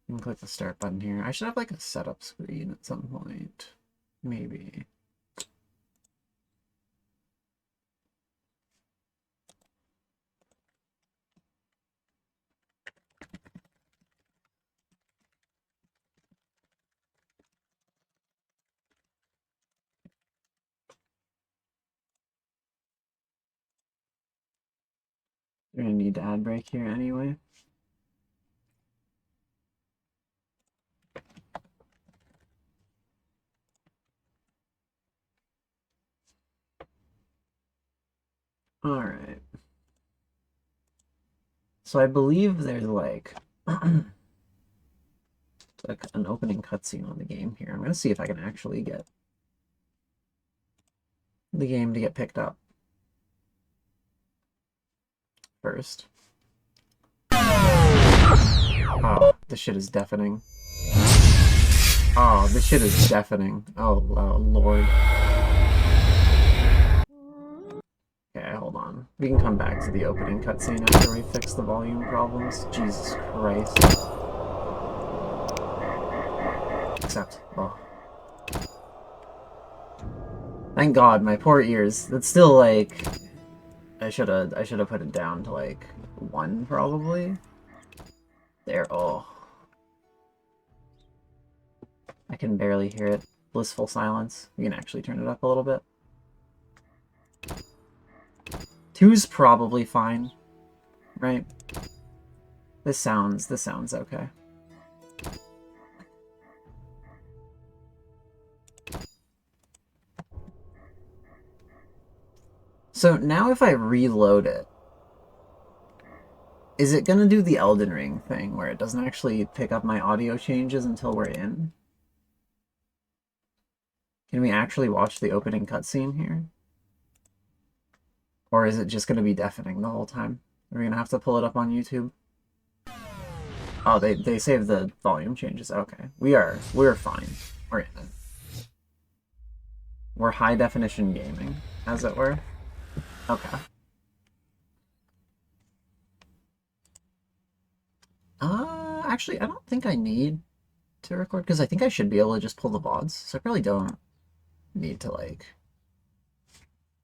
And click the start button here. I should have like a setup screen at some point. Maybe. You're gonna need to ad break here anyway. Alright. So I believe there's like an opening cutscene on the game here. I'm gonna see if I can actually get the game to get picked up first. Oh, this shit is deafening. Oh, this shit is deafening. Oh, Lord. Okay, hold on. We can come back to the opening cutscene after we fix the volume problems. Jesus Christ. Except, oh. Thank God, my poor ears. That's still like... I should have put it down to like 1 probably. There, oh. I can barely hear it. Blissful silence. We can actually turn it up a little bit. 2's probably fine, right? This sounds okay. So now if I reload it, is it gonna do the Elden Ring thing where it doesn't actually pick up my audio changes until we're in? Can we actually watch the opening cutscene here? Or is it just gonna be deafening the whole time? Are we gonna have to pull it up on YouTube? Oh, they saved the volume changes. Okay. We're fine. We're in it. We're high definition gaming, as it were. Okay. Actually, I don't think I need to record, because I think I should be able to just pull the VODs, so I probably don't need to, like,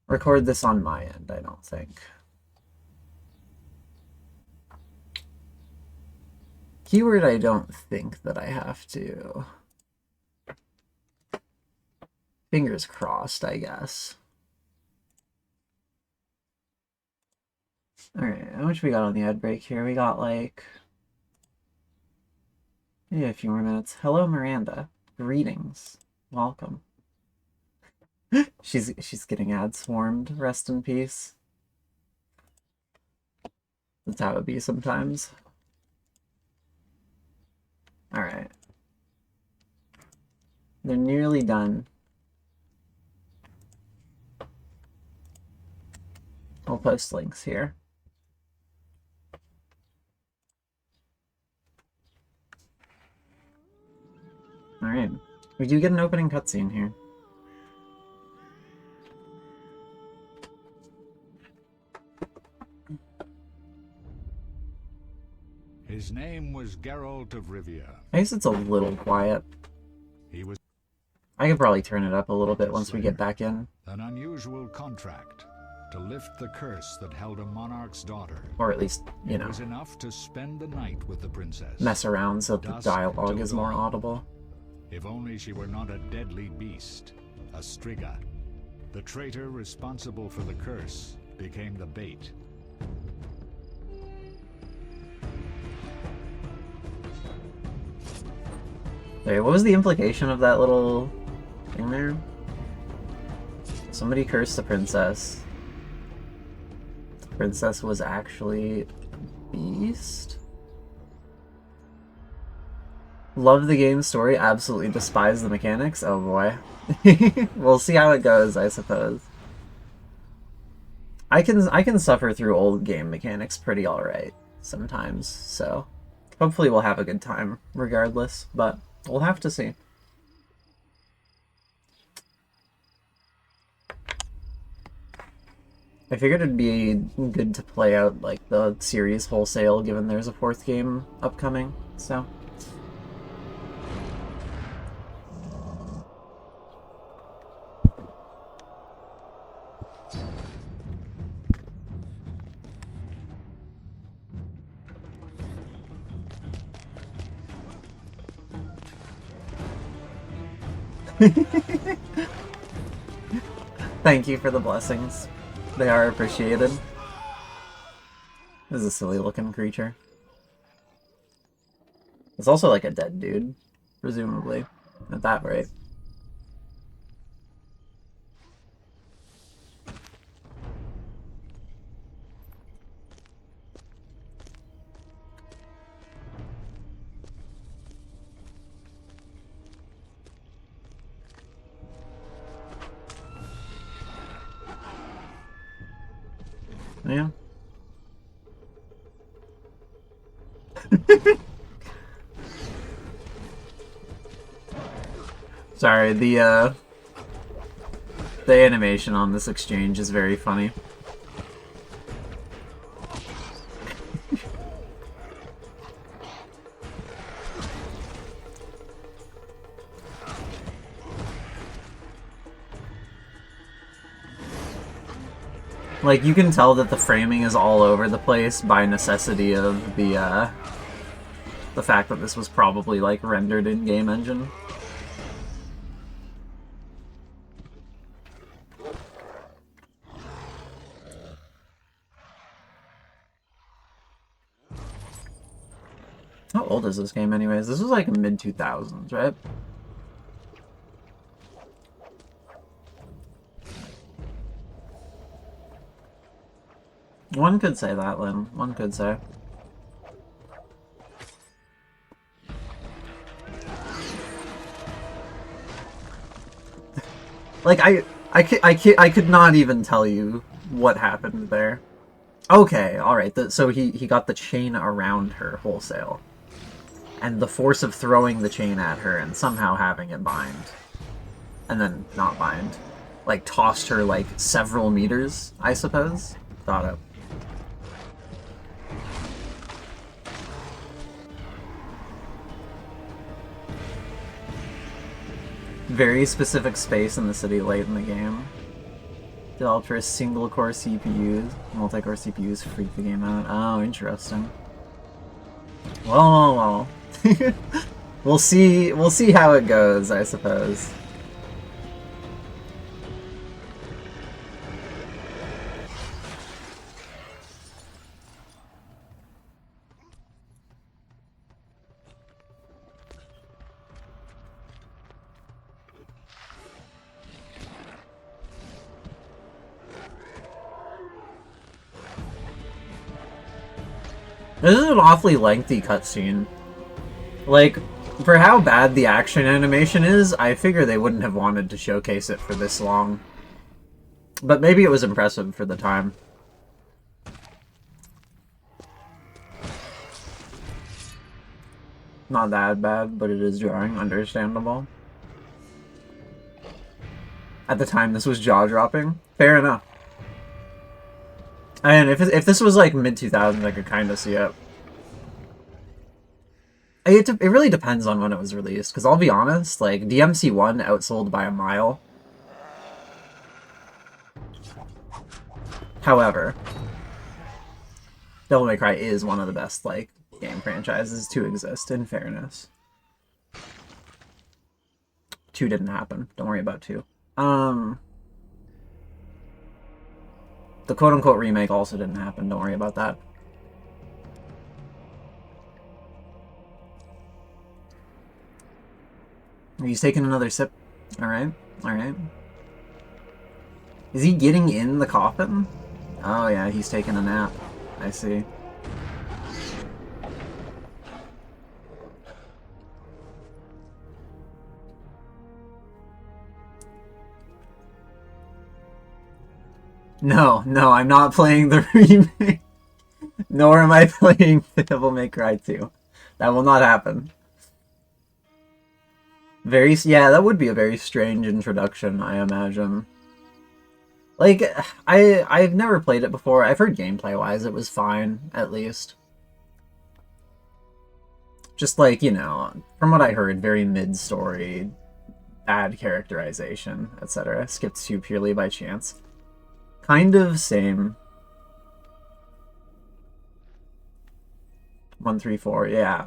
record this on my end, I don't think. Keyword, I don't think that I have to. Fingers crossed, I guess. Alright, how much we got on the ad break here? We got, like... yeah, a few more minutes. Hello, Miranda. Greetings. Welcome. She's getting ad swarmed. Rest in peace. That's how it be sometimes. Alright. They're nearly done. I'll post links here. Alright. We do get an opening cutscene here. His name was Geralt of Rivia. I guess it's a little quiet. He was I could probably turn it up a little bit once we get back in. an unusual contract to lift the curse that held a monarch's daughter. Or at least, you know, It was enough to spend the night with the princess. mess around so the dialogue is more audible. If only she were not a deadly beast, a striga. The traitor responsible for the curse became the bait. Wait, what was the implication of that little thing there? Somebody cursed the princess. The princess was actually a beast? Love the game story, absolutely despise the mechanics. Oh boy. We'll see how it goes, I suppose. I can suffer through old game mechanics pretty alright sometimes, so hopefully we'll have a good time regardless, but we'll have to see. I figured it'd be good to play out like the series wholesale given there's a 4th game upcoming, so Thank you for the blessings. They are appreciated. This is a silly looking creature. It's also like a dead dude, presumably, at that rate. Yeah. Sorry, the animation on this exchange is very funny. Like, you can tell that the framing is all over the place by necessity of the fact that this was probably, like, rendered in game engine. How old is this game anyways? This was like mid-2000s, right? One could say that, Lynn. One could say. Like, I could not even tell you what happened there. Okay, alright, so he got the chain around her wholesale. And the force of throwing the chain at her and somehow having it bind. And then not bind. Like, tossed her, like, several meters, I suppose? Got it. Very specific space in the city late in the game. Developed for a single-core CPU. Multi-core CPUs freak the game out. Oh, interesting. Well. We'll see how it goes, I suppose. This is an awfully lengthy cutscene. Like, for how bad the action animation is, I figure they wouldn't have wanted to showcase it for this long. But maybe it was impressive for the time. Not that bad, but it is jarring. Understandable. At the time, this was jaw-dropping. Fair enough. And if this was like mid-2000s, I could kind of see it. It really depends on when it was released, because I'll be honest, like, DMC1 outsold by a mile. However, Devil May Cry is one of the best, like, game franchises to exist, in fairness. 2 didn't happen. Don't worry about 2. The quote-unquote remake also didn't happen. Don't worry about that. He's taking another sip. Alright. Alright. Is he getting in the coffin? Oh yeah, he's taking a nap. I see. No, I'm not playing the remake. Nor am I playing Devil May Cry 2. That will not happen. Yeah, that would be a very strange introduction, I imagine. Like, I've never played it before. I've heard gameplay-wise it was fine, at least. Just like, you know, from what I heard, very mid-story, bad characterization, etc. Skipped to purely by chance. Kind of same. 1, 3, 4, yeah.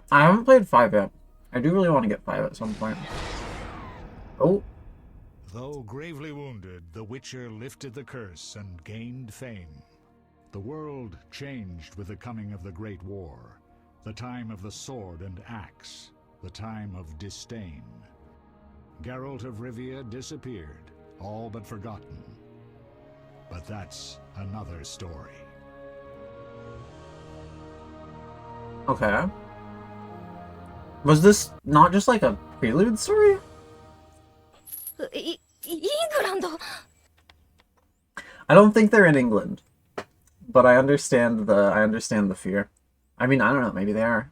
I haven't played 5 yet. I do really want to get 5 at some point. Oh. Though gravely wounded, the Witcher lifted the curse and gained fame. The world changed with the coming of the Great War, the time of the sword and axe, the time of disdain. Geralt of Rivia disappeared, all but forgotten. But that's another story. Okay. Was this not just like a prelude story? England. I don't think they're in England, but I understand the fear. I mean, I don't know, maybe they are.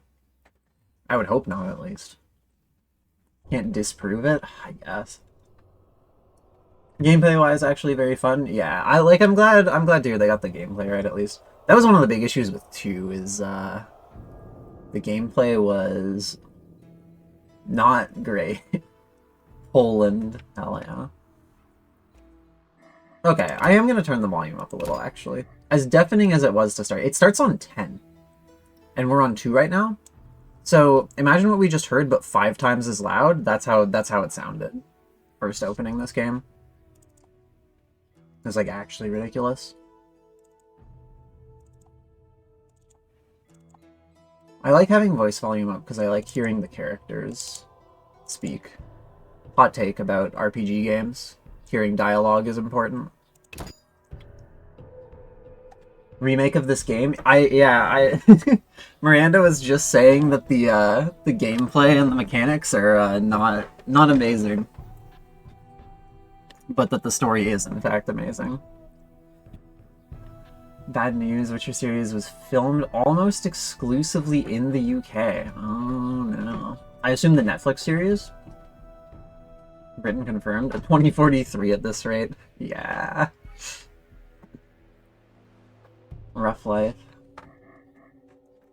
I would hope not, at least. Can't disprove it, I guess. Gameplay wise, actually very fun. Yeah, I'm glad dude they got the gameplay right at least. That was one of the big issues with 2 is the gameplay was not great. Poland, hell yeah. Okay, I am gonna turn the volume up a little actually. As deafening as it was to start, it starts on 10. And we're on 2 right now. So imagine what we just heard, but 5 times as loud. That's how it sounded. First opening this game. It's like actually ridiculous. I like having voice volume up because I like hearing the characters speak. Hot take about RPG games. Hearing dialogue is important. Remake of this game? Miranda was just saying that the gameplay and the mechanics are not amazing. But that the story is, in fact, amazing. Bad news, Witcher series was filmed almost exclusively in the UK. Oh, no. I assume the Netflix series? Britain confirmed. 2043 at this rate. Yeah. Rough life.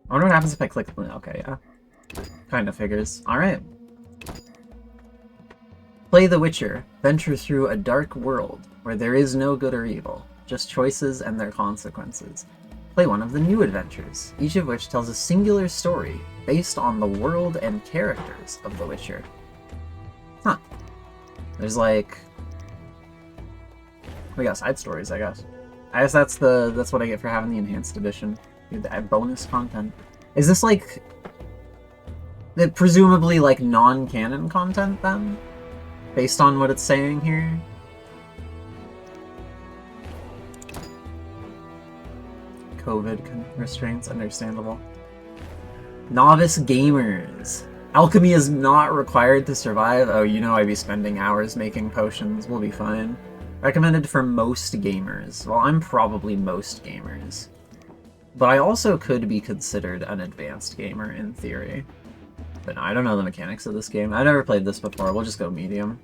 I wonder what happens if I click... Okay, yeah. Kind of figures. Alright. Play The Witcher. Venture through a dark world where there is no good or evil, just choices and their consequences. Play one of the new adventures, each of which tells a singular story based on the world and characters of The Witcher. Huh. There's like... We got side stories, I guess. I guess that's what I get for having the enhanced edition. Dude, I have bonus content. Is this like... presumably like non-canon content then? Based on what it's saying here? COVID restraints, understandable. Novice gamers. Alchemy is not required to survive. Oh, you know I'd be spending hours making potions. We'll be fine. Recommended for most gamers. Well, I'm probably most gamers. But I also could be considered an advanced gamer in theory. But no, I don't know the mechanics of this game. I've never played this before. We'll just go medium.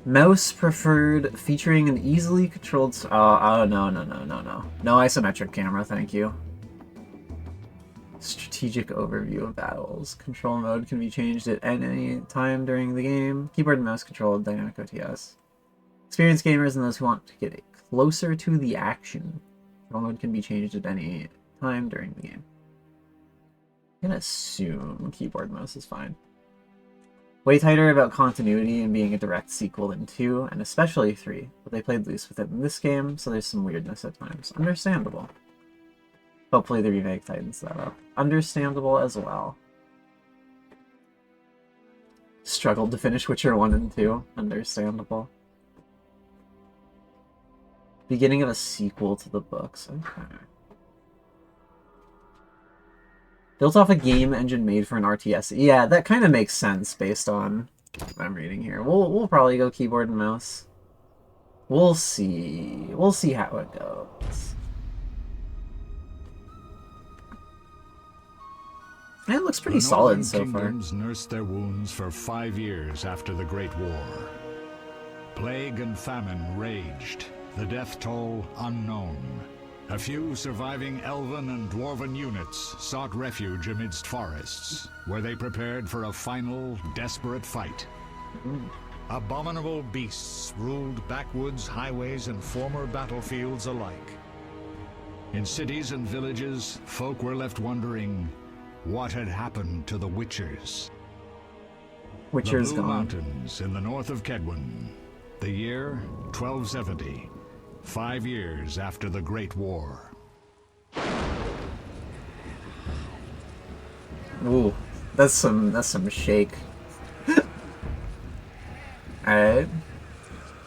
Mouse preferred, featuring an easily controlled... Oh, no. No isometric camera, thank you. Strategic overview of battles. Control mode can be changed at any time during the game. Keyboard and mouse controlled, dynamic OTS. Experienced gamers and those who want to get closer to the action. Control mode can be changed at any time during the game. I'm gonna assume keyboard mouse is fine. Way tighter about continuity and being a direct sequel than 2, and especially 3, but they played loose with it in this game, so there's some weirdness at times. Understandable. Hopefully the remake tightens that up. Understandable as well. Struggled to finish Witcher 1 and 2. Understandable. Beginning of a sequel to the books. Okay. Built off a game engine made for an RTS. Yeah, that kind of makes sense based on what I'm reading here. We'll probably go keyboard and mouse. We'll see. We'll see how it goes. It looks pretty solid so far. Kingdoms nursed their wounds for 5 years after the Great War. Plague and famine raged, the death toll unknown. A few surviving elven and dwarven units sought refuge amidst forests, where they prepared for a final, desperate fight. Abominable beasts ruled backwoods, highways, and former battlefields alike. In cities and villages, folk were left wondering, what had happened to the Witchers. Witcher's The Blue gone. Mountains in the north of Kedwin. The year 1270. 5 years after the Great War. Ooh, that's some shake. Alright.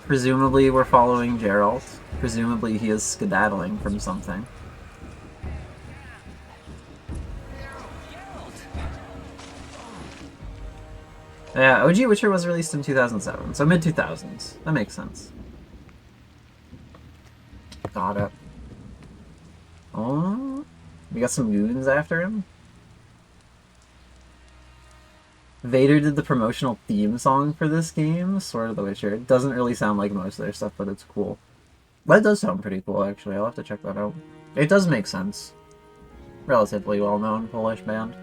Presumably we're following Geralt. Presumably he is skedaddling from something. Yeah, OG Witcher was released in 2007, so mid-2000s. That makes sense. Got it. Oh, we got some goons after him? Vader did the promotional theme song for this game, Sword of the Witcher. It doesn't really sound like most of their stuff, but it's cool. That does sound pretty cool, actually. I'll have to check that out. It does make sense. Relatively well-known Polish band.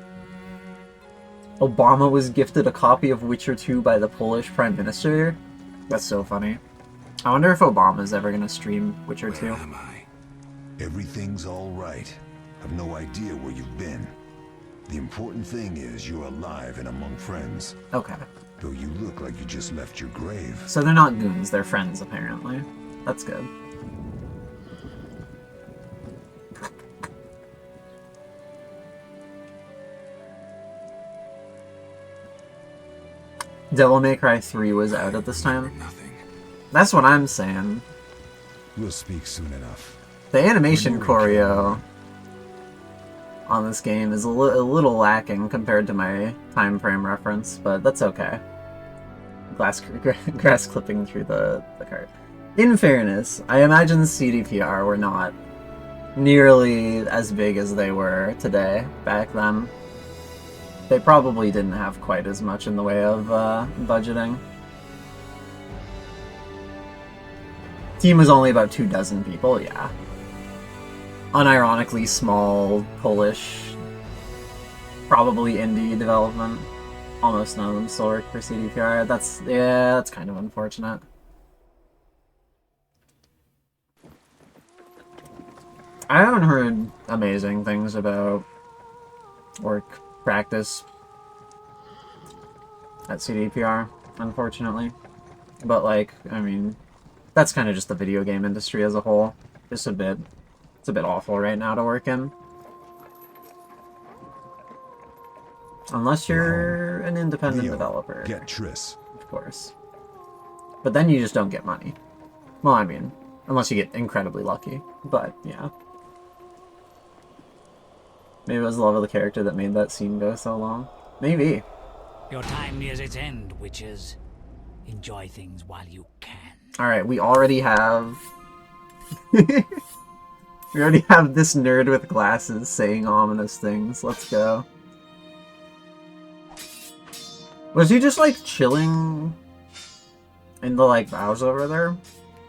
Obama was gifted a copy of Witcher 2 by the Polish Prime Minister? That's so funny. I wonder if Obama's ever gonna stream Witcher 2. Where am I? Everything's all right. I've no idea where you've been. The important thing is you're alive and among friends. Okay. Though you look like you just left your grave. So they're not goons, they're friends, apparently. That's good. Devil May Cry 3 was out at this time? Nothing. That's what I'm saying. We'll speak soon enough. The animation choreo on this game is a little lacking compared to my time frame reference, but that's okay. Grass clipping through the cart. In fairness, I imagine CDPR were not nearly as big as they were today back then. They probably didn't have quite as much in the way of budgeting. Team was only about 24 people, yeah. Unironically small, Polish, probably indie development. Almost none of them still work for CDPR. That's kind of unfortunate. I haven't heard amazing things about work practice at CDPR, unfortunately. But, like, I mean, that's kind of just the video game industry as a whole. It's a bit awful right now to work in. Unless you're an independent Leo, developer. Get Triss. Of course. But then you just don't get money. Well, I mean, unless you get incredibly lucky. But, yeah. Maybe it was the love of the character that made that scene go so long. Maybe. Your time nears its end, witches. Enjoy things while you can. Alright, we already have... we already have this nerd with glasses saying ominous things. Let's go. Was he just, like, chilling in the, like, boughs over there?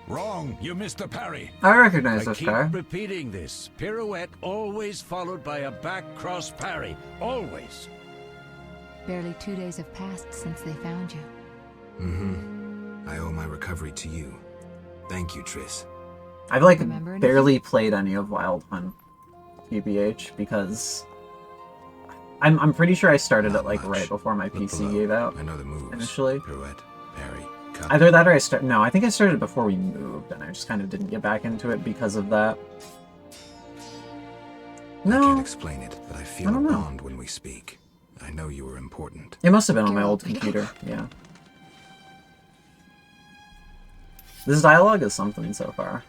Wrong. You missed the parry. I recognize I this keep guy. repeating this. Pirouette always followed by a back cross parry. Always. Barely 2 days have passed since they found you. Mm-hmm. I owe my recovery to you. Thank you, Triss. I've, like, Remember anything? barely played any of Wild Hunt PBH because I'm pretty sure I started Not it, like, much. right before my Look PC below. gave out. I know the moves. Initially. Pirouette, parry, cut. Either that or No, I think I started before we moved, and I just kind of didn't get back into it because of that. I can't No, explain it, but I feel I a don't know. bond when we speak. I know you are important. it must have been on my Geralt. old computer, yeah. This dialogue is something so far.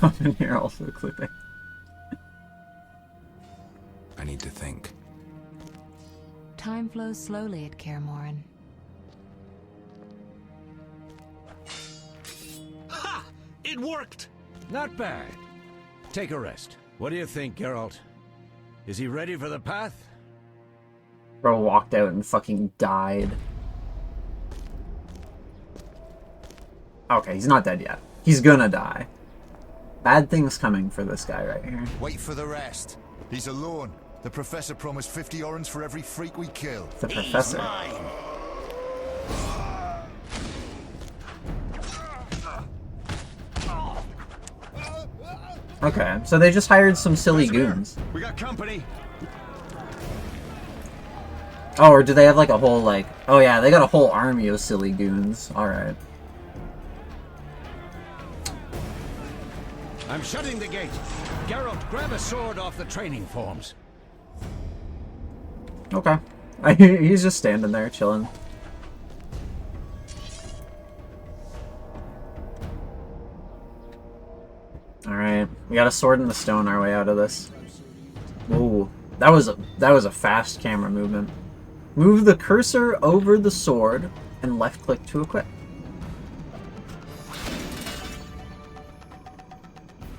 I'm in here also clipping. I need to think. Time flows slowly at Kaer Morhen. Ha! It worked! Not bad. Take a rest. What do you think, Geralt? Is he ready for the path? Bro walked out and fucking died. Okay, he's not dead yet. He's gonna die. Bad things coming for this guy right here. Wait for the rest. He's alone. The professor promised 50 orens for every freak we kill. The professor. Okay, so they just hired some silly goons. We got company. Oh, or do they have like a whole like... Oh yeah, they got a whole army of silly goons. Alright. I'm shutting the gate. Geralt, grab a sword off the training forms. Okay. He's just standing there, chilling. Alright, we got a sword in the stone our way out of this. Ooh, that was a fast camera movement. Move the cursor over the sword and left click to equip.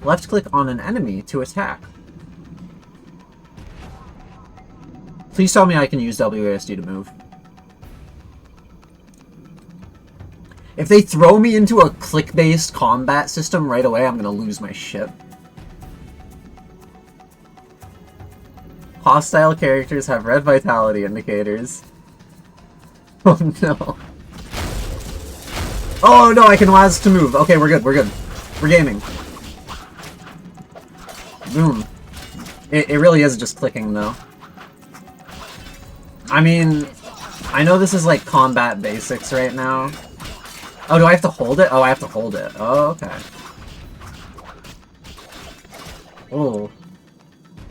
Left click on an enemy to attack. Please tell me I can use WASD to move. If they throw me into a click-based combat system right away, I'm gonna lose my shit. Hostile characters have red vitality indicators. Oh no. Oh no, I can WASD to move. Okay, we're good, we're good. We're gaming. Boom. It really is just clicking though. I mean, I know this is like combat basics right now. Oh, do I have to hold it? Oh, I have to hold it. Oh, okay. Oh.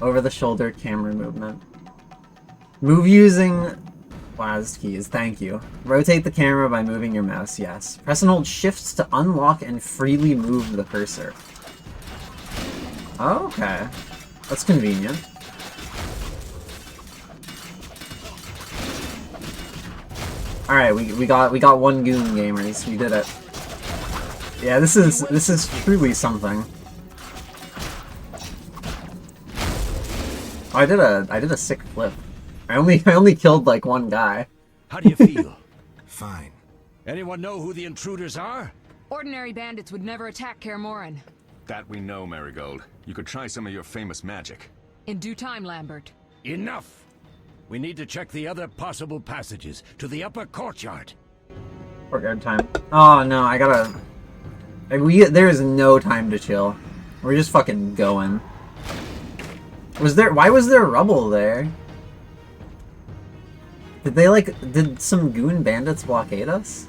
Over-the-shoulder camera movement. Move using WASD keys. Thank you. Rotate the camera by moving your mouse. Yes. Press and hold shifts to unlock and freely move the cursor. Oh, okay. That's convenient. Alright, we got one goon, gamers. We did it. Yeah, this is truly something. Oh, I did a sick flip. I only killed like one guy. How do you feel? Fine. Anyone know who the intruders are? Ordinary bandits would never attack Kaer Morhen. That we know, Marigold. You could try some of your famous magic. In due time, Lambert. Enough! We need to check the other possible passages to the upper courtyard. Courtyard time. Oh no, I gotta... there is no time to chill. We're just fucking going. Why was there rubble there? Did some goon bandits blockade us?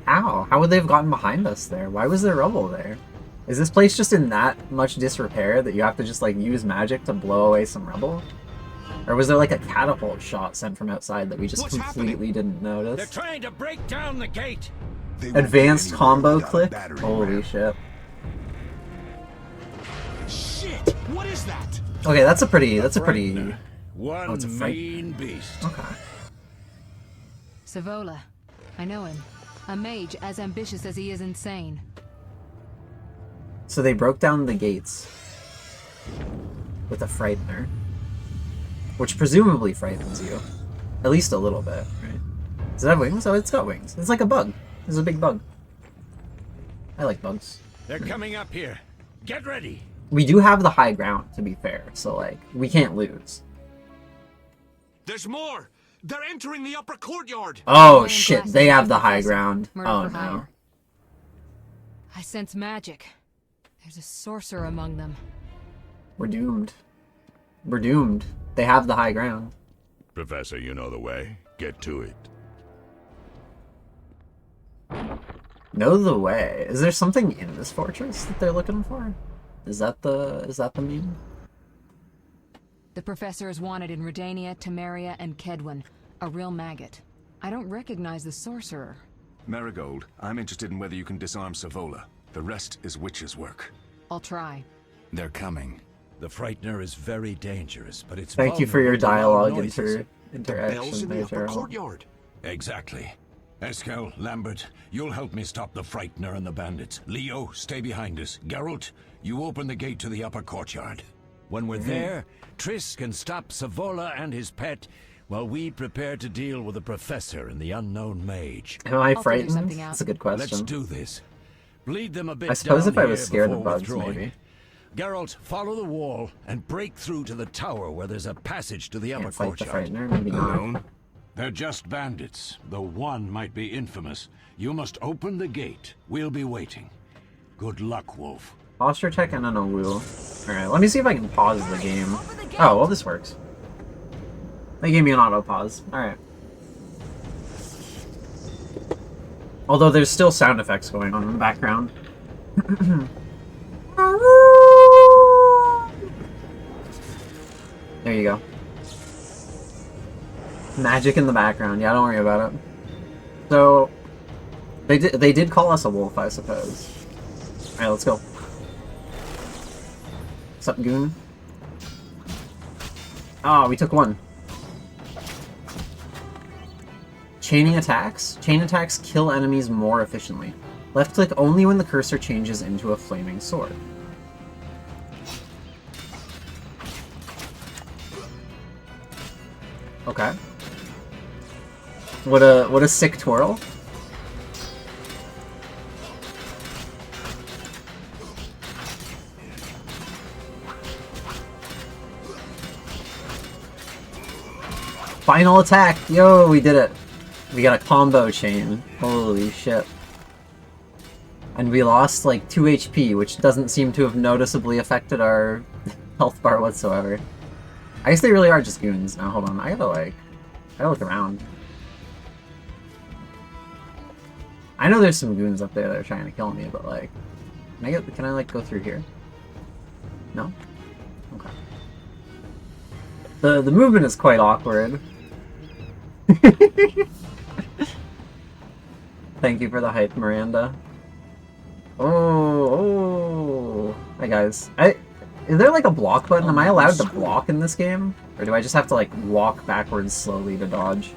How? How would they have gotten behind us there? Why was there rubble there? Is this place just in that much disrepair that you have to just like use magic to blow away some rubble? Or was there like a catapult shot sent from outside that we just completely didn't notice? They're trying to break down the gate! Advanced combo click? Holy shit. Shit! What is that? Okay, that's a pretty... One it's a mean beast. Okay. Savola. I know him. A mage as ambitious as he is insane. So they broke down the gates with a frightener. Which presumably frightens you. At least a little bit, right? Does it have wings? Oh, it's got wings. It's like a bug. It's a big bug. I like bugs. They're coming up here. Get ready. We do have the high ground, to be fair, so, like, we can't lose. There's more! They're entering the upper courtyard! Oh, shit, they have the high ground. Oh, no. I sense magic. There's a sorcerer among them. We're doomed. We're doomed. They have the high ground. Professor, you know the way. Get to it. Know the way. Is there something in this fortress that they're looking for? Is that the meme? The professor is wanted in Redania, Temeria, and Kedwin. A real maggot. I don't recognize the sorcerer. Marigold, I'm interested in whether you can disarm Savola. The rest is witch's work. I'll try. They're coming. The Frightener is very dangerous, but it's Thank you for your dialogue interaction. Bells in the upper there. courtyard. Exactly. Eskel, Lambert, you'll help me stop the Frightener and the bandits. Leo, stay behind us. Geralt, you open the gate to the upper courtyard. When we're there, Triss can stop Savola and his pet, while we prepare to deal with the Professor and the unknown mage. Am I frightened? That's a good question. Let's do this. Bleed them a bit. I suppose down if I was here scared of before bugs, withdrawing. maybe. Geralt, follow the wall and break through to the tower where there's a passage to the upper Can't fight the courtyard. frightener, maybe not. They're just bandits, though one might be infamous. You must open the gate. We'll be waiting. Good luck, Wolf. Posture check and an Awu. Alright, let me see if I can pause the game. Oh, well this works. They gave me an auto pause. Alright. Although there's still sound effects going on in the background. There you go. Magic in the background. Yeah, don't worry about it. So, they did call us a wolf, I suppose. Alright, let's go. What's up, goon? Ah, we took one. Chaining attacks? Chain attacks kill enemies more efficiently. Left click only when the cursor changes into a flaming sword. Okay. What a sick twirl. Final attack! Yo, we did it! We got a combo chain. Holy shit. And we lost like 2 HP, which doesn't seem to have noticeably affected our health bar whatsoever. I guess they really are just goons. Now, hold on. I gotta look around. I know there's some goons up there that are trying to kill me, but like, can I like go through here? No? Okay. The movement is quite awkward. Thank you for the hype, Miranda. Oh. Hi guys. Is there like a block button? Am I allowed to block in this game? Or do I just have to like walk backwards slowly to dodge?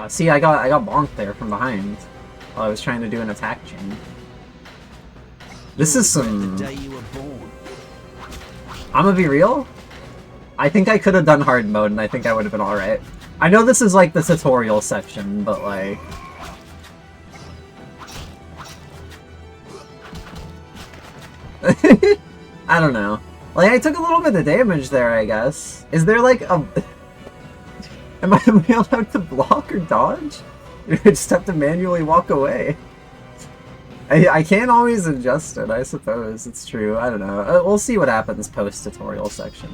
See, I got bonked there from behind while I was trying to do an attack chain. This is some... I'm gonna be real? I think I could have done hard mode and I think I would have been alright. I know this is like the tutorial section, but like... I don't know. Like, I took a little bit of damage there, I guess. Is there like a... Am I allowed to block or dodge? Or I just have to manually walk away? I can't always adjust it, I suppose. It's true. I don't know. We'll see what happens post-tutorial section.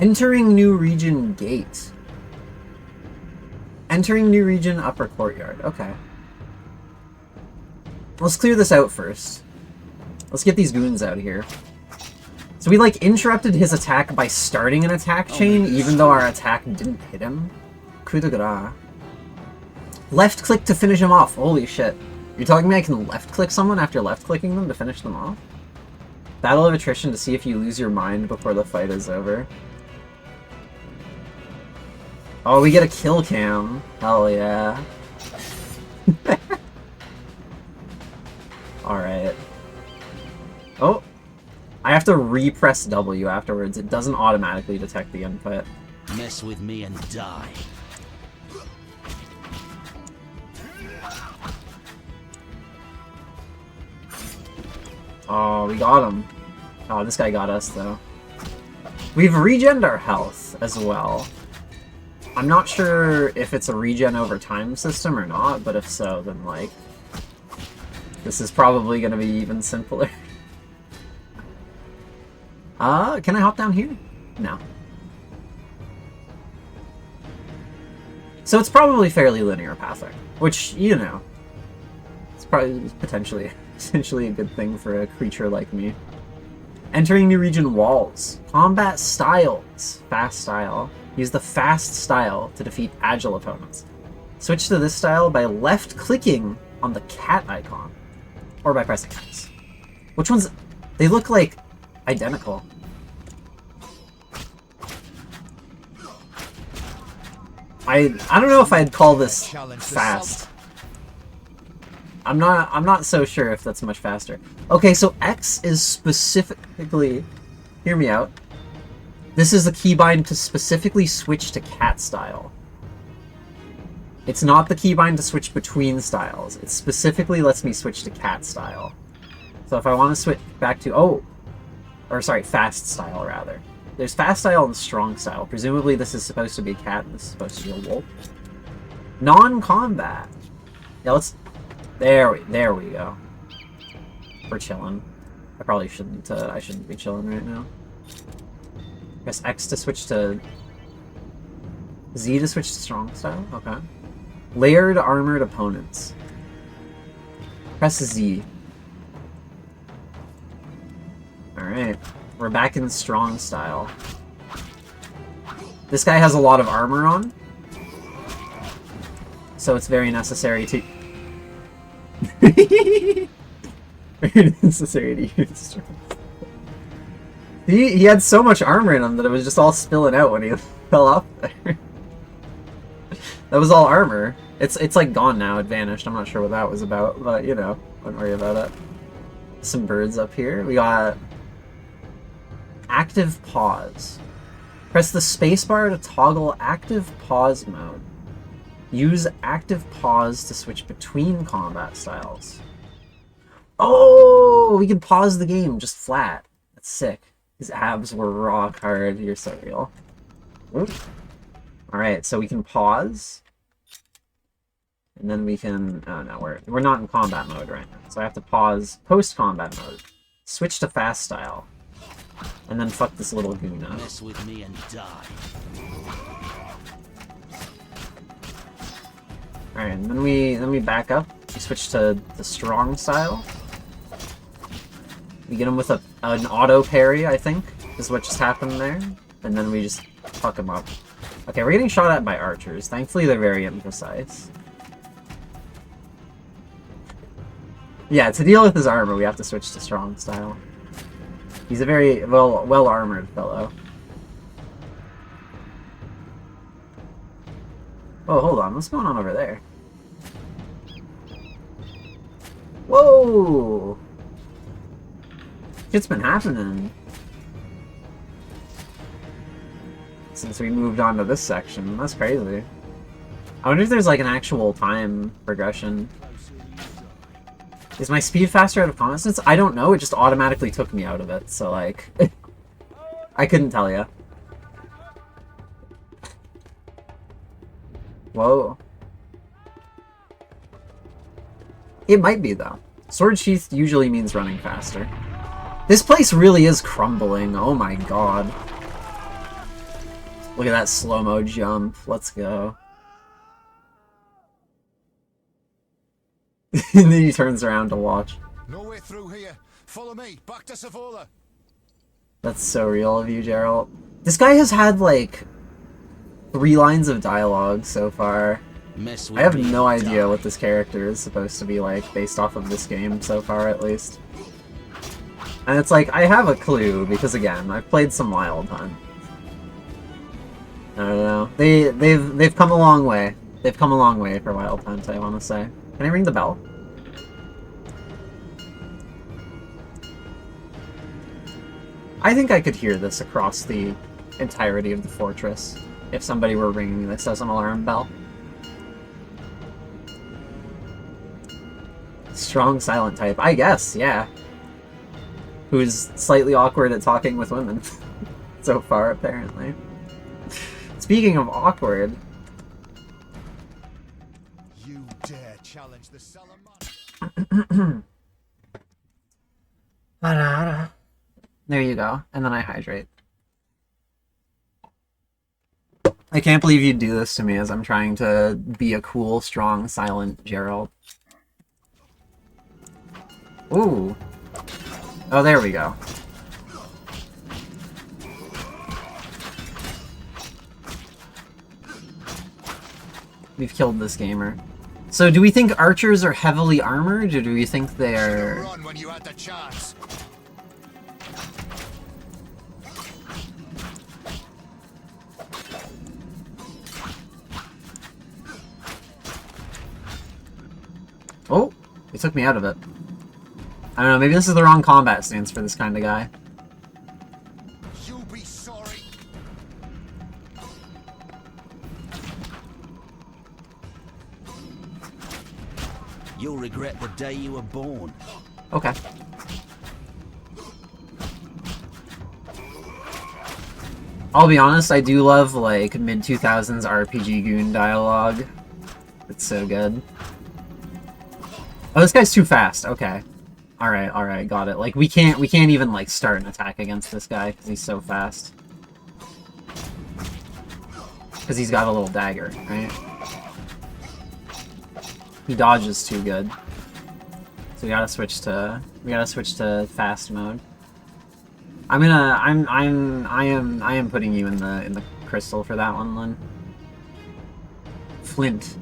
Entering new region gate. Entering new region upper courtyard. Okay. Let's clear this out first. Let's get these goons out of here. So we like interrupted his attack by starting an attack chain, even though our attack didn't hit him. Coup de grace. Left click to finish him off. Holy shit. You're telling me I can left click someone after left clicking them to finish them off? Battle of attrition to see if you lose your mind before the fight is over. Oh, we get a kill cam. Hell yeah. Alright. Oh. I have to re-press W afterwards. It doesn't automatically detect the input. Mess with me and die. Oh, we got him. Oh, this guy got us, though. We've regened our health as well. I'm not sure if it's a regen over time system or not, but if so, then, like, this is probably going to be even simpler. Can I hop down here? No. So it's probably fairly linear pathing, which, you know, it's probably potentially a good thing for a creature like me. Entering new region walls. Combat styles. Fast style. Use the fast style to defeat agile opponents. Switch to this style by left-clicking on the cat icon. Or by pressing X. Which ones? They look like identical. I don't know if I'd call this fast. I'm not so sure if that's much faster. Okay, so X is specifically... Hear me out. This is a keybind to specifically switch to cat style. It's not the keybind to switch between styles. It specifically lets me switch to cat style. So if I want to switch back to... Oh! Or sorry, fast style, rather. There's fast style and strong style. Presumably this is supposed to be a cat and this is supposed to be a wolf. Non-combat. Yeah, let's... There we go. We're chilling. I probably shouldn't, I shouldn't be chilling right now. Press X to switch to... Z to switch to strong style? Okay. Layered armored opponents. Press Z. Alright. We're back in strong style. This guy has a lot of armor on. So it's very necessary to... very necessary to use strong. He had so much armor in him that it was just all spilling out when he fell off there. That was all armor. It's like gone now, it vanished. I'm not sure what that was about, but you know, don't worry about it. Some birds up here. We got active pause. Press the spacebar to toggle active pause mode. Use active pause to switch between combat styles. Oh, we can pause the game just flat. That's sick. His abs were rock hard. You're so real. Alright, so we can pause. And then we can... Oh no, we're not in combat mode right now. So I have to pause post-combat mode. Switch to fast style. And then fuck this little goon up. Mess with me and die. Alright, and then we back up. We switch to the strong style. We get him with an auto parry, I think, is what just happened there. And then we just fuck him up. Okay, we're getting shot at by archers. Thankfully, they're very imprecise. Yeah, to deal with his armor, we have to switch to strong style. He's a very well-armored fellow. Oh, hold on. What's going on over there? Whoa! Shit's been happening since we moved on to this section. That's crazy. I wonder if there's like an actual time progression. Is my speed faster out of combat sense? I don't know, it just automatically took me out of it, so like... I couldn't tell you. Whoa. It might be, though. Sword sheath usually means running faster. This place really is crumbling, oh my god. Look at that slow-mo jump, let's go. And then he turns around to watch. No way through here. Follow me. Back to Savola. That's so real of you, Geralt. This guy has had like 3 lines of dialogue so far. I have no idea what this character is supposed to be like based off of this game so far, at least. And it's like I have a clue because again, I've played some Wild Hunt. I don't know. They've come a long way. They've come a long way for Wild Hunt, I want to say. Can I ring the bell? I think I could hear this across the entirety of the fortress if somebody were ringing this as an alarm bell. Strong silent type, I guess, yeah. Who's slightly awkward at talking with women so far, apparently. Speaking of awkward... You dare challenge the Salaman? There you go, and then I hydrate. I can't believe you'd do this to me as I'm trying to be a cool, strong, silent Geralt. Ooh. Oh, there we go. We've killed this gamer. So do we think archers are heavily armored, or do we think they're... Run when you had the chance. Oh, it took me out of it. I don't know, maybe this is the wrong combat stance for this kind of guy. You'll be sorry. You'll regret the day you were born. Okay. I'll be honest, I do love, like, mid-2000s RPG goon dialogue. It's so good. Oh, this guy's too fast. Okay. Alright, got it. Like, we can't even, like, start an attack against this guy, because he's so fast. Because he's got a little dagger, right? He dodges too good. So we gotta switch to fast mode. I am putting you in the crystal for that one, Lynn. Flint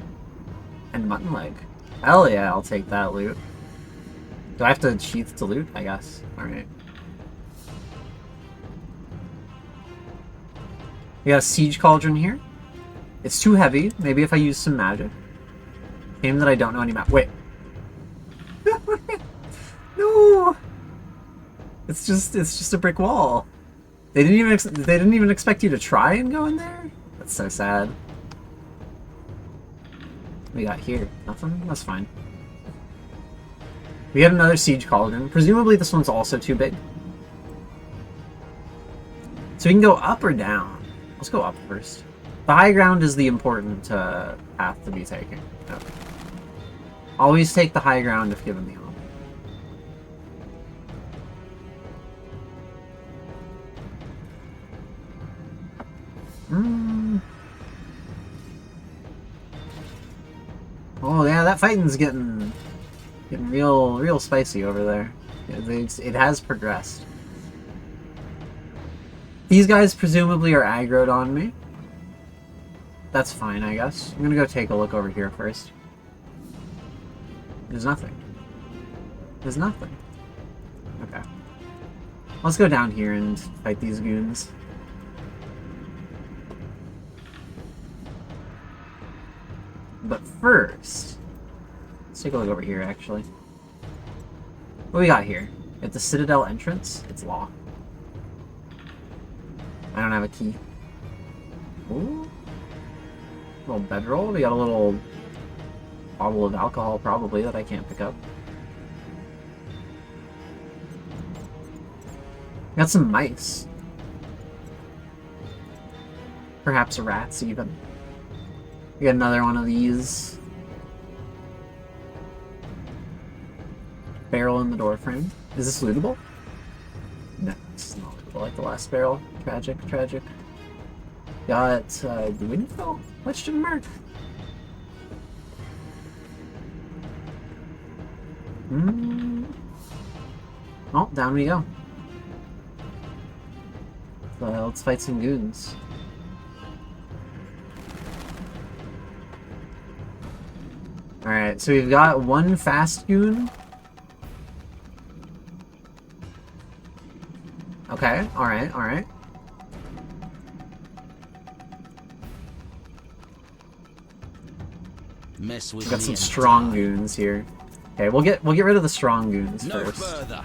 and mutton leg. Hell yeah, I'll take that loot. Do I have to sheath to loot? I guess. Alright. We got a siege cauldron here. It's too heavy. Maybe if I use some magic. Game that I don't know any map. Wait. No. It's just a brick wall. They didn't even expect you to try and go in there. That's so sad. What we got here? Nothing? That's fine. We have another siege cauldron. Presumably this one's also too big. So we can go up or down. Let's go up first. The high ground is the important path to be taken. Okay. Always take the high ground if given the option. Oh yeah, that fighting's getting real spicy over there. It has progressed. These guys presumably are aggroed on me. That's fine, I guess. I'm gonna go take a look over here first. There's nothing. There's nothing. Okay. Let's go down here and fight these goons. But first, let's take a look over here, actually. What we got here? At the Citadel entrance, it's locked. I don't have a key. Ooh. Little bedroll. We got a little bottle of alcohol, probably, that I can't pick up. Got some mice. Perhaps rats, even. We got another one of these. Barrel in the door frame. Is this lootable? No, it's not lootable like the last barrel. Tragic, tragic. Got window? Question mark? Oh, down we go. So let's fight some goons. Alright, so we've got one fast goon. Okay, alright. Mess with We've got me some and strong die. goons here. Okay, we'll get rid of the strong goons No first. further.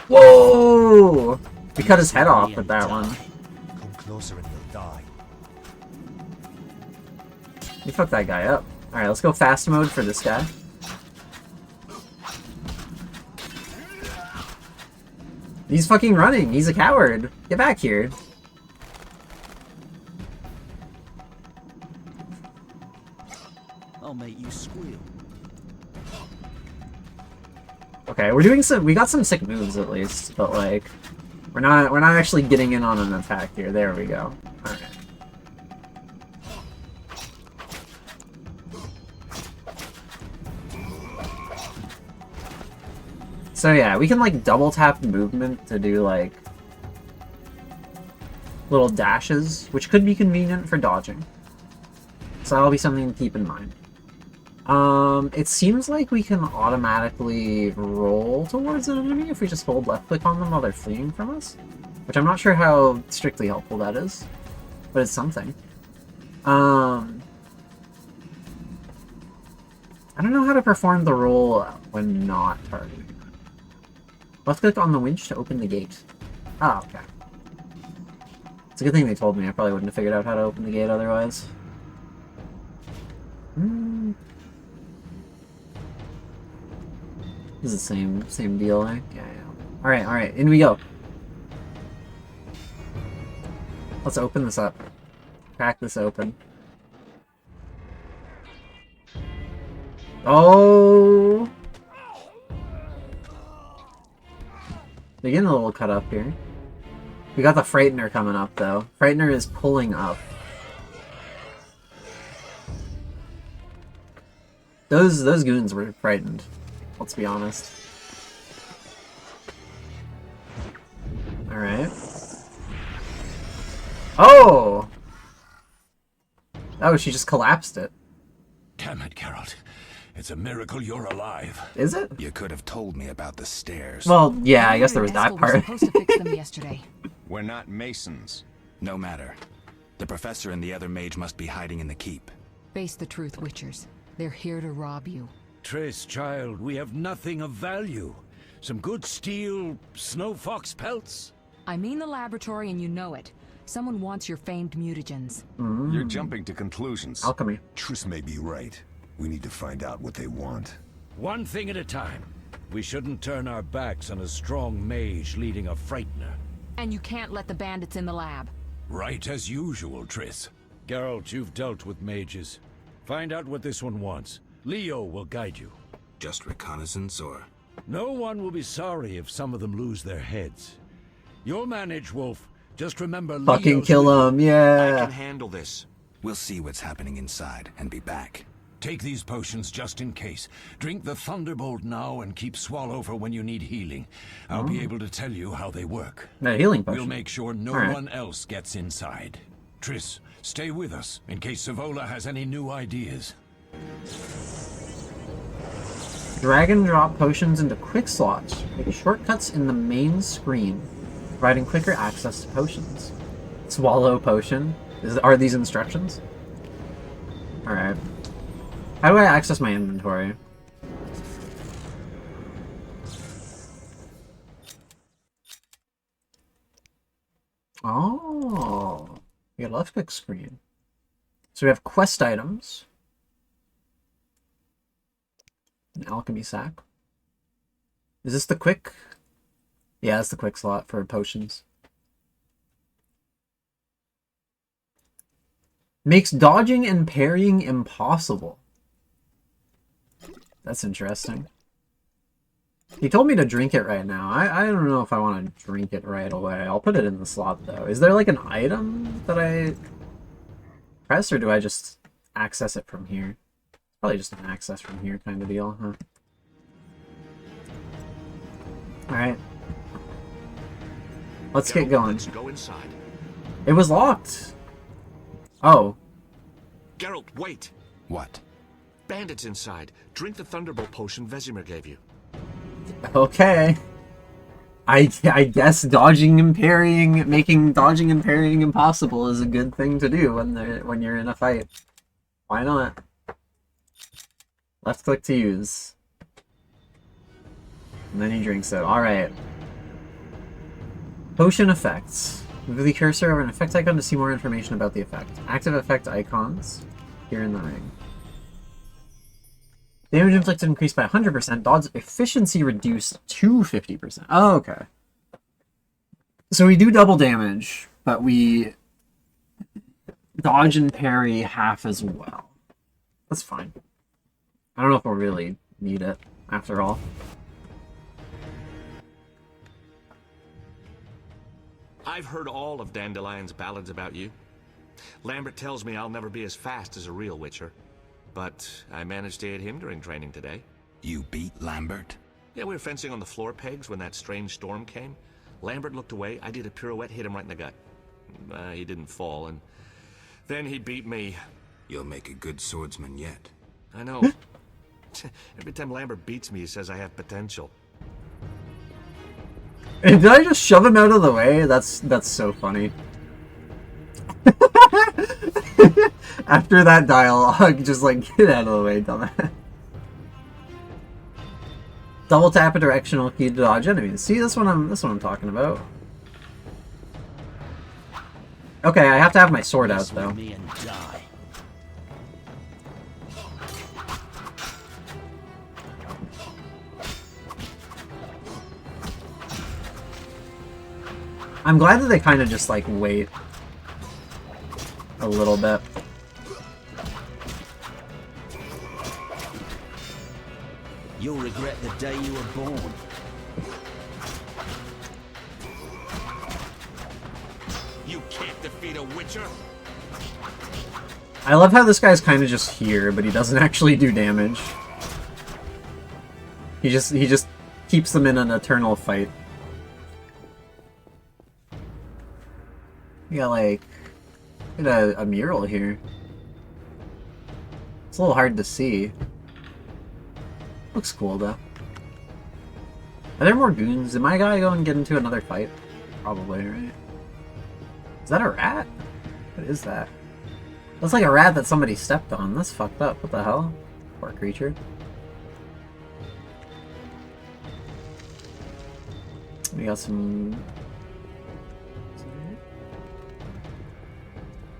Whoa! We cut his head off with that one. Come closer and you'll die. We fucked that guy up. Alright, let's go fast mode for this guy. He's fucking running. He's a coward. Get back here. I'll make you squeal. Okay, we got some sick moves at least, but like we're not actually getting in on an attack here. There we go. Alright. So yeah, we can like double tap movement to do like little dashes, which could be convenient for dodging. So that'll be something to keep in mind. It seems like we can automatically roll towards an enemy if we just hold left click on them while they're fleeing from us. Which I'm not sure how strictly helpful that is, but it's something. I don't know how to perform the roll when not targeting. Left click on the winch to open the gate. Ah, okay. It's a good thing they told me. I probably wouldn't have figured out how to open the gate otherwise. This is the same deal, eh? Yeah. Alright, in we go. Let's open this up. Crack this open. Oh! They're getting a little cut up here. We got the Frightener coming up, though. Frightener is pulling up. Those goons were frightened. Let's be honest. Alright. Oh! Oh, she just collapsed it. Damn it, Geralt. It's a miracle you're alive. Is it? You could have told me about the stairs. Well, yeah, I guess there was that Eskel part. was supposed to fix them yesterday. We're not masons. No matter. The professor and the other mage must be hiding in the keep. Face the truth, Witchers. They're here to rob you. Triss, child, we have nothing of value. Some good steel snow fox pelts? I mean the laboratory and you know it. Someone wants your famed mutagens. You're jumping to conclusions. Alchemy. Triss may be right. We need to find out what they want. One thing at a time. We shouldn't turn our backs on a strong mage leading a Frightener. And you can't let the bandits in the lab. Right as usual, Triss. Geralt, you've dealt with mages. Find out what this one wants. Leo will guide you. Just reconnaissance, or...? No one will be sorry if some of them lose their heads. You'll manage, Wolf. Just remember Fucking Leo's kill him, I yeah. can handle this. We'll see what's happening inside and be back. Take these potions just in case. Drink the Thunderbolt now and keep Swallow for when you need healing. I'll be able to tell you how they work. A healing potion. We'll make sure no All right. one else gets inside. Triss, stay with us in case Savola has any new ideas. Drag and drop potions into quick slots. Make shortcuts in the main screen, providing quicker access to potions. Swallow potion. Are these instructions? Alright. How do I access my inventory? Oh. We got a left click screen. So we have quest items. An alchemy sack. Is this the quick? Yeah, it's the quick slot for potions. Makes dodging and parrying impossible. That's interesting. He told me to drink it right now. I don't know if I want to drink it right away. I'll put it in the slot though. Is there like an item that I press, or do I just access it from here? Probably just an access from here kind of deal, huh? Alright. Let's get going. Let's go inside. It was locked. Oh. Geralt, wait. What? Bandits inside. Drink the Thunderbolt potion Vesemir gave you. Okay. I guess dodging and parrying, making dodging and parrying impossible is a good thing to do when you're in a fight. Why not? Left click to use. And then he drinks it. Alright. Potion effects. Move the cursor over an effect icon to see more information about the effect. Active effect icons here in the ring. Damage inflicted increased by 100%. Dodge efficiency reduced to 50%. Oh, okay. So we do double damage, but we dodge and parry half as well. That's fine. I don't know if we'll really need it, after all. I've heard all of Dandelion's ballads about you. Lambert tells me I'll never be as fast as a real Witcher. But I managed to hit him during training today. You beat Lambert? Yeah, we were fencing on the floor pegs when that strange storm came. Lambert looked away, I did a pirouette, hit him right in the gut. He didn't fall, and then he beat me. You'll make a good swordsman yet. I know. Every time Lambert beats me, he says I have potential. Did I just shove him out of the way? That's so funny. After that dialogue, just like, get out of the way, dumbass. Double tap a directional key to dodge enemies. See, that's what I'm talking about. Okay, I have to have my sword out though. Me and die. I'm glad that they kind of just, like, wait a little bit. You'll regret the day you were born. You can't defeat a Witcher. I love how this guy's kind of just here, but he doesn't actually do damage. He just keeps them in an eternal fight. We got like a mural here. It's a little hard to see. Looks cool though. Are there more goons? Am I gonna go and get into another fight? Probably, right? Is that a rat? What is that? That's like a rat that somebody stepped on. That's fucked up. What the hell? Poor creature. We got some...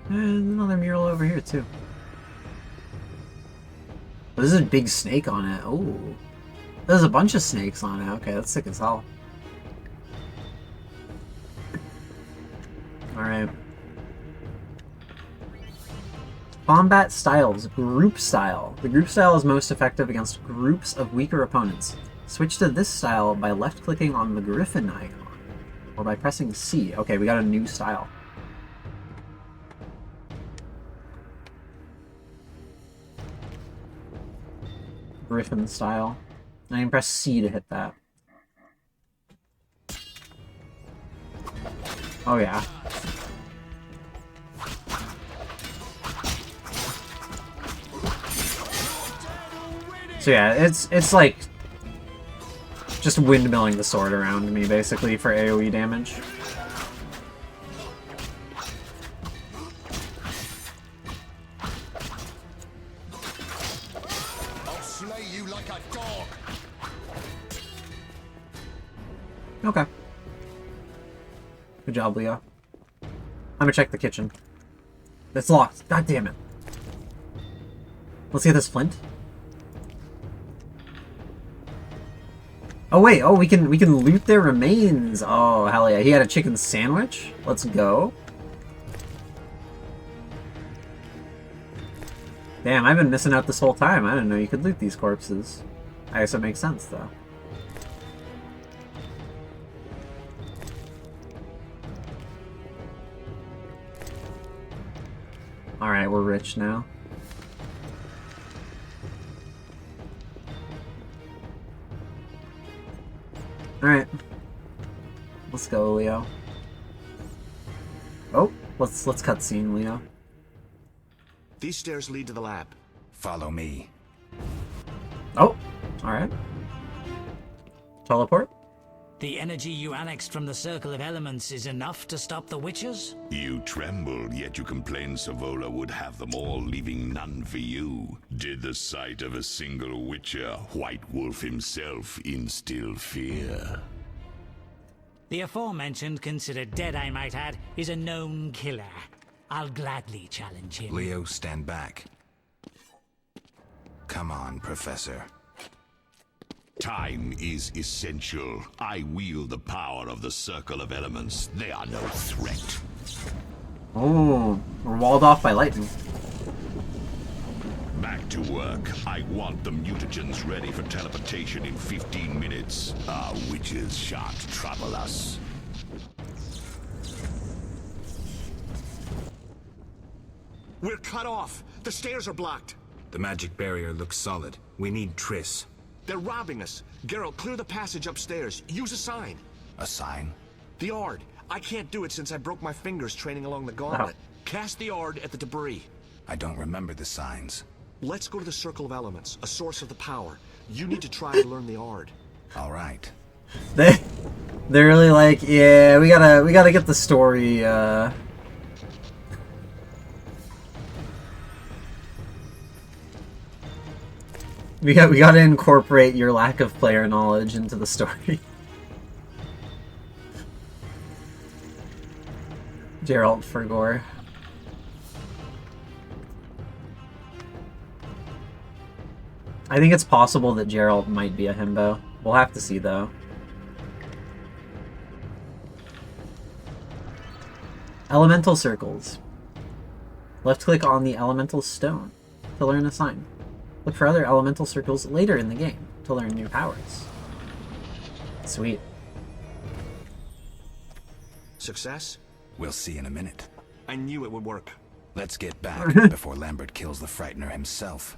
And another mural over here, too. Oh, there's a big snake on it. Oh. There's a bunch of snakes on it. Okay, that's sick as hell. Alright. Combat styles. Group style. The group style is most effective against groups of weaker opponents. Switch to this style by left-clicking on the griffin icon. Or by pressing C. Okay, we got a new style. Griffin style. I can press C to hit that. Oh yeah. So yeah, it's like just windmilling the sword around me basically for AoE damage. I'll slay you like a dog. Okay. Good job, Leo. I'm gonna check the kitchen. It's locked. God damn it. Let's get this flint. Oh wait, oh we can loot their remains. Oh hell yeah, he had a chicken sandwich. Let's go. Damn, I've been missing out this whole time. I didn't know you could loot these corpses. I guess it makes sense though. Alright, we're rich now. Alright. Let's go, Leo. Oh, let's cutscene, Leo. These stairs lead to the lab. Follow me. Oh, alright. Teleport? The energy you annexed from the Circle of Elements is enough to stop the Witchers? You trembled, yet you complained Savola would have them all, leaving none for you. Did the sight of a single Witcher, White Wolf himself, instill fear? The aforementioned, considered dead I might add, is a known killer. I'll gladly challenge him. Leo, stand back. Come on, Professor. Time is essential. I wield the power of the Circle of Elements. They are no threat. Oh, we're walled off by lightning. Back to work. I want the mutagens ready for teleportation in 15 minutes. Our witches shan't trouble us. We're cut off. The stairs are blocked. The magic barrier looks solid. We need Triss. They're robbing us. Geralt, clear the passage upstairs. Use a sign. A sign? The Ard. I can't do it since I broke my fingers training along the gauntlet. Cast the Ard at the debris. I don't remember the signs. Let's go to the Circle of Elements, a source of the power. You need to try to learn the Ard. All right. They're really like, yeah, we gotta get the story, We gotta incorporate your lack of player knowledge into the story. Geralt Fergor. I think it's possible that Geralt might be a himbo. We'll have to see though. Elemental circles. Left click on the elemental stone to learn a sign. Look for other elemental circles later in the game to learn new powers. Sweet. Success? We'll see in a minute. I knew it would work. Let's get back before Lambert kills the Frightener himself.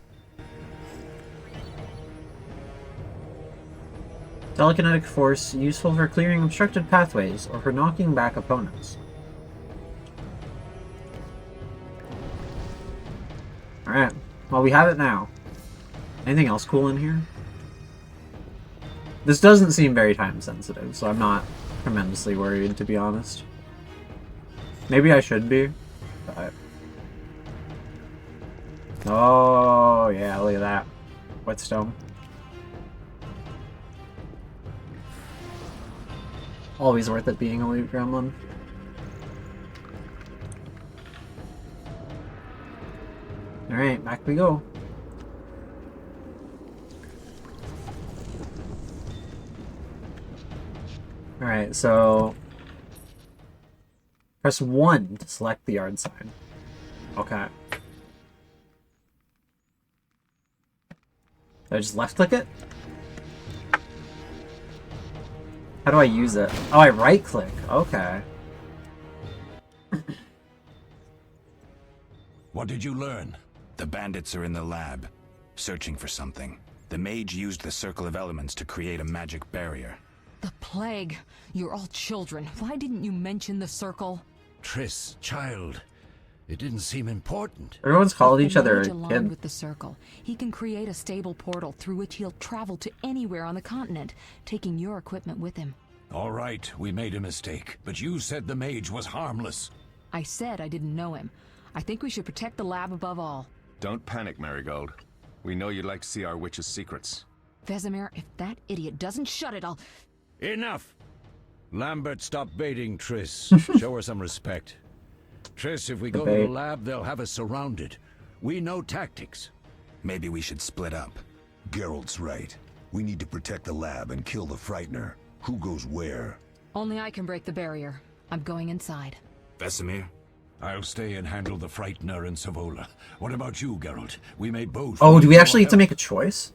Telekinetic force useful for clearing obstructed pathways or for knocking back opponents. Alright, well we have it now. Anything else cool in here? This doesn't seem very time sensitive, so I'm not tremendously worried, to be honest. Maybe I should be, but... Oh, yeah, look at that. Whetstone. Always worth it being a loot gremlin. Alright, back we go. Alright, so... Press 1 to select the yard sign. Okay. Do I just left click it? How do I use it? Oh, I right click. Okay. What did you learn? The bandits are in the lab, searching for something. The mage used the Circle of Elements to create a magic barrier. The plague. You're all children. Why didn't you mention the circle? Triss, child. It didn't seem important. Everyone's called each other Mage a aligned kid. with the circle. He can create a stable portal through which he'll travel to anywhere on the continent, taking your equipment with him. All right, we made a mistake, but you said the mage was harmless. I said I didn't know him. I think we should protect the lab above all. Don't panic, Marigold. We know you'd like to see our witch's secrets. Vesemir, if that idiot doesn't shut it, I'll... Enough! Lambert, stop baiting Triss. Show her some respect. Triss, if we go to the lab, they'll have us surrounded. We know tactics. Maybe we should split up. Geralt's right. We need to protect the lab and kill the Frightener. Who goes where? Only I can break the barrier. I'm going inside. Vesemir? I'll stay and handle the Frightener and Savola. What about you, Geralt? We may both... Oh, do we actually have to make a choice?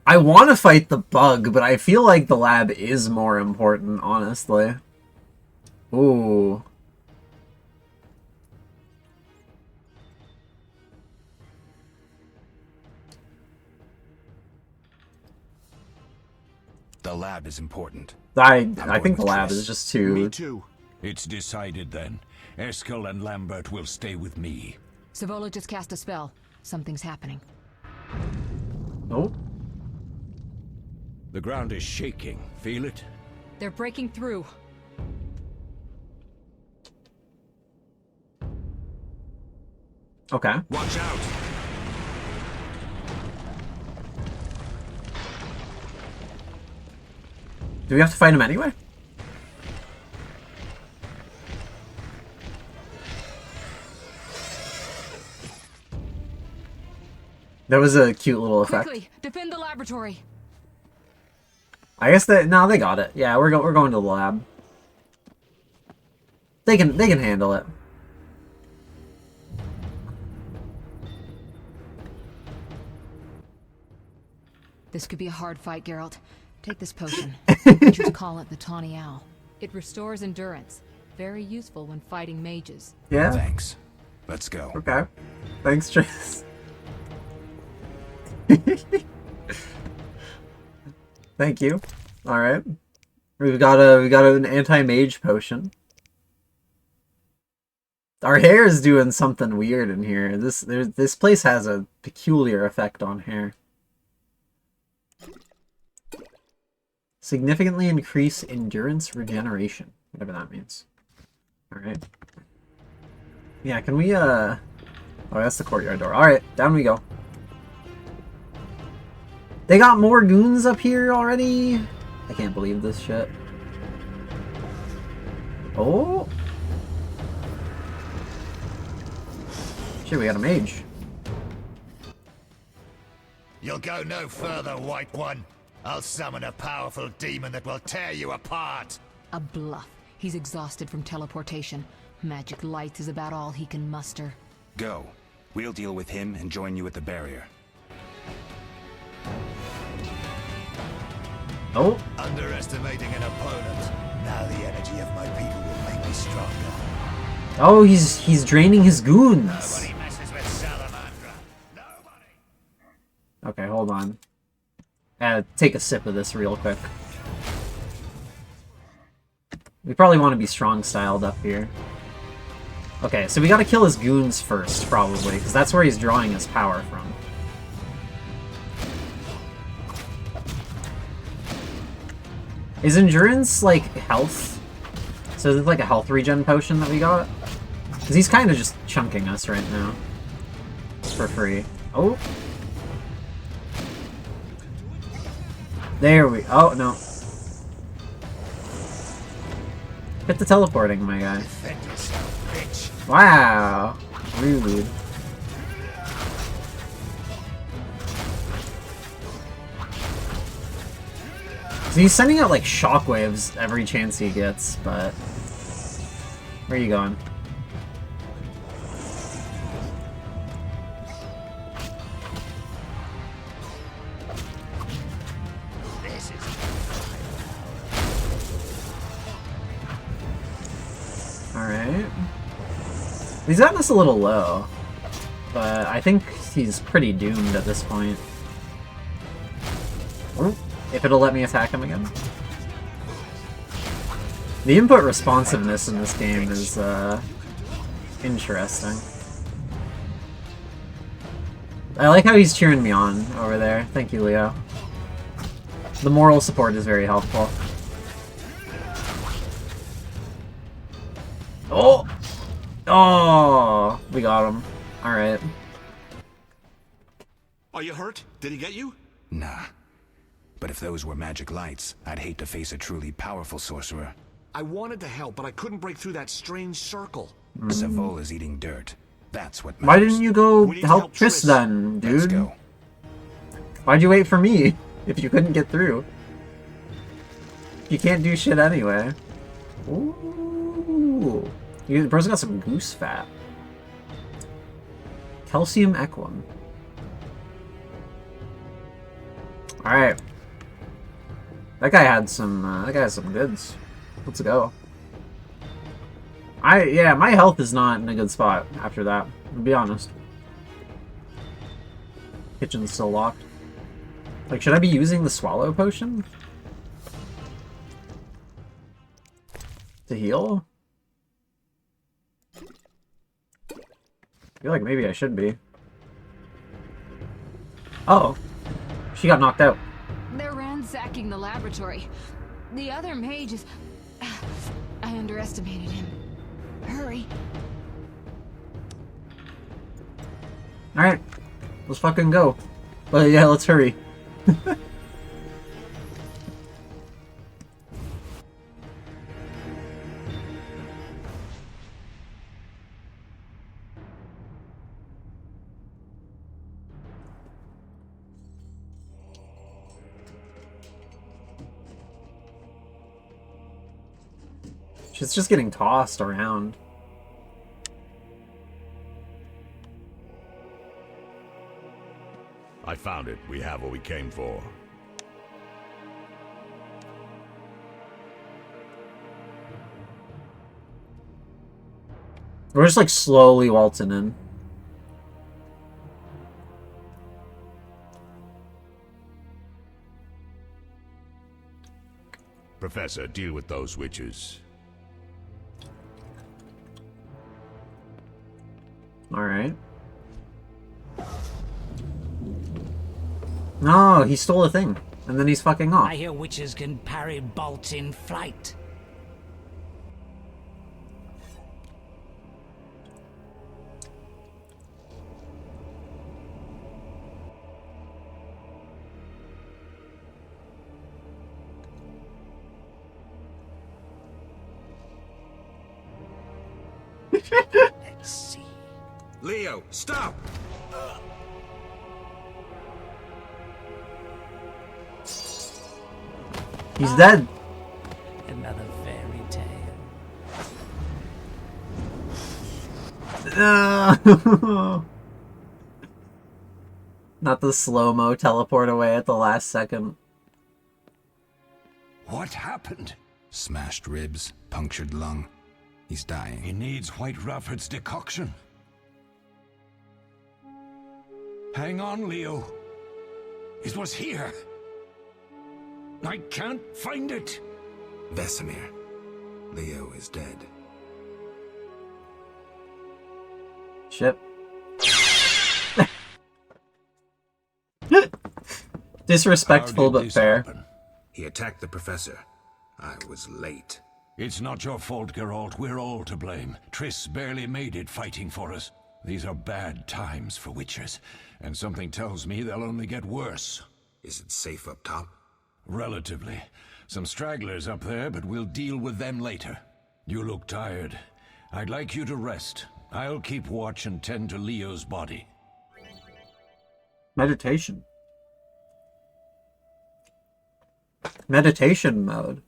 I want to fight the bug, but I feel like the lab is more important, honestly. Ooh. The lab is important. I think the lab is just too... Me too. It's decided then. Eskel and Lambert will stay with me. Savola just cast a spell. Something's happening. Oh. The ground is shaking. Feel it? They're breaking through. Okay. Watch out! Do we have to fight him anyway? That was a cute little effect. Quickly, defend the laboratory. I guess they they got it. Yeah, we're going to the lab. They can handle it. This could be a hard fight, Geralt. Take this potion. Witchers call it the Tawny Owl. It restores endurance. Very useful when fighting mages. Yeah. Thanks. Let's go. Okay. Thanks, Triss. Thank you. All right. We got an anti-mage potion. Our hair is doing something weird in here. This place has a peculiar effect on hair. Significantly increase endurance regeneration, whatever that means. All right. Yeah, can we Oh, that's the courtyard door. All right, down we go. They got more goons up here already? I can't believe this shit. Oh. Shit, we got a mage. You'll go no further, White One. I'll summon a powerful demon that will tear you apart. A bluff. He's exhausted from teleportation. Magic light is about all he can muster. Go. We'll deal with him and join you at the barrier. Oh. Underestimating an opponent. Now the energy of my people will make me stronger. Oh, he's draining his goons. Nobody messes with Salamandra. Nobody. Okay, hold on. Take a sip of this real quick. We probably want to be strong styled up here. Okay, so we gotta kill his goons first, probably, because that's where he's drawing his power from. Is endurance, like, health? So is it like a health regen potion that we got? Because he's kind of just chunking us right now. For free. Oh! There we... Oh, no. Hit the teleporting, my guy. Wow! Rude. So he's sending out, like, shockwaves every chance he gets, but... Where are you going? Alright. He's gotten us a little low, but I think he's pretty doomed at this point. If it'll let me attack him again. The input responsiveness in this game is interesting. I like how he's cheering me on over there. Thank you, Leo. The moral support is very helpful. Oh! Oh! We got him. Alright. Are you hurt? Did he get you? Nah. But if those were magic lights, I'd hate to face a truly powerful sorcerer. I wanted to help, but I couldn't break through that strange circle. Savola's eating dirt. That's what matters. Why didn't you go help Triss then, dude? Let's go. Why'd you wait for me if you couldn't get through? You can't do shit anyway. Ooh. The person got some goose fat. Calcium equum. Alright. That guy had some goods. Let's go. Yeah, my health is not in a good spot after that, to be honest. Kitchen's still locked. Like, should I be using the swallow potion? To heal? I feel like maybe I should be. Oh. She got knocked out. They're ransacking the laboratory. The other mage is... I underestimated him. Hurry. Alright. Let's fucking go. But yeah, let's hurry. She's just getting tossed around. I found it. We have what we came for. We're just like slowly waltzing in. Professor, deal with those witches. Alright. No, he stole a thing. And then he's fucking off. I hear witches can parry bolts in flight. Let's see. Leo, stop! He's dead. Another fairy tale. Not the slow-mo teleport away at the last second. What happened? Smashed ribs, punctured lung. He's dying. He needs White Rafford's decoction. Hang on, Leo. It was here. I can't find it. Vesemir. Leo is dead. Shit. Disrespectful but fair. Happen? He attacked the professor. I was late. It's not your fault, Geralt. We're all to blame. Triss barely made it fighting for us. These are bad times for Witchers, and something tells me they'll only get worse. Is it safe up top? Relatively. Some stragglers up there, but we'll deal with them later. You look tired. I'd like you to rest. I'll keep watch and tend to Leo's body. Meditation. Meditation mode.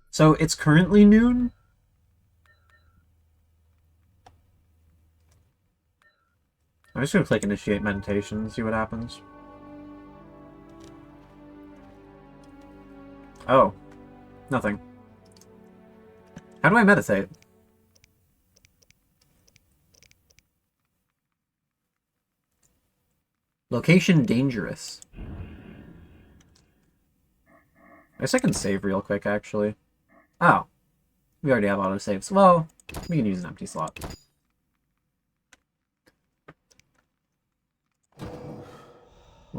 So it's currently noon? I'm just gonna click initiate meditation and see what happens. Oh. Nothing. How do I meditate? Location dangerous. I guess I can save real quick, actually. Oh. We already have autosaves. Well, we can use an empty slot.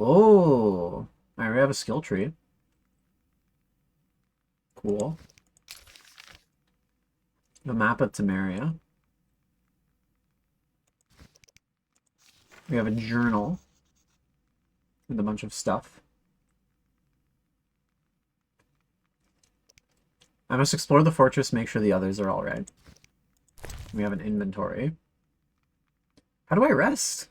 Oh. Alright, we have a skill tree. Cool. The map of Temeria. We have a journal with a bunch of stuff. I must explore the fortress, make sure the others are alright. We have an inventory. How do I rest?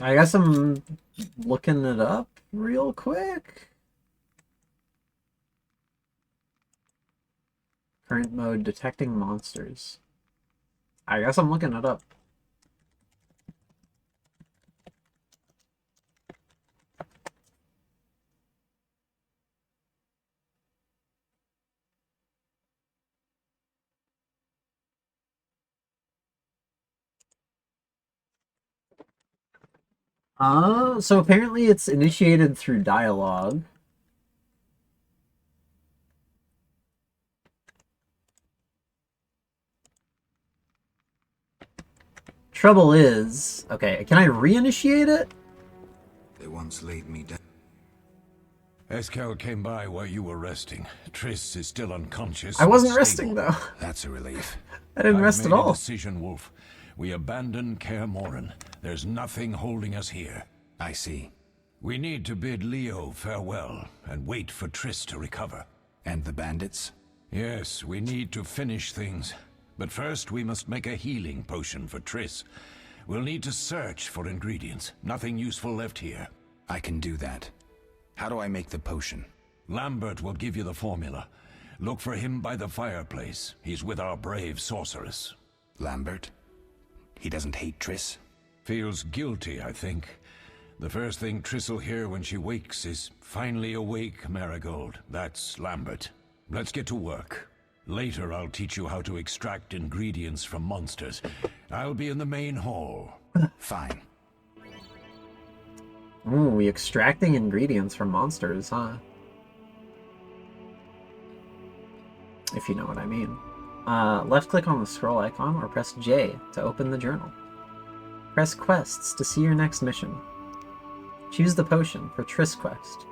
I guess I'm looking it up real quick. Current mode, detecting monsters. I guess I'm looking it up. So apparently it's initiated through dialogue. Trouble is... Okay, can I reinitiate it? They once laid me down. Eskel came by while you were resting. Triss is still unconscious. I wasn't but resting, stable. though. That's a relief. I didn't rest at all. I've made a decision, Wolf. We abandon Kaer Morhen. There's nothing holding us here. I see. We need to bid Leo farewell and wait for Triss to recover. And the bandits? Yes, we need to finish things. But first we must make a healing potion for Triss. We'll need to search for ingredients. Nothing useful left here. I can do that. How do I make the potion? Lambert will give you the formula. Look for him by the fireplace. He's with our brave sorceress. Lambert? He doesn't hate Triss? Feels guilty, I think. The first thing Triss will hear when she wakes is, "Finally awake, Marigold." That's Lambert. Let's get to work. Later I'll teach you how to extract ingredients from monsters. I'll be in the main hall. Fine. Ooh, we extracting ingredients from monsters, huh? If you know what I mean. Left click on the scroll icon or press J to open the journal. Press quests to see your next mission. Choose the potion for Triss quest.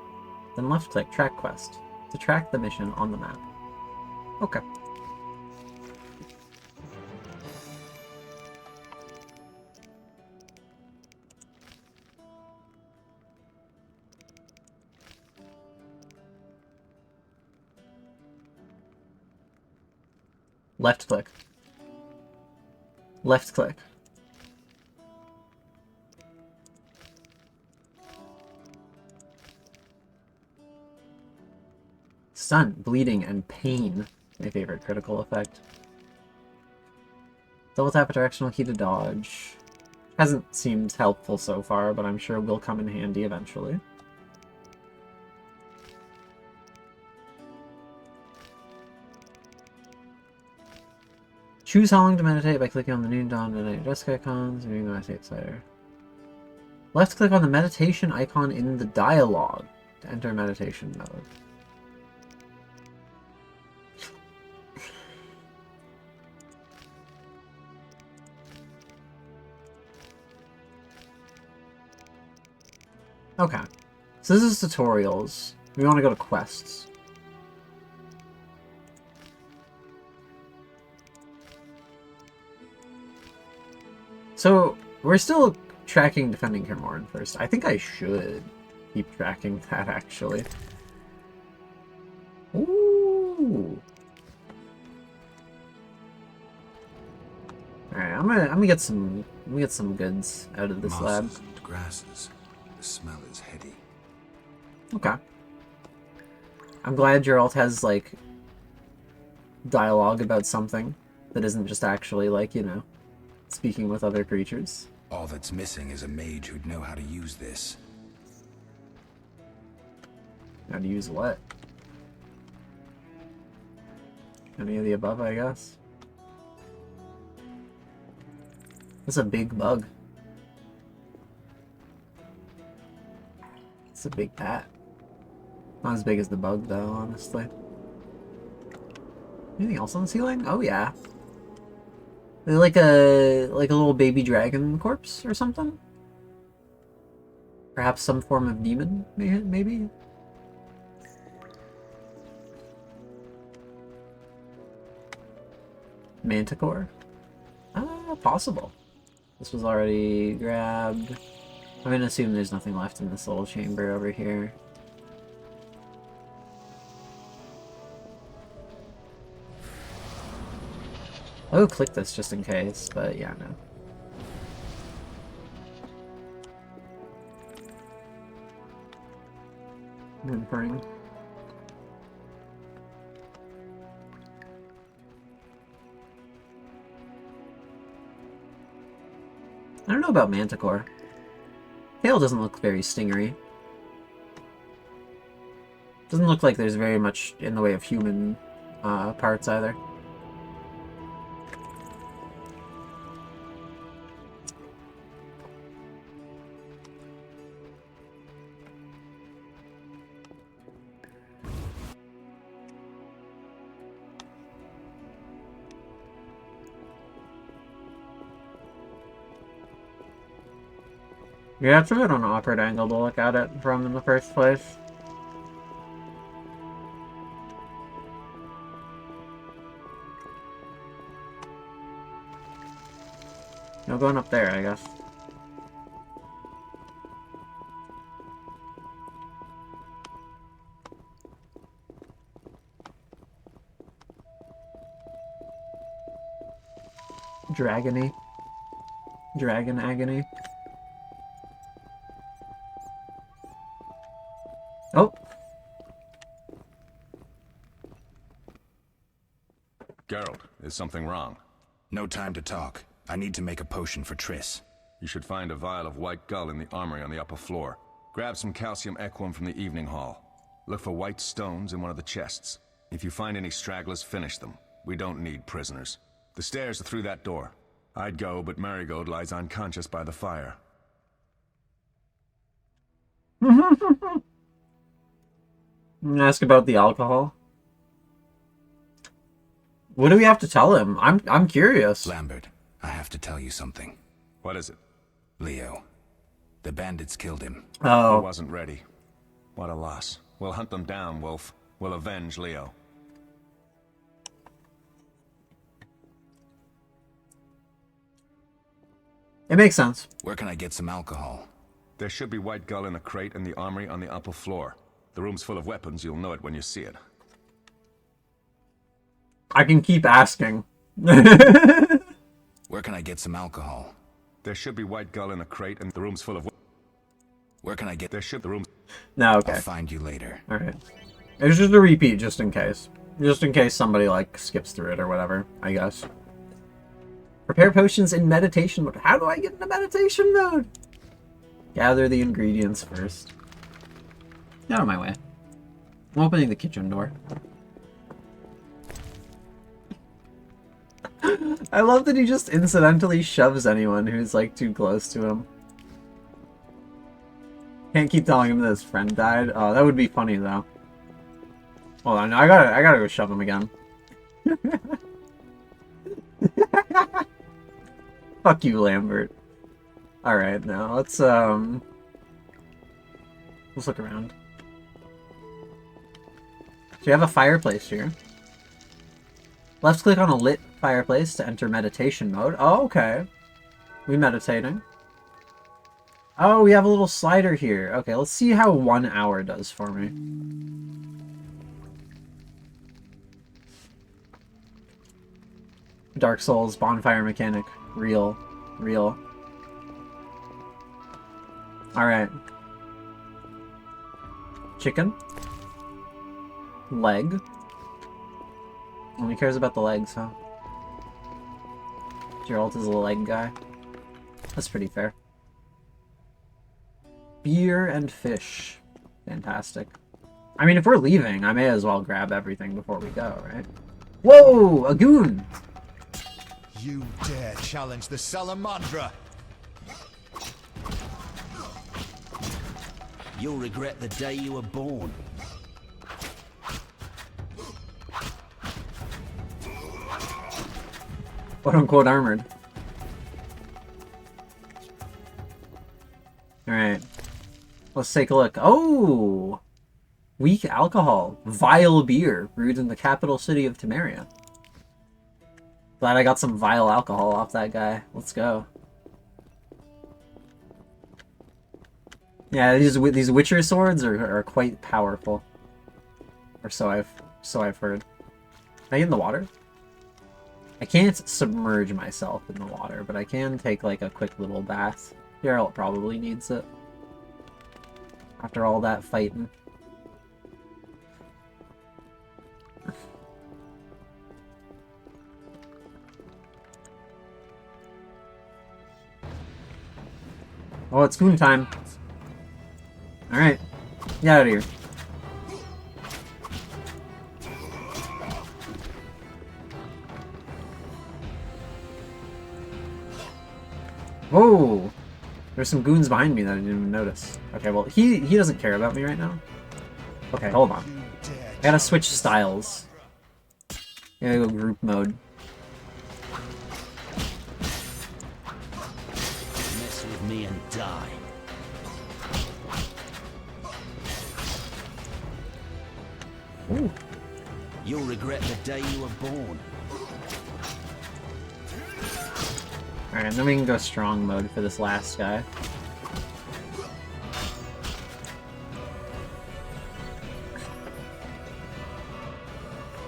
Then left click track quest to track the mission on the map. Okay. Left click. Left click. Stun, bleeding, and pain. My favorite critical effect. Double tap a directional key to dodge. Hasn't seemed helpful so far, but I'm sure will come in handy eventually. Choose how long to meditate by clicking on the noon, dawn, and night desk icons, and moving the meditate slider. Left click on the meditation icon in the dialogue to enter meditation mode. Okay, so this is tutorials. We want to go to quests. So, we're still tracking Defending Kermorn first. I think I should keep tracking that, actually. Ooh! Alright, I'm gonna get some goods out of this lab. And grasses. The smell is heady. Okay. I'm glad your alt has, like, dialogue about something that isn't just actually, like, you know, speaking with other creatures. All that's missing is a mage who'd know how to use this. How to use what? Any of the above, I guess. That's a big bug. It's a big bat. Not as big as the bug, though, honestly. Anything else on the ceiling? Oh, yeah. Like a little baby dragon corpse or something? Perhaps some form of demon, maybe? Manticore? Possible. This was already grabbed. I'm gonna assume there's nothing left in this little chamber over here. I'll go click this just in case, but yeah, no. Whimpering. I don't know about Manticore. Tail doesn't look very stingery. Doesn't look like there's very much in the way of human parts either. Yeah, it's a bit an awkward angle to look at it from in the first place. No going up there, I guess. Dragony. Dragon agony. Oh! Geralt, is something wrong? No time to talk. I need to make a potion for Triss. You should find a vial of white gull in the armory on the upper floor. Grab some calcium equum from the evening hall. Look for white stones in one of the chests. If you find any stragglers, finish them. We don't need prisoners. The stairs are through that door. I'd go, but Marigold lies unconscious by the fire. Ask about the alcohol. What do we have to tell him? I'm curious. Lambert, I have to tell you something. What is it? Leo. The bandits killed him. Oh. He wasn't ready. What a loss. We'll hunt them down, Wolf. We'll avenge Leo. It makes sense. Where can I get some alcohol? There should be White Gull in a crate in the armory on the upper floor. The room's full of weapons. You'll know it when you see it. I can keep asking. Where can I get some alcohol? There should be White Gull in a crate and the room's full of... Where can I get... There should... The room... No, okay. I'll find you later. Alright. It's just a repeat, just in case. Just in case somebody, like, skips through it or whatever, I guess. Prepare potions in meditation mode. How do I get into meditation mode? Gather the ingredients first. Get out of my way. I'm opening the kitchen door. I love that he just incidentally shoves anyone who's, like, too close to him. Can't keep telling him that his friend died. Oh, that would be funny, though. Hold on, I gotta go shove him again. Fuck you, Lambert. Alright, now let's look around. So you have a fireplace here. Left click on a lit fireplace to enter meditation mode. Oh, okay. We meditating. Oh, we have a little slider here. Okay, let's see how 1 hour does for me. Dark Souls, bonfire mechanic. Real. Real. Alright. Chicken. Leg. Only cares about the legs, huh? Geralt is a leg guy. That's pretty fair. Beer and fish. Fantastic. I mean, if we're leaving, I may as well grab everything before we go, right? Whoa! A goon! You dare challenge the Salamandra? You'll regret the day you were born. Quote-unquote armored. Alright. Let's take a look. Oh! Weak alcohol. Vile beer. Brewed in the capital city of Temeria. Glad I got some vile alcohol off that guy. Let's go. Yeah, these Witcher swords are quite powerful. Or so I've heard. Can I get in the water? I can't submerge myself in the water, but I can take like a quick little bath. Geralt probably needs it. After all that fighting. Oh, it's goon time. Alright. Get out of here. Whoa! There's some goons behind me that I didn't even notice. Okay, well, he doesn't care about me right now. Okay, hold on. I gotta switch styles. I gotta go group mode. Mess with me and die. Ooh. You'll regret the day you were born. Alright, then we can go strong mode for this last guy.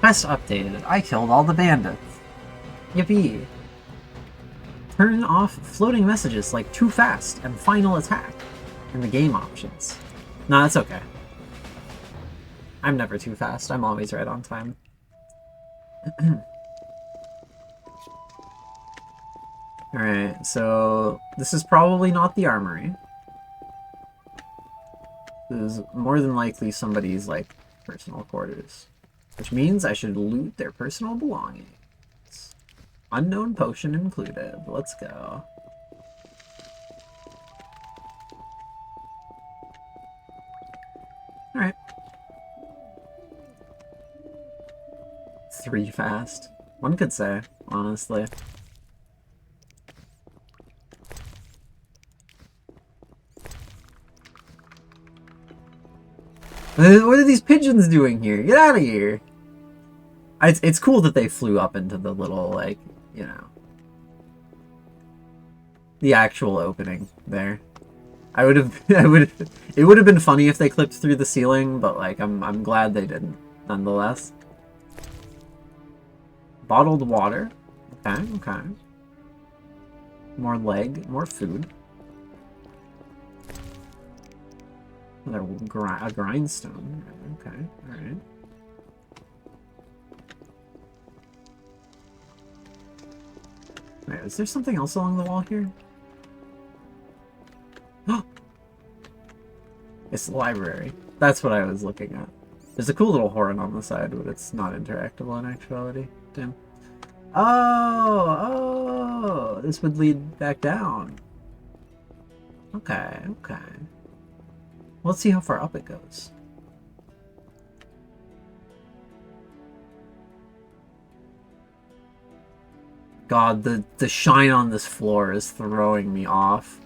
Quest updated. I killed all the bandits. Yippee. Turn off floating messages like too fast and final attack in the game options. No, that's okay. I'm never too fast. I'm always right on time. Alright, so this is probably not the armory. This is more than likely somebody's, like, personal quarters. Which means I should loot their personal belongings. Unknown potion included. Let's go. Alright. 3 fast. One could say, honestly. What are these pigeons doing here? Get out of here! It's cool that they flew up into the little, like, you know, the actual opening there. I would have, it would have been funny if they clipped through the ceiling, but like, I'm glad they didn't, nonetheless. Bottled water. Okay, okay. More leg, more food. Another a grindstone. Okay, alright. Wait, is there something else along the wall here? It's the library. That's what I was looking at. There's a cool little horn on the side, but it's not interactable in actuality. Damn. Oh, this would lead back down. Okay, okay. Let's see how far up it goes. God, the shine on this floor is throwing me off.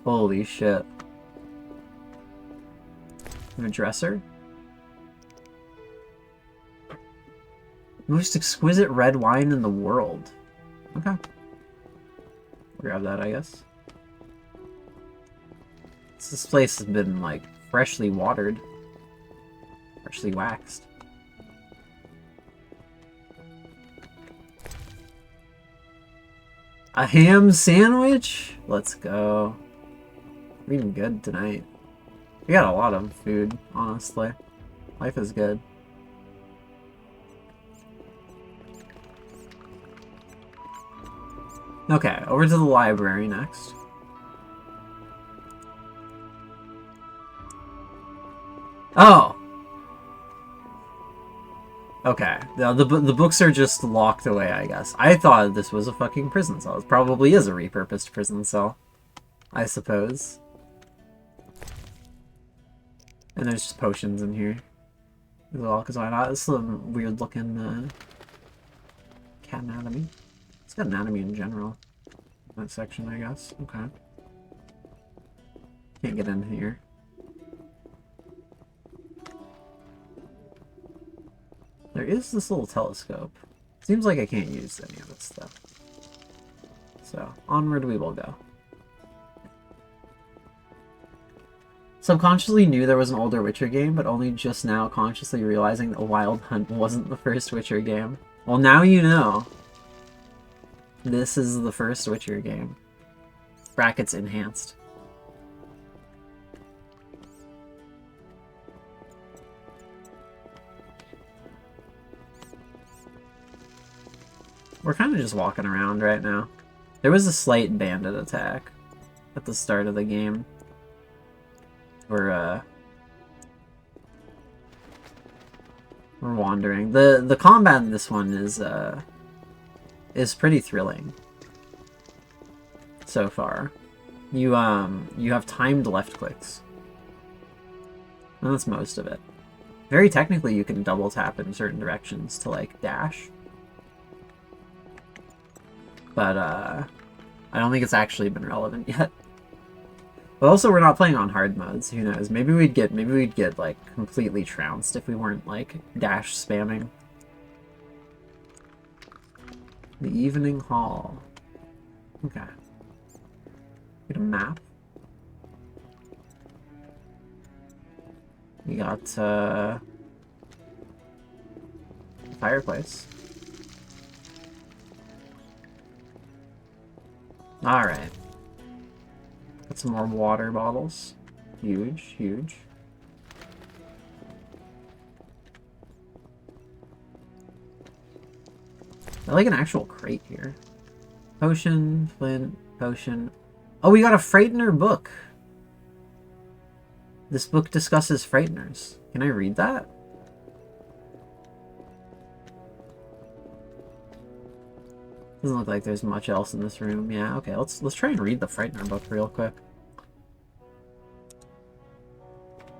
Holy shit. A dresser? Most exquisite red wine in the world. Okay. Grab that, I guess. This place has been, like, freshly watered. Freshly waxed. A ham sandwich? Let's go. We're eating good tonight. We got a lot of food, honestly. Life is good. Okay, over to the library next. Oh! Okay, the books are just locked away, I guess. I thought this was a fucking prison cell. It probably is a repurposed prison cell, I suppose. And there's just potions in here as well, because why not? This is a weird looking cat anatomy. It's got anatomy in general. That section, I guess. Okay. Can't get in here. There is this little telescope. Seems like I can't use any of this stuff. So, onward we will go. Subconsciously knew there was an older Witcher game, but only just now consciously realizing that Wild Hunt wasn't the first Witcher game. Well, now you know. This is the first Witcher game. Brackets enhanced. We're kind of just walking around right now. There was a slight bandit attack at the start of the game. We're wandering. The combat in this one is pretty thrilling so far. You have timed left clicks. And that's most of it. Very technically you can double tap in certain directions to like dash. But I don't think it's actually been relevant yet. But also we're not playing on hard modes, who knows? Maybe we'd get like completely trounced if we weren't like dash spamming. The Evening Hall. Okay. Get a map. We got fireplace. Alright. Got some more water bottles. Huge, huge. I like an actual crate here. Potion, flint, potion. Oh, we got a Frightener book. This book discusses Frighteners. Can I read that? Doesn't look like there's much else in this room. Yeah, okay, let's try and read the Frightener book real quick.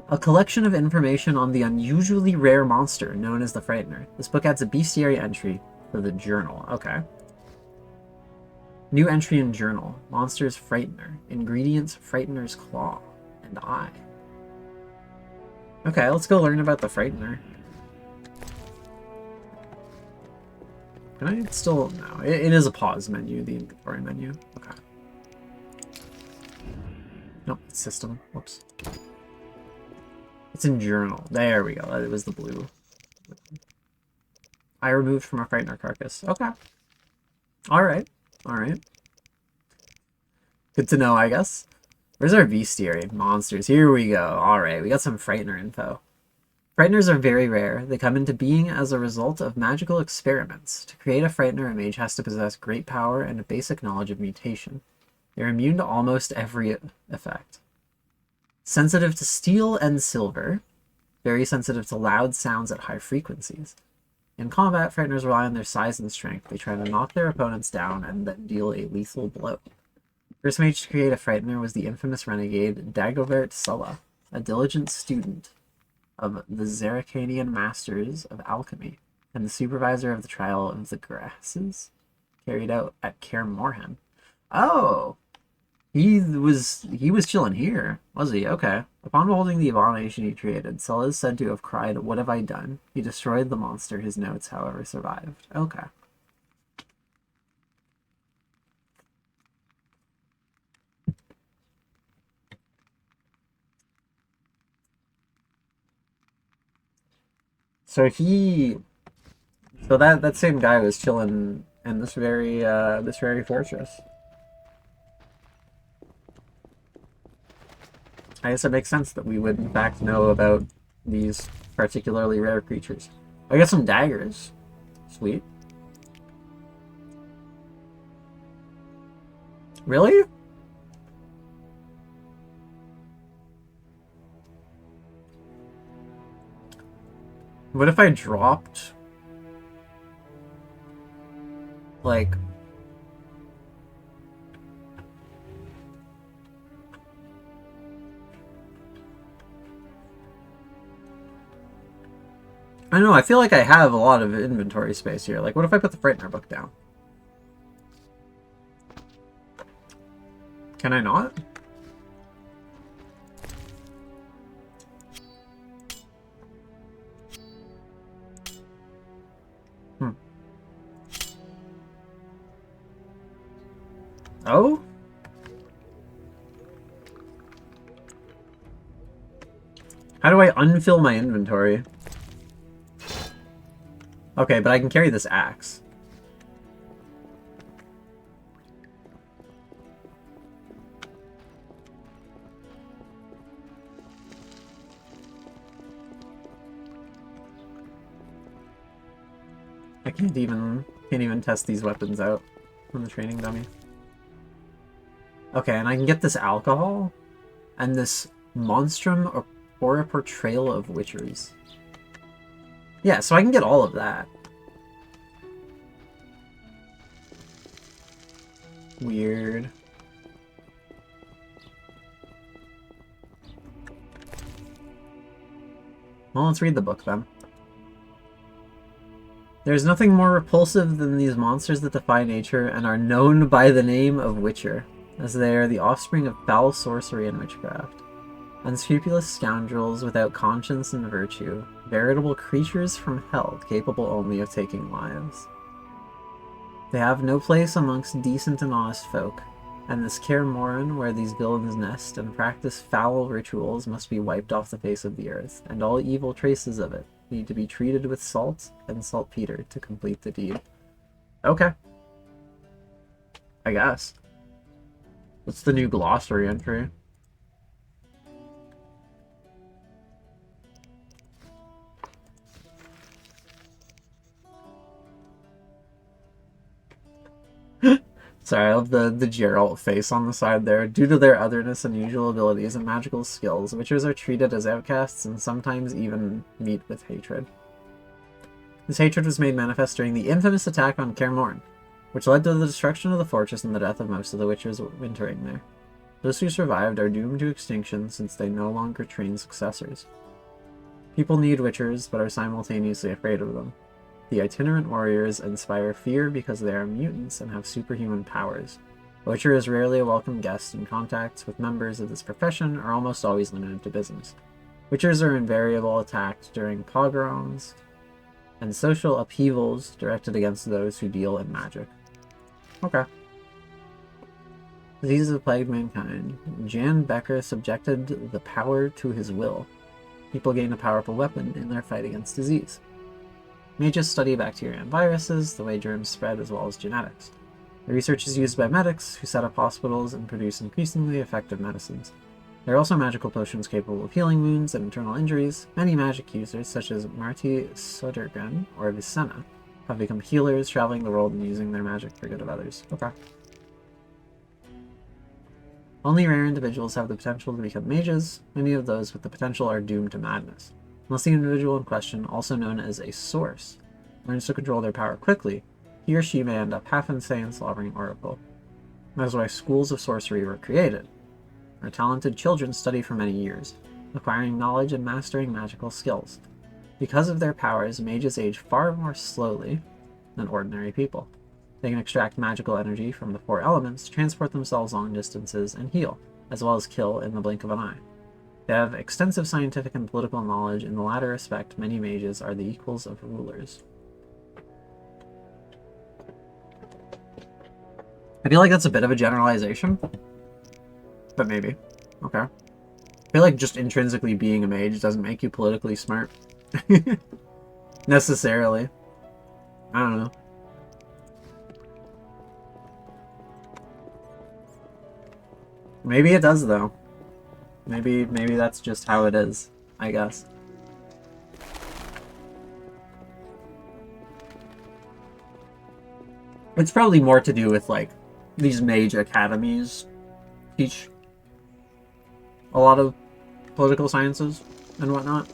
A collection of information on the unusually rare monster known as the Frightener. This book adds a bestiary entry for the journal. Okay. New entry in journal. Monsters Frightener. Ingredients Frightener's claw and eye. Okay, let's go learn about the Frightener. Can I still... No, it is a pause menu, the inventory menu. Okay. No, it's system. Whoops. It's in journal. There we go. It was the blue. I removed from a Frightener carcass. Okay. Alright. Alright. Good to know, I guess. Where's our bestiary? Monsters. Here we go. Alright, we got some Frightener info. Frighteners are very rare. They come into being as a result of magical experiments. To create a Frightener, a mage has to possess great power and a basic knowledge of mutation. They're immune to almost every effect. Sensitive to steel and silver. Very sensitive to loud sounds at high frequencies. In combat, Frighteners rely on their size and strength. They try to knock their opponents down and then deal a lethal blow. First mage to create a Frightener was the infamous renegade Dagobert Sulla, a diligent student of the Zeracanian Masters of Alchemy, and the supervisor of the trial of the grasses carried out at Kaer Morhen. Oh! He was chilling here, was he? Okay. Upon beholding the abomination he created, Sulla is said to have cried, "What have I done?" He destroyed the monster. His notes, however, survived. Okay. So that same guy was chilling in this very fortress. I guess it makes sense that we would in fact know about these particularly rare creatures. I got some daggers. Sweet. Really? What if I dropped, like, I don't know, I feel like I have a lot of inventory space here. Like, what if I put the Frightener book down? Can I not? Oh? How do I unfill my inventory? Okay, but I can carry this axe. I can't even test these weapons out on the training dummy. Okay, and I can get this alcohol and this monstrum or a portrayal of witchers. Yeah, so I can get all of that. Weird. Well, let's read the book then. There's nothing more repulsive than these monsters that defy nature and are known by the name of Witcher, as they are the offspring of foul sorcery and witchcraft. Unscrupulous scoundrels without conscience and virtue, veritable creatures from hell capable only of taking lives. They have no place amongst decent and honest folk, and this Kaer Morhen, where these villains nest and practice foul rituals, must be wiped off the face of the earth, and all evil traces of it need to be treated with salt and saltpeter to complete the deed. Okay. I guess. What's the new glossary entry? Sorry, I love the Geralt face on the side there. Due to their otherness, unusual abilities, and magical skills, witchers are treated as outcasts and sometimes even meet with hatred. This hatred was made manifest during the infamous attack on Kaer Morhen, which led to the destruction of the fortress and the death of most of the witchers wintering there. Those who survived are doomed to extinction since they no longer train successors. People need witchers, but are simultaneously afraid of them. The itinerant warriors inspire fear because they are mutants and have superhuman powers. A witcher is rarely a welcome guest, and contacts with members of this profession are almost always limited to business. Witchers are invariably attacked during pogroms and social upheavals directed against those who deal in magic. Okay. Diseases have plagued mankind. Jan Becker subjected the power to his will. People gain a powerful weapon in their fight against disease. Mages study bacteria and viruses, the way germs spread, as well as genetics. The research is used by medics, who set up hospitals and produce increasingly effective medicines. There are also magical potions capable of healing wounds and internal injuries. Many magic users, such as Marty Sodergren or Vicenna, have become healers, traveling the world and using their magic for good of others. Okay. Only rare individuals have the potential to become mages. Many of those with the potential are doomed to madness. Unless the individual in question, also known as a source, learns to control their power quickly, he or she may end up half insane, slobbering oracle. That is why schools of sorcery were created. Our talented children study for many years, acquiring knowledge and mastering magical skills. Because of their powers, mages age far more slowly than ordinary people. They can extract magical energy from the 4 elements, transport themselves long distances, and heal, as well as kill in the blink of an eye. They have extensive scientific and political knowledge. In the latter respect, many mages are the equals of rulers. I feel like that's a bit of a generalization, but maybe. Okay. I feel like just intrinsically being a mage doesn't make you politically smart. Necessarily. I don't know. Maybe it does, though. Maybe that's just how it is, I guess. It's probably more to do with, like, these mage academies teach a lot of political sciences and whatnot.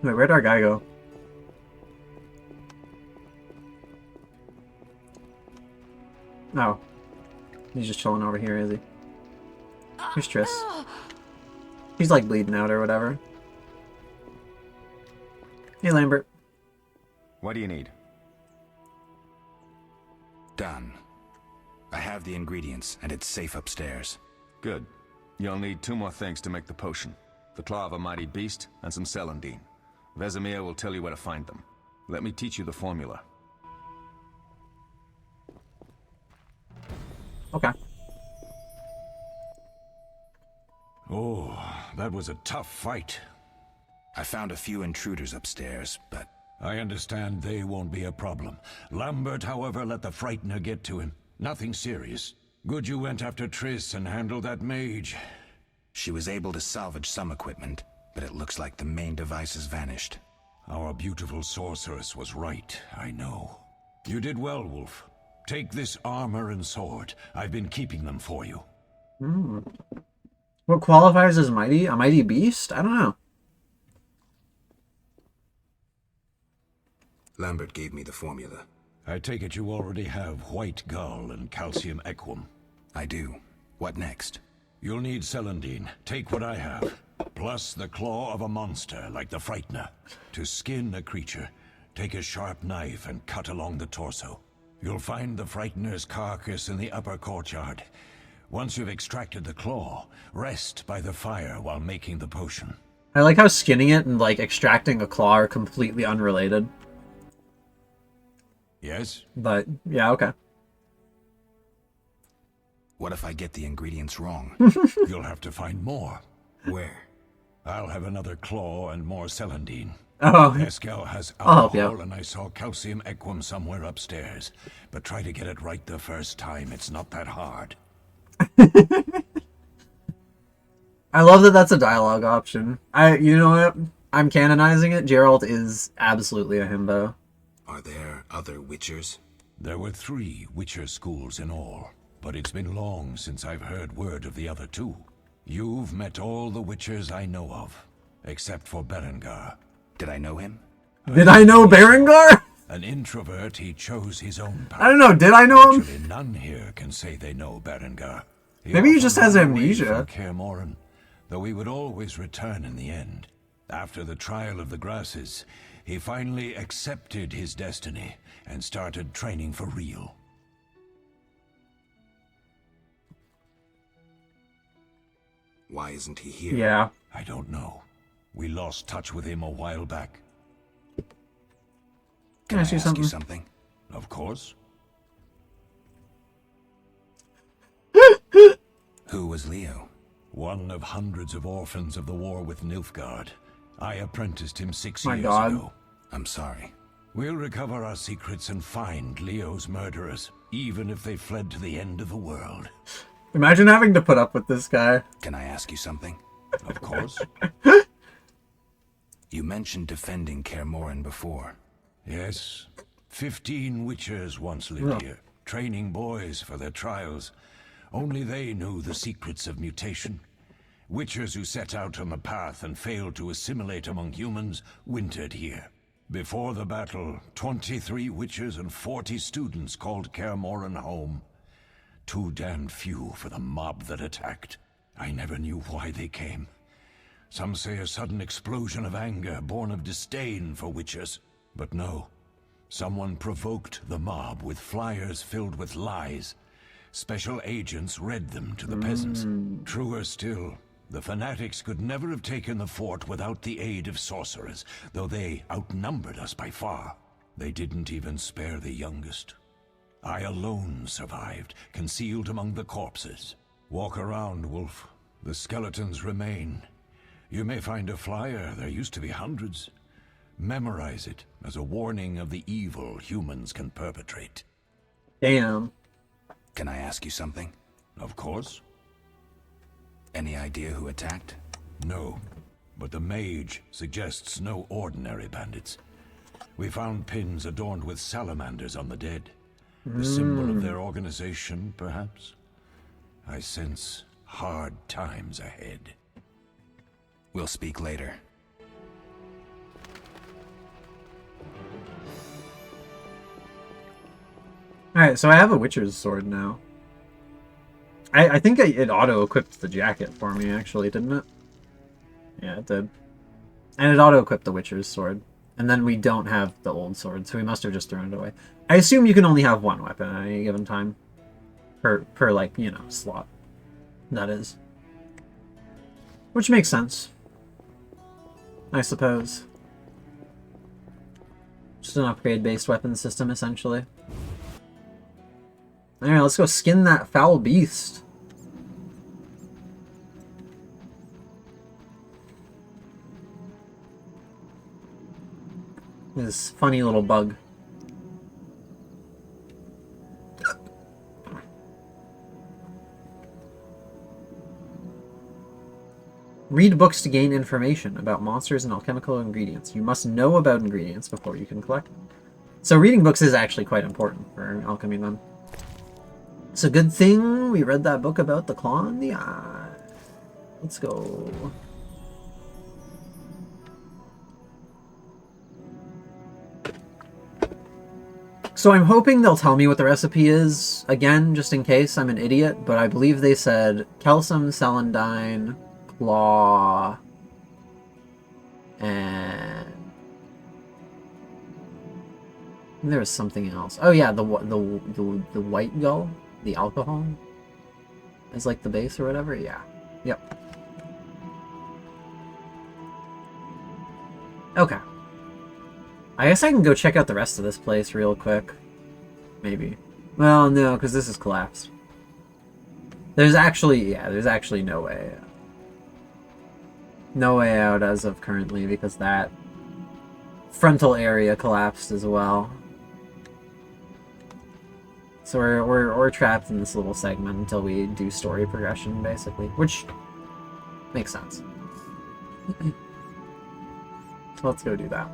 Wait, where'd our guy go? Oh. He's just chilling over here, is he? Here's Triss. He's like bleeding out or whatever. Hey, Lambert. What do you need? Done. I have the ingredients, and it's safe upstairs. Good. You'll need 2 more things to make the potion. The claw of a mighty beast and some celandine. Vesemir will tell you where to find them. Let me teach you the formula. Okay. Oh, that was a tough fight. I found a few intruders upstairs, but... I understand they won't be a problem. Lambert, however, let the Frightener get to him. Nothing serious. Good you went after Triss and handled that mage. She was able to salvage some equipment, but it looks like the main device has vanished. Our beautiful sorceress was right, I know. You did well, Wolf. Take this armor and sword. I've been keeping them for you. What qualifies as mighty? A mighty beast? I don't know. Lambert gave me the formula. I take it you already have white gull and calcium equum. I do. What next? You'll need celandine. Take what I have. Plus the claw of a monster, like the Frightener. To skin a creature, take a sharp knife and cut along the torso. You'll find the Frightener's carcass in the upper courtyard. Once you've extracted the claw, rest by the fire while making the potion. I like how skinning it and, like, extracting a claw are completely unrelated. Yes? But, yeah, okay. What if I get the ingredients wrong? You'll have to find more. Where? I'll have another claw and more celandine. Oh. Eskel has Oh, alcohol, yeah. and I saw calcium equum somewhere upstairs. But try to get it right the first time. It's not that hard. I love that that's a dialogue option. You know what? I'm canonizing it. Geralt is absolutely a himbo. Are there other Witchers? There were 3 Witcher schools in all, but it's been long since I've heard word of the other 2. You've met all the Witchers I know of, except for Berengar. Did I know him? Did I know Berengar? An introvert, he chose his own path. I don't know. Did I know him? Actually, none here can say they know Berengar. Maybe he just has amnesia. Kaer Morhen, though he would always return in the end. After the trial of the grasses, he finally accepted his destiny and started training for real. Why isn't he here? Yeah. I don't know. We lost touch with him a while back. Can I ask you you something? Of course. Who was Leo? One of hundreds of orphans of the war with Nilfgaard. I apprenticed him 6 My years God. ago. I'm sorry. We'll recover our secrets and find Leo's murderers, even if they fled to the end of the world. Imagine having to put up with this guy. Can I ask you something? Of course. You mentioned defending Kaer Morhen before. Yes. 15 witchers once lived here, training boys for their trials. Only they knew the secrets of mutation. Witchers who set out on the path and failed to assimilate among humans wintered here. Before the battle, 23 witchers and 40 students called Kaer Morhen home. Too damned few for the mob that attacked. I never knew why they came. Some say a sudden explosion of anger born of disdain for witchers. But no. Someone provoked the mob with flyers filled with lies. Special agents read them to the peasants. Truer still, the fanatics could never have taken the fort without the aid of sorcerers, though they outnumbered us by far. They didn't even spare the youngest. I alone survived, concealed among the corpses. Walk around, Wolf. The skeletons remain. You may find a flyer, there used to be hundreds. Memorize it as a warning of the evil humans can perpetrate. Damn. Can I ask you something? Of course. Any idea who attacked? No, but the mage suggests no ordinary bandits. We found pins adorned with salamanders on the dead. The symbol of their organization, perhaps? I sense hard times ahead. We'll speak later. Alright, so I have a Witcher's sword now. I think it auto-equipped the jacket for me, actually, didn't it? Yeah, it did. And it auto-equipped the Witcher's sword. And then we don't have the old sword, so we must have just thrown it away. I assume you can only have one weapon at any given time. Per like, you know, slot. That is. Which makes sense. I suppose. Just an upgrade-based weapon system, essentially. Alright, let's go skin that foul beast. This funny little bug. Read books to gain information about monsters and alchemical ingredients. You must know about ingredients before you can collect them. So reading books is actually quite important for alchemy then. It's a good thing we read that book about the claw in the eye. Let's go. So I'm hoping they'll tell me what the recipe is, again, just in case I'm an idiot, but I believe they said calcium, celandine, claw, and there was something else. Oh yeah, the white gull, the alcohol, is like the base or whatever. Yeah, yep. Okay. I guess I can go check out the rest of this place real quick. Maybe. Well, no, because this is collapsed. There's actually no way. No way out as of currently, because that frontal area collapsed as well. So we're trapped in this little segment until we do story progression, basically, which makes sense. So let's go do that.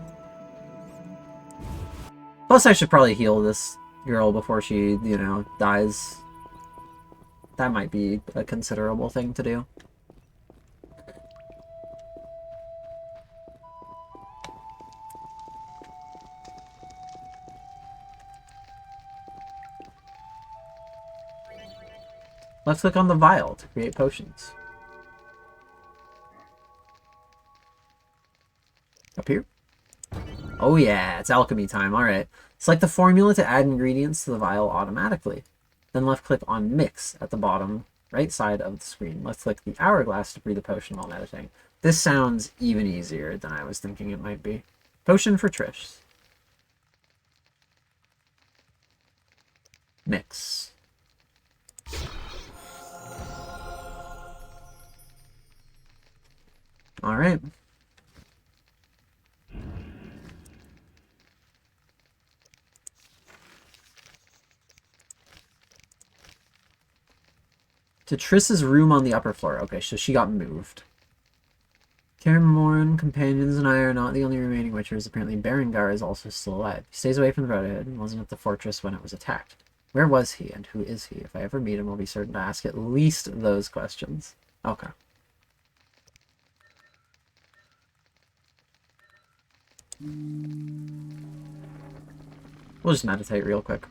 Plus, I should probably heal this girl before she, you know, dies. That might be a considerable thing to do. Let's click on the vial to create potions. Up here? Oh yeah, it's alchemy time, alright. Select the formula to add ingredients to the vial automatically. Then left click on mix at the bottom right side of the screen. Let's click the hourglass to brew the potion while meditating. This sounds even easier than I was thinking it might be. Potion for Trish. Mix. All right. To Triss's room on the upper floor. Okay, so she got moved. Cameron, companions, and I are not the only remaining witchers. Apparently Berengar is also still alive. He stays away from the Brotherhood and wasn't at the fortress when it was attacked. Where was he, and who is he? If I ever meet him, I'll be certain to ask at least those questions. Okay. We'll just meditate real quick.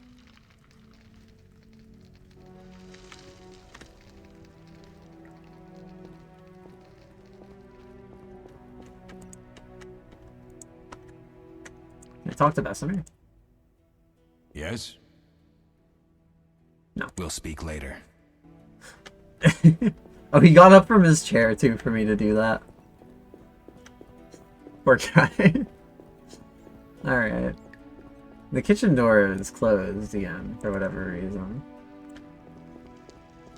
Can I talk to Bessemer? Yes? No. We'll speak later. Oh, he got up from his chair, too, for me to do that. Poor guy. Alright. The kitchen door is closed again, for whatever reason.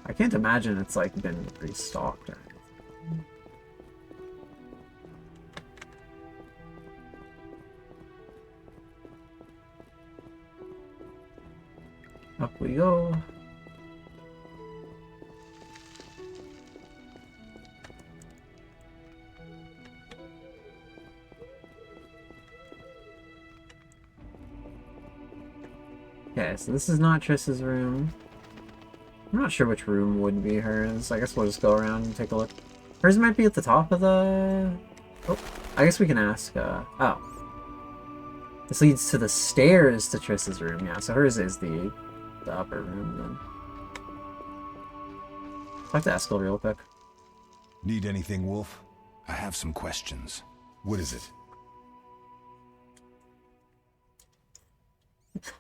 I can't imagine it's, like, been restocked or anything. Up we go. Okay, so this is not Triss's room. I'm not sure which room would be hers. I guess we'll just go around and take a look. Hers might be at the top of the... Oh, I guess we can ask, oh. This leads to the stairs to Triss's room, yeah, so hers is the upper room, then. Talk to Eskel real quick. Need anything, Wolf? I have some questions. What is it?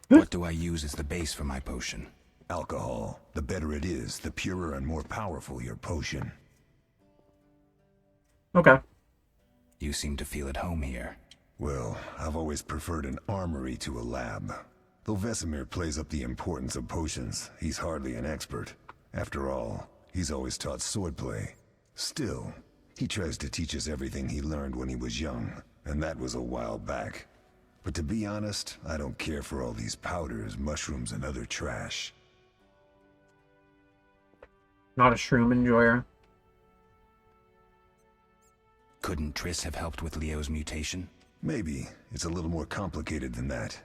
What do I use as the base for my potion? Alcohol. The better it is, the purer and more powerful your potion. Okay. You seem to feel at home here. Well, I've always preferred an armory to a lab. Though Vesemir plays up the importance of potions, he's hardly an expert. After all, he's always taught swordplay. Still, he tries to teach us everything he learned when he was young, and that was a while back. But to be honest, I don't care for all these powders, mushrooms, and other trash. Not a shroom enjoyer. Couldn't Triss have helped with Leo's mutation? Maybe. It's a little more complicated than that.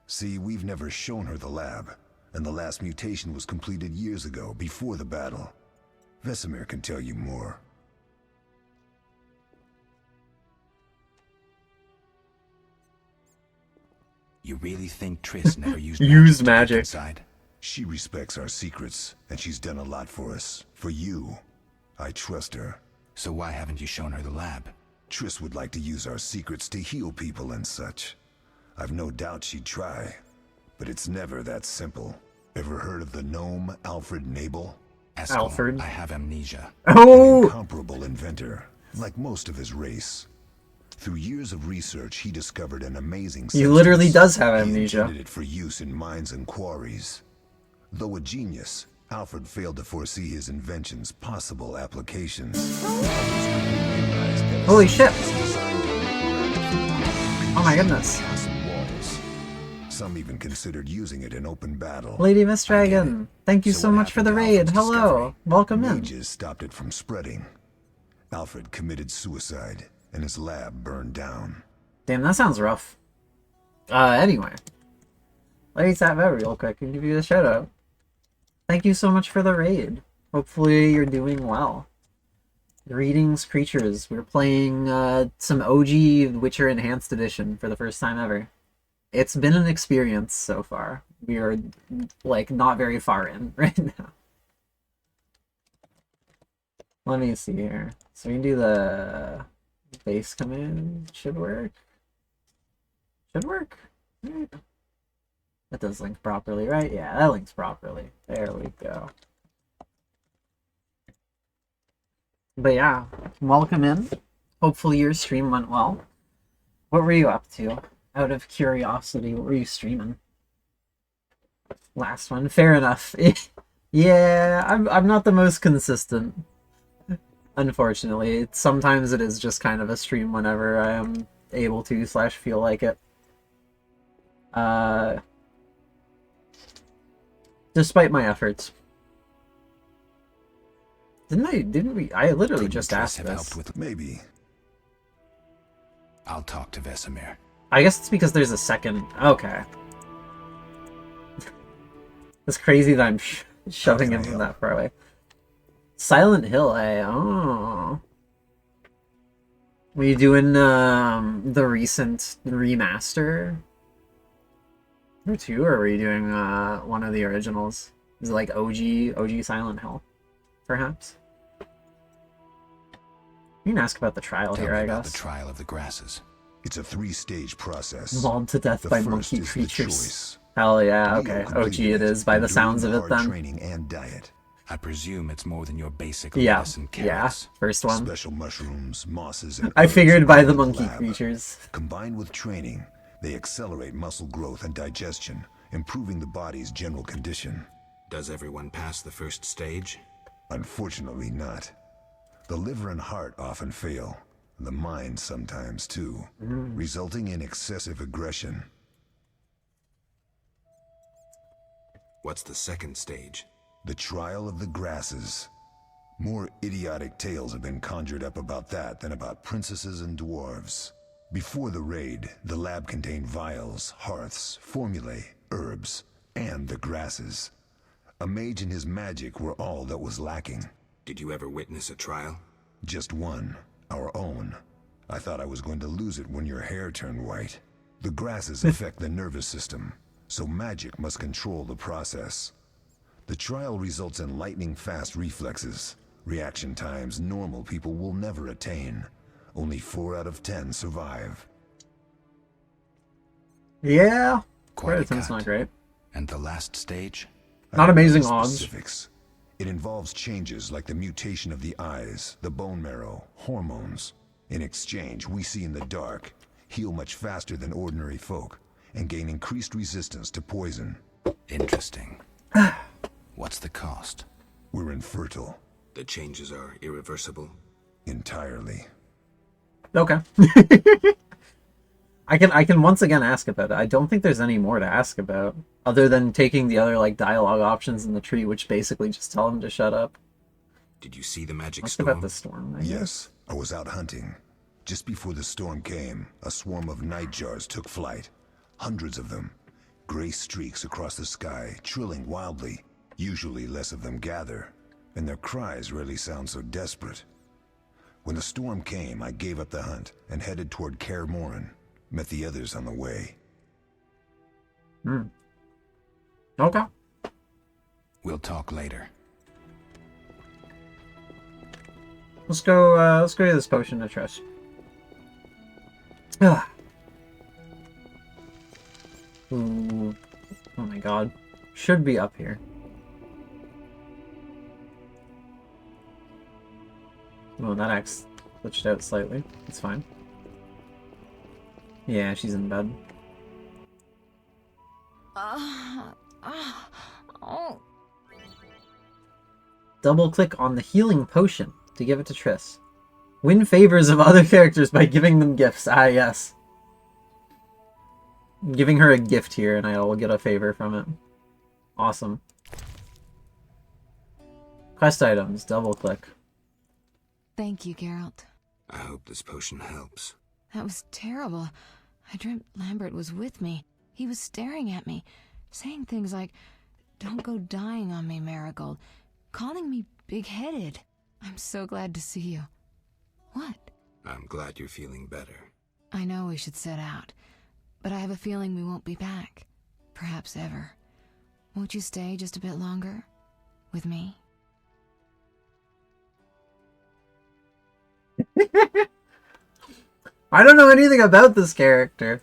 See, we've never shown her the lab, and the last mutation was completed years ago, before the battle. Vesemir can tell you more. You really think Triss never used magic inside? She respects our secrets, and she's done a lot for us. For you. I trust her. So why haven't you shown her the lab? Triss would like to use our secrets to heal people and such. I've no doubt she'd try, but it's never that simple. Ever heard of the gnome Alfred Nabel? Eskel, Alfred. I have amnesia. Oh! An incomparable inventor, like most of his race. Through years of research, he discovered an amazing substance. He literally does have amnesia. He intended it for use in mines and quarries. Though a genius, Alfred failed to foresee his invention's possible applications. Holy shit! Oh my goodness. Some even considered using it in open battle. Lady Miss Dragon, thank you so much for the raid. Hello, welcome in. Mages stopped it from spreading. Alfred committed suicide, and his lab burned down. Damn, that sounds rough. Anyway. Let me tap out real quick and give you a shout out. Thank you so much for the raid. Hopefully you're doing well. Greetings, creatures. We're playing some OG Witcher Enhanced Edition for the first time ever. It's been an experience so far. We are, like, not very far in right now. Let me see here. So we can do the base command. Should work. Should work. Right. That does link properly, right? Yeah, that links properly. There we go. But yeah, welcome in. Hopefully your stream went well. What were you up to? Out of curiosity, what were you streaming? Last one, fair enough. Yeah, I'm not the most consistent. Unfortunately, sometimes it is just kind of a stream whenever I am able to / feel like it. Despite my efforts. Didn't we? I literally just asked this. Maybe. I'll talk to Vesemir. I guess it's because there's a second. Okay. It's crazy that I'm shoving him from that far away. Silent Hill, eh? Oh. Were you doing the recent remaster? Or two, or were you doing one of the originals? Is it like OG Silent Hill, perhaps? You can ask about the trial here, I guess. The trial of the grasses. It's a 3-stage process. Mauled to death by monkey creatures. Hell yeah, okay. OG it is, by the sounds of it then. Training and diet. I presume it's more than your basic yeah, lettuce and carrots. Yeah, first one. Special mushrooms, mosses, and I figured by the monkey creatures. Combined with training, they accelerate muscle growth and digestion, improving the body's general condition. Does everyone pass the first stage? Unfortunately not. The liver and heart often fail. The mind sometimes too, resulting in excessive aggression. What's the second stage? The trial of the grasses. More idiotic tales have been conjured up about that than about princesses and dwarves. Before the raid, the lab contained vials, hearths, formulae, herbs, and the grasses. A mage and his magic were all that was lacking. Did you ever witness a trial? Just one. Our own. I thought I was going to lose it when your hair turned white. The grasses affect the nervous system, so magic must control the process. The trial results in lightning-fast reflexes, reaction times normal people will never attain. Only 4 out of 10 survive. Yeah, quite not great. And the last stage? Not amazing odds. Specifics. It involves changes like the mutation of the eyes, the bone marrow, hormones. In exchange, we see in the dark, heal much faster than ordinary folk, and gain increased resistance to poison. Interesting. What's the cost? We're infertile. The changes are irreversible? Entirely. Okay. I can once again ask about it. I don't think there's any more to ask about, other than taking the other like dialogue options in the tree, which basically just tell him to shut up. Did you see the magic Ask storm? about the storm. Yes, I was out hunting. Just before the storm came, a swarm of nightjars took flight. Hundreds of them. Gray streaks across the sky, trilling wildly. Usually less of them gather, and their cries rarely sound so desperate. When the storm came, I gave up the hunt and headed toward Kaer Morhen. Met the others on the way. Okay. We'll talk later. Let's go to this potion to Trish. Ooh. Oh my god. Should be up here. Oh, that X glitched out slightly. It's fine. Yeah, she's in bed. Double click on the healing potion to give it to Triss. Win favors of other characters by giving them gifts. Ah, yes. I'm giving her a gift here and I will get a favor from it. Awesome. Quest items. Double click. Thank you, Geralt. I hope this potion helps. That was terrible. I dreamt Lambert was with me. He was staring at me, saying things like, "Don't go dying on me, Marigold," calling me big-headed. I'm so glad to see you. What? I'm glad you're feeling better. I know we should set out, but I have a feeling we won't be back. Perhaps ever. Won't you stay just a bit longer? With me? I don't know anything about this character.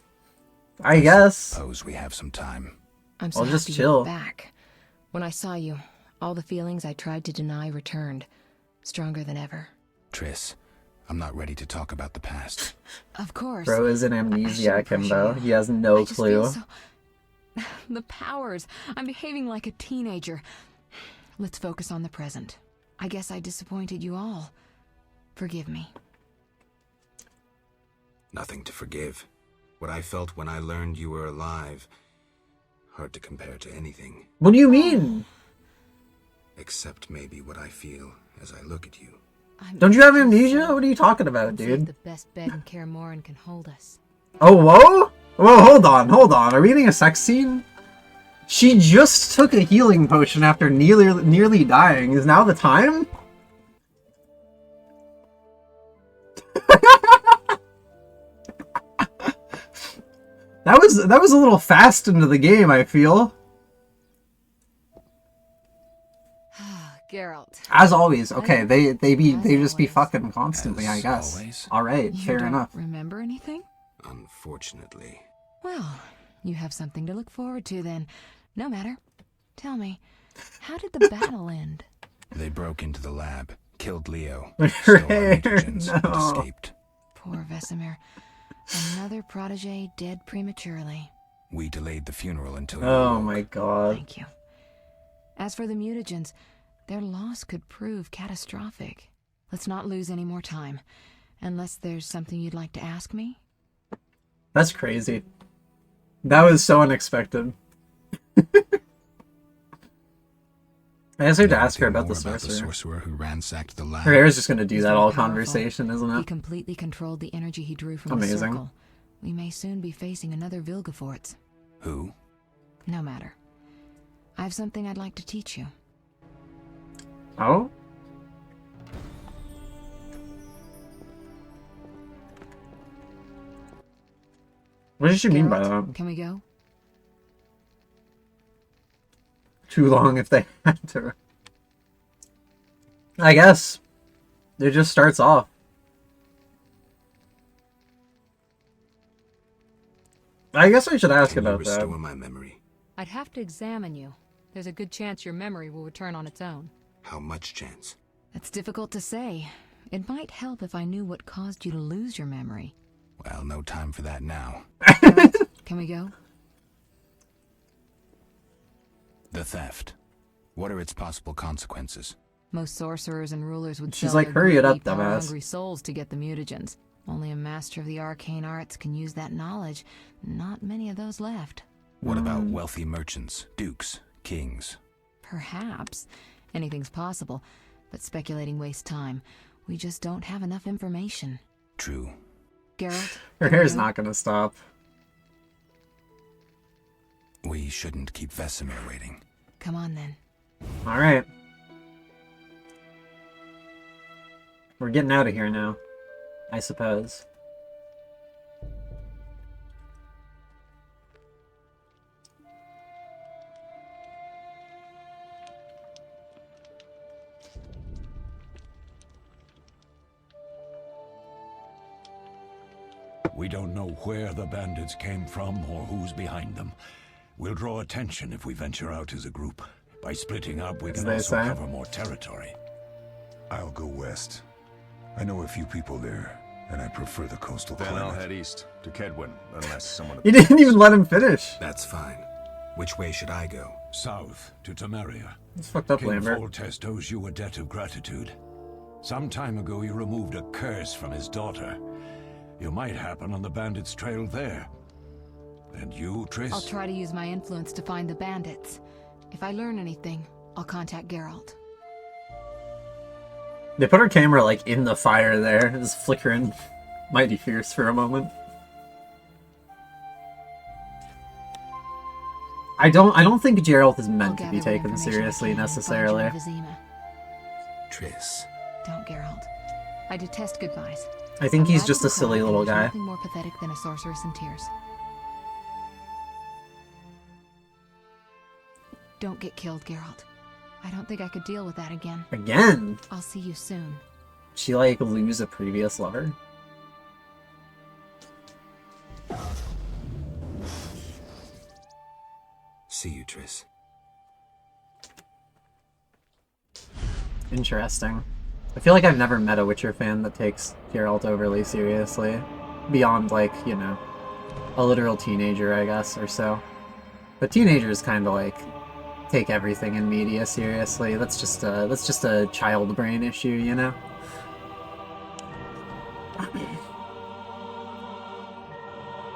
I guess. Suppose we have some time. I'm so I'll happy just chill. you're back. When I saw you, all the feelings I tried to deny returned, stronger than ever. Triss, I'm not ready to talk about the past. Of course. Bro is an amnesiac himbo. He has no clue. The powers. I'm behaving like a teenager. Let's focus on the present. I guess I disappointed you all. Forgive me. Nothing to forgive. What I felt when I learned you were alive, hard to compare to anything. What do you mean? Except maybe what I feel as I look at you. Don't you have amnesia? What are you talking about, dude? The best bed in Kaer Morhen can hold us. Oh, whoa? Whoa, hold on. Are we getting a sex scene? She just took a healing potion after nearly dying. Is now the time? That was a little fast into the game, I feel. Geralt. As always, okay, they just be fucking constantly, I guess. Always. All right, You fair don't enough. Remember anything? Unfortunately. Well, you have something to look forward to then. No matter. Tell me, how did the battle end? They broke into the lab, killed Leo, stole our mutagens, and escaped. Poor Vesemir. Another protege dead prematurely. We delayed the funeral until Oh my god. Thank you. As for the mutagens, their loss could prove catastrophic. Let's not lose any more time. Unless there's something you'd like to ask me? That's crazy. That was so unexpected. I guess I have to ask her about the sorcerer. Who ransacked the lab. Her hair is just going to do He's that very all powerful. conversation, isn't He it? completely controlled the energy he drew from Amazing. the circle. We may soon be facing another Vilgefortz. Who? No matter. I have something I'd like to teach you. Oh? What does she mean by Geralt, that? Can we go? Too long if they had to. I guess. It just starts off. I guess I should ask Can you about that. restore my memory? I'd have to examine you. There's a good chance your memory will return on its own. How much chance? That's difficult to say. It might help if I knew what caused you to lose your memory. Well, no time for that now. Geralt, can we go? The theft. What are its possible consequences? Most sorcerers and rulers would She's sell like, their "Hurry it greedy, up, dumbass." power-hungry souls to get the mutagens. Only a master of the arcane arts can use that knowledge. Not many of those left. What about wealthy merchants, dukes, kings? Perhaps. Anything's possible, but speculating wastes time. We just don't have enough information. True. Geralt? Her hair's not gonna stop. We shouldn't keep Vesemir waiting. Come on then. Alright. We're getting out of here now, I suppose. We don't know where the bandits came from or who's behind them. We'll draw attention if we venture out as a group. By splitting up, we As can they also say. cover more territory. I'll go west. I know a few people there, and I prefer the coastal Then I'll climate. head east to Kedwin, unless someone... You didn't even let him finish. That's fine. Which way should I go? South to Temeria. It's fucked up, King Lambert. Foltest owes you a debt of gratitude. Some time ago, you removed a curse from his daughter. You might happen on the bandits' trail there. And you, Triss? I'll try to use my influence to find the bandits. If I learn anything, I'll contact Geralt. They put her camera like in the fire there, just flickering mighty fierce for a moment. I don't think Geralt is meant to be gather what taken information I seriously can and find you necessarily. in Vizima. Triss. Don't, Geralt. I detest goodbyes. I think he's I'd just rather a silly cry, and little there's guy. Nothing more pathetic than a sorceress in tears. Don't get killed, Geralt. I don't think I could deal with that again. Again? I'll see you soon. She like lose a previous lover? See you, Triss. Interesting. I feel like I've never met a Witcher fan that takes Geralt overly seriously. Beyond, like, you know, a literal teenager, I guess, or so. But teenagers kind of, like, take everything in media seriously. That's just a child brain issue, you know?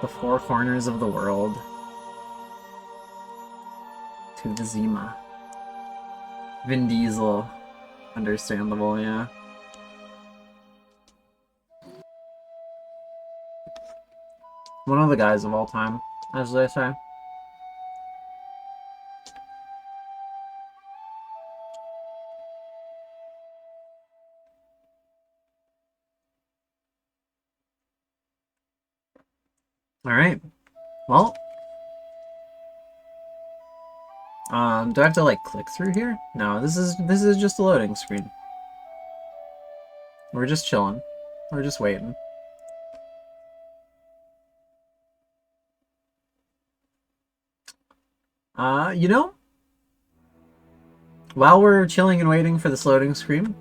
The four corners of the world. To the Zima. Vin Diesel. Understandable, yeah. One of the guys of all time, as they say. Alright. Well. Do I have to, like, click through here? No, this is just a loading screen. We're just chilling. We're just waiting. You know, while we're chilling and waiting for this loading screen,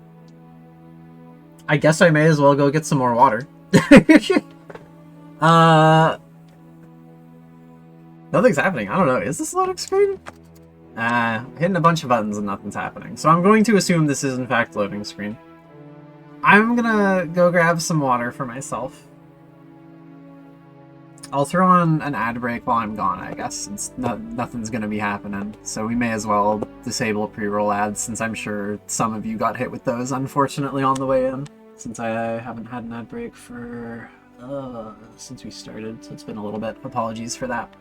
I guess I may as well go get some more water. Nothing's happening. I don't know. Is this a loading screen? Hitting a bunch of buttons and nothing's happening. So I'm going to assume this is in fact loading screen. I'm gonna go grab some water for myself. I'll throw on an ad break while I'm gone, I guess, since nothing's gonna be happening. So we may as well disable pre-roll ads, since I'm sure some of you got hit with those, unfortunately, on the way in. Since I haven't had an ad break for... since we started, so it's been a little bit. Apologies for that.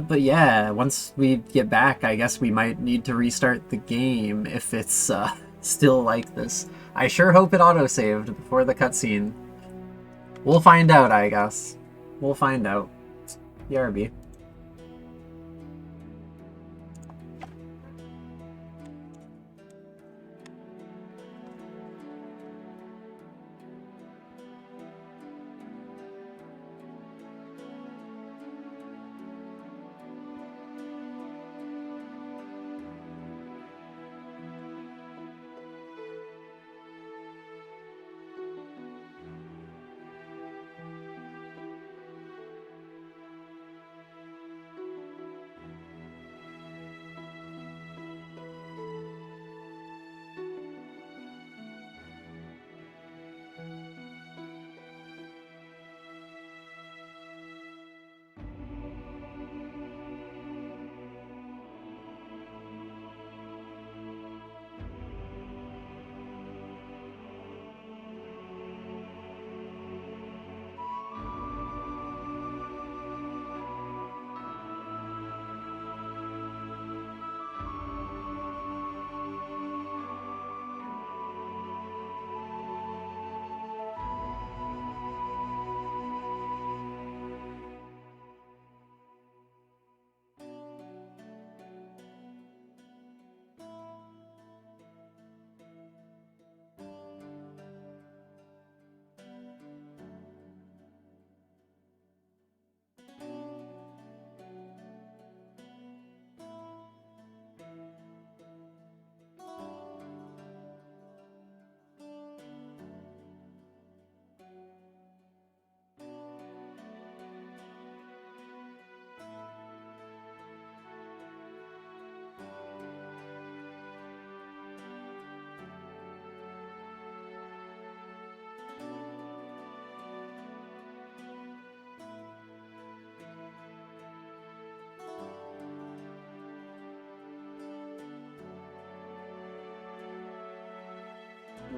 But yeah, once we get back, I guess we might need to restart the game if it's, still like this. I sure hope it autosaved before the cutscene. We'll find out, I guess. We'll find out. BRB.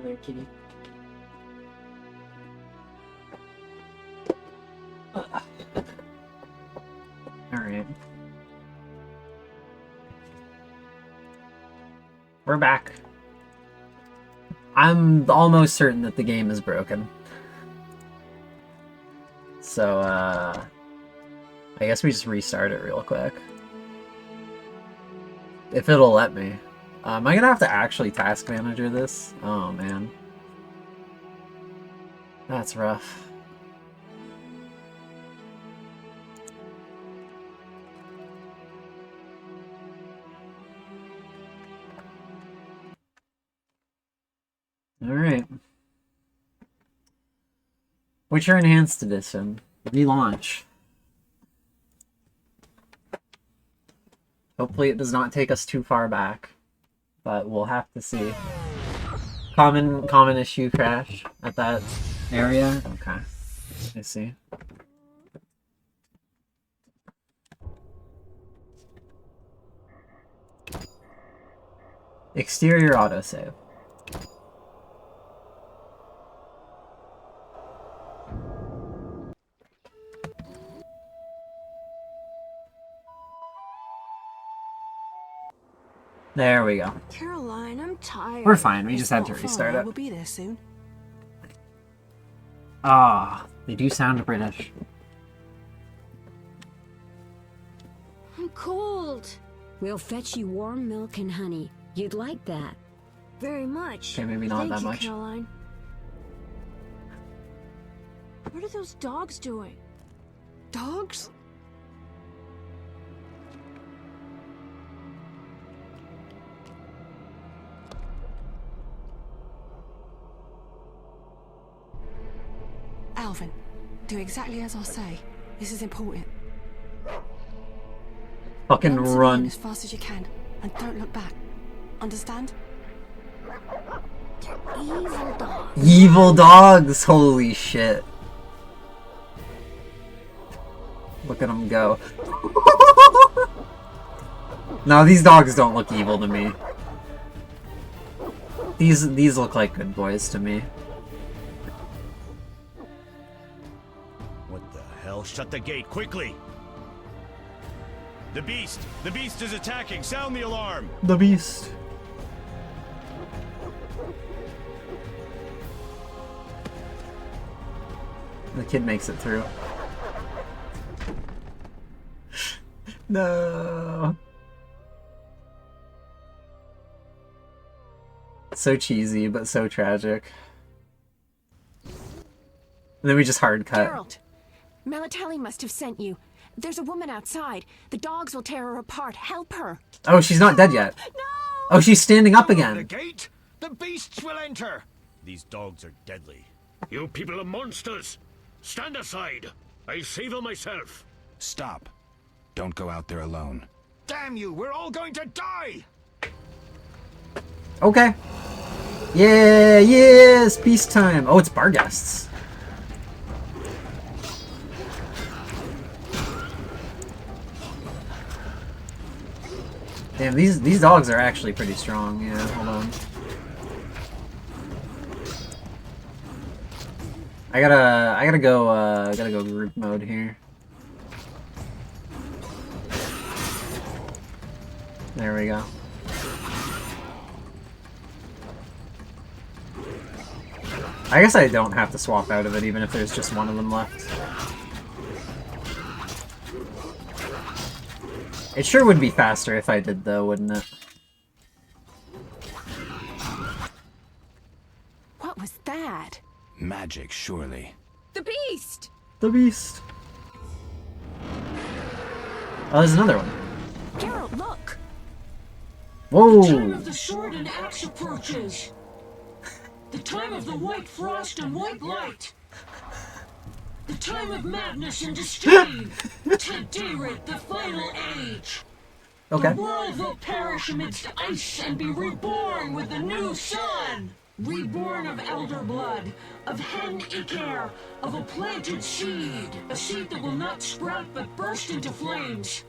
There, kitty. Alright. We're back. I'm almost certain that the game is broken. So, I guess we just restart it real quick. If it'll let me. Am I gonna have to actually task manager this? Oh, man. That's rough. Witcher Enhanced Edition. Relaunch. Hopefully it does not take us too far back. But we'll have to see. Common issue crash at that area? Okay. I see. Exterior autosave. There we go. Caroline, I'm tired. We're fine. We just had to restart it. We'll be there soon. Ah, they do sound British. I'm cold. We'll fetch you warm milk and honey. You'd like that. Very much. Okay, maybe not Thank that you, much. Caroline. What are those dogs doing? Dogs? Alvin, do exactly as I say. This is important. Fucking Run to the end run. as fast as you can, and don't look back. Understand? Evil dogs. Evil dogs! Holy shit. Look at them go. No, these dogs don't look evil to me. These look like good boys to me. What the hell? Shut the gate, quickly! The beast! The beast is attacking! Sound the alarm! The beast. The kid makes it through. No. So cheesy, but so tragic. And then we just hard cut. Geralt, Melatelli must have sent you. There's a woman outside. The dogs will tear her apart. Help her. Oh, she's not dead yet. No. Oh, she's standing up The again. gate? The beasts will enter! These dogs are deadly. You people are monsters! Stand aside! I'll save her myself! Stop. Don't go out there alone. Damn you! We're all going to die! Okay. Yeah, yes, peacetime. Oh, it's bar guests. Damn, these dogs are actually pretty strong. Yeah, hold on. I gotta go group mode here. There we go. I guess I don't have to swap out of it even if there's just one of them left. It sure would be faster if I did though, wouldn't it? What was that? Magic, surely. The beast! The beast. Oh, there's another one. Geralt, look! Whoa! The time of the sword and axe approaches. The time of the white frost and white light. The time of madness and disdain. Tadirit, the final age. Okay. The world will perish amidst ice and be reborn with the new sun. Reborn of elder blood, of hen Iker, of a planted seed. A seed that will not sprout but burst into flames.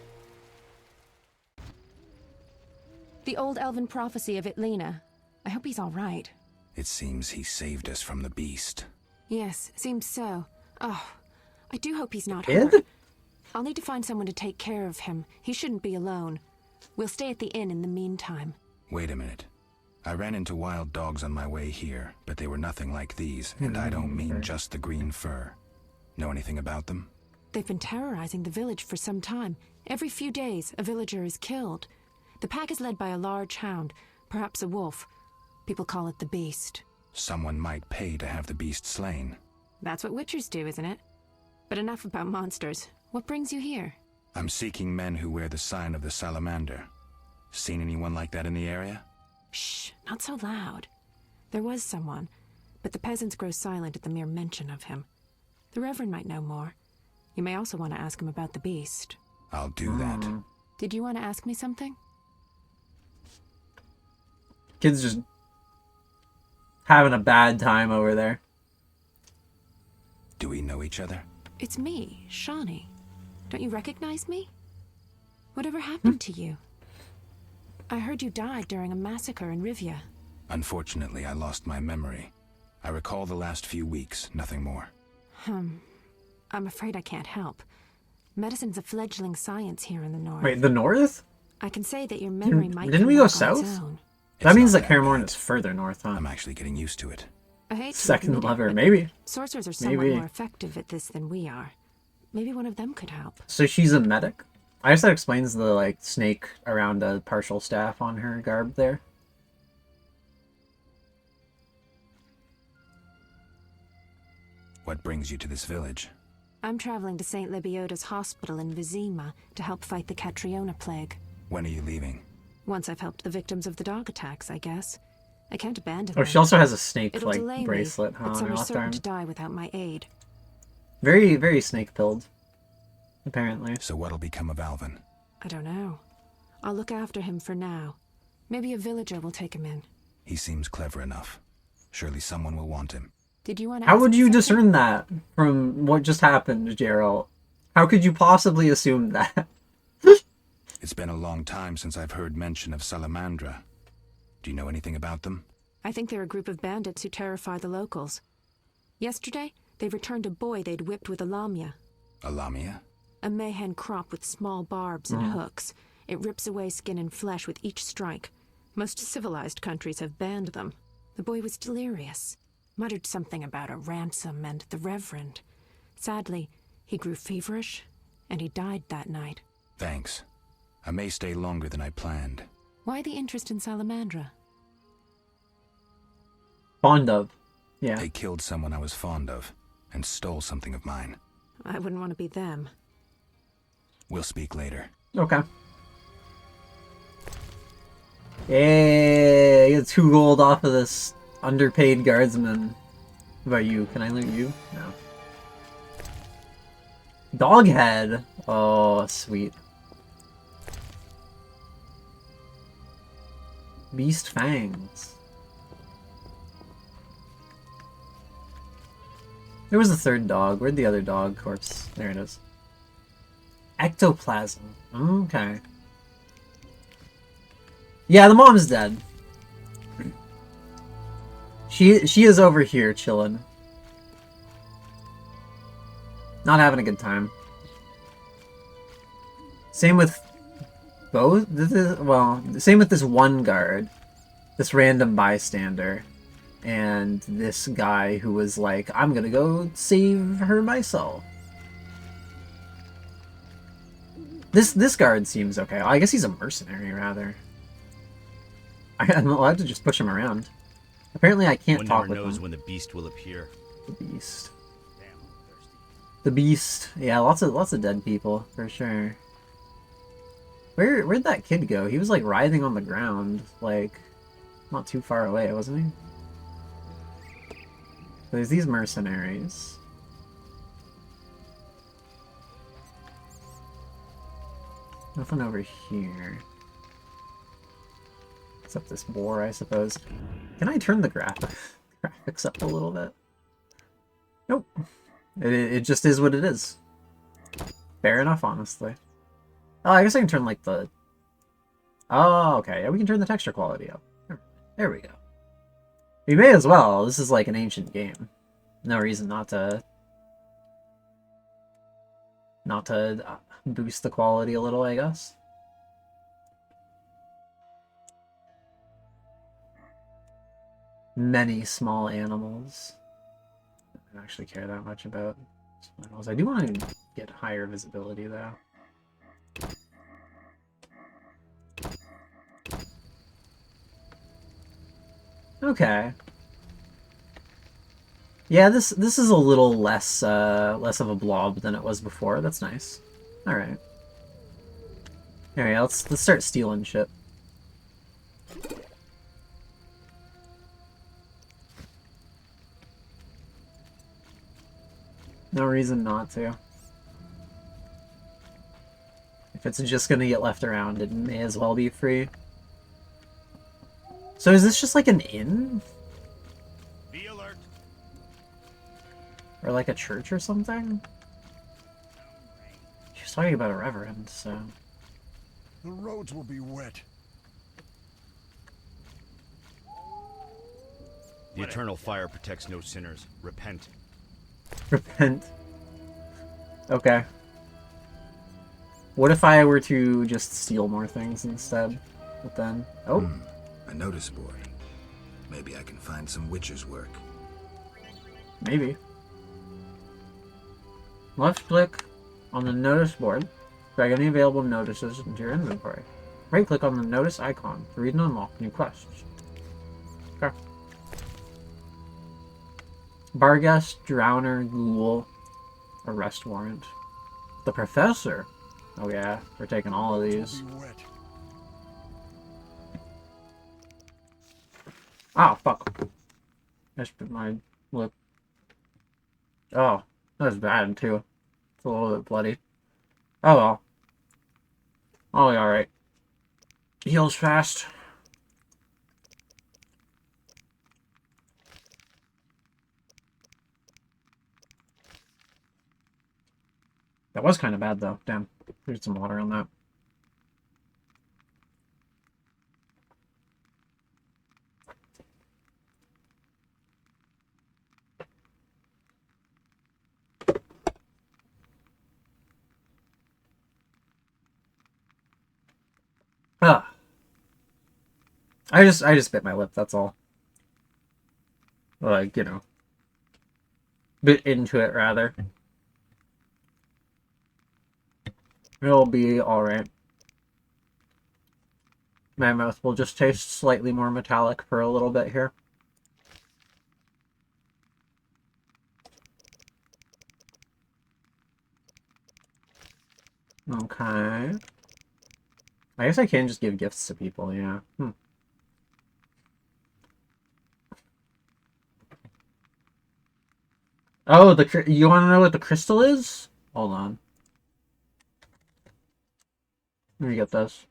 The old elven prophecy of Itlena. I hope he's all right. It seems he saved us from the beast. Yes, seems so. Oh, I do hope he's not Ed? hurt. I'll need to find someone to take care of him. He shouldn't be alone. We'll stay at the inn in the meantime. Wait a minute. I ran into wild dogs on my way here, but they were nothing like these, and I don't mean just the green fur. Know anything about them? They've been terrorizing the village for some time. Every few days, a villager is killed. The pack is led by a large hound, perhaps a wolf. People call it the beast. Someone might pay to have the beast slain. That's what witchers do, isn't it? But enough about monsters. What brings you here? I'm seeking men who wear the sign of the salamander. Seen anyone like that in the area? Shh, not so loud. There was someone, but the peasants grow silent at the mere mention of him. The Reverend might know more. You may also want to ask him about the beast. I'll do that. Did you want to ask me something? Kid's just having a bad time over there. Do we know each other? It's me, Shawnee. Don't you recognize me? Whatever happened to you? I heard you died during a massacre in Rivia. Unfortunately, I lost my memory. I recall the last few weeks, nothing more. I'm afraid I can't help. Medicine's a fledgling science here in the north. Wait, the north? I can say that your memory might Didn't come we go back on its south? own. That means that Karamorn is further north, huh? I'm actually getting used to it. I hate to Second admit it, lover, but maybe. Sorcerers are somewhat Maybe. more effective at this than we are. Maybe one of them could help. So she's a medic? I guess that explains the, like, snake around a partial staff on her garb there. What brings you to this village? I'm traveling to St. Lebioda's hospital in Vizima to help fight the Catriona plague. When are you leaving? Once I've helped the victims of the dog attacks, I guess. I can't abandon Oh, them. she also has a snake, It'll delay like, me, bracelet, huh, but on some her are left certain arm. to die without my aid. Very, very snake-pilled, apparently. So what'll become of Alvin? I don't know. I'll look after him for now. Maybe a villager will take him in. He seems clever enough. Surely someone will want him. Did you want to How ask would me you something? discern that from what just happened, Gerald? How could you possibly assume that? It's been a long time since I've heard mention of Salamandra. Do you know anything about them? I think they're a group of bandits who terrify the locals. Yesterday, they returned a boy they'd whipped with a lamia. A lamia? A mayhen crop with small barbs and hooks. It rips away skin and flesh with each strike. Most civilized countries have banned them. The boy was delirious. Muttered something about a ransom and the Reverend. Sadly, he grew feverish, and he died that night. Thanks. I may stay longer than I planned. Why the interest in Salamandra? Fond of. Yeah. They killed someone I was fond of, and stole something of mine. I wouldn't want to be them. We'll speak later. Okay. Yay! I get 2 gold off of this underpaid guardsman. What about you? Can I loot you? No. Doghead! Oh, sweet. Beast fangs. There was a third dog. Where'd the other dog corpse? There it is. Ectoplasm. Okay. Yeah, the mom's dead. She is over here chilling. Not having a good time. Same with both. Same with this one guard, this random bystander, and this guy who was like, "I'm gonna go save her myself." This guard seems okay. I guess he's a mercenary rather. I'm allowed to just push him around. Apparently, I can't talk with him. One never knows when the beast will appear. The beast. The beast. Yeah, lots of dead people for sure. Where'd that kid go? He was like writhing on the ground, like not too far away, wasn't he? There's these mercenaries. Nothing over here. Except this boar, I suppose. Can I turn the graphics up a little bit? Nope. It just is what it is. Fair enough, honestly. Oh, I guess I can turn, like, the... Oh, okay. Yeah, we can turn the texture quality up. There we go. We may as well. This is, like, an ancient game. No reason not to boost the quality a little, I guess. Many small animals. I don't actually care that much about small animals. I do want to get higher visibility, though. Okay. Yeah, this is a little less less of a blob than it was before. That's nice. All right. All right, let's start stealing shit. No reason not to. If it's just gonna get left around, it may as well be free. So is this just like an inn? Be alert. Or like a church or something? She was talking about a reverend, so... The roads will be wet. The eternal fire protects no sinners. Repent. Repent. Okay. What if I were to just steal more things instead? But then... Oh! A notice board. Maybe I can find some witcher's work. Maybe. Left click on the notice board. Drag any available notices into your inventory. Right click on the notice icon to read and unlock new quests. Okay. Barghest, Drowner, Ghoul, Arrest Warrant. The Professor? Oh yeah, we're taking all of these. Oh, fuck. I just bit my lip. Oh, that was bad too. It's a little bit bloody. Oh well. I'll be alright. Heals fast. That was kind of bad though. Damn. There's some water on that. Ah. I just bit my lip, that's all. Like, you know. Bit into it, rather. It'll be alright. My mouth will just taste slightly more metallic for a little bit here. Okay. I guess I can just give gifts to people, yeah. Oh, you want to know what the crystal is? Hold on. Let me get this.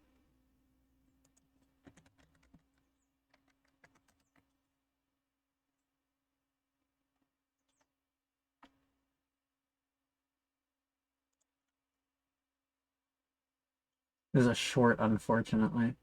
This is a short, unfortunately.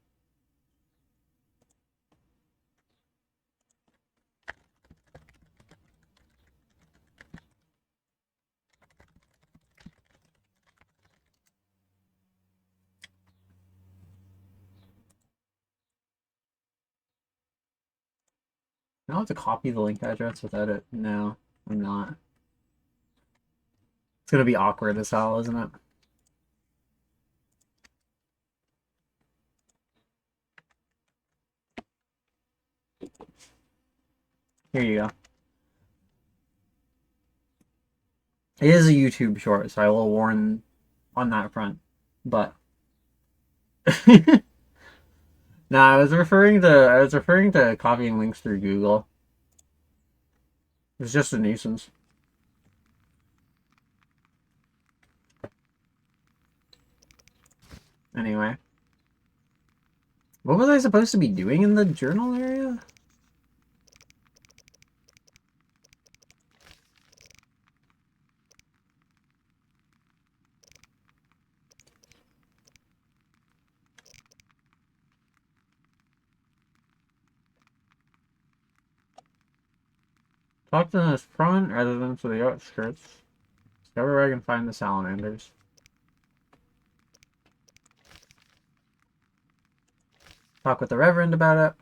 I don't have to copy the link address without it. No, I'm not. It's gonna be awkward as hell, isn't it? Here you go. It is a YouTube short, so I will warn on that front. But no, I was referring to copying links through Google. It's just a nuisance. Anyway. What was I supposed to be doing in the journal area? Talk to the front residents of the outskirts. Discover where I can find the salamanders. Talk with the Reverend about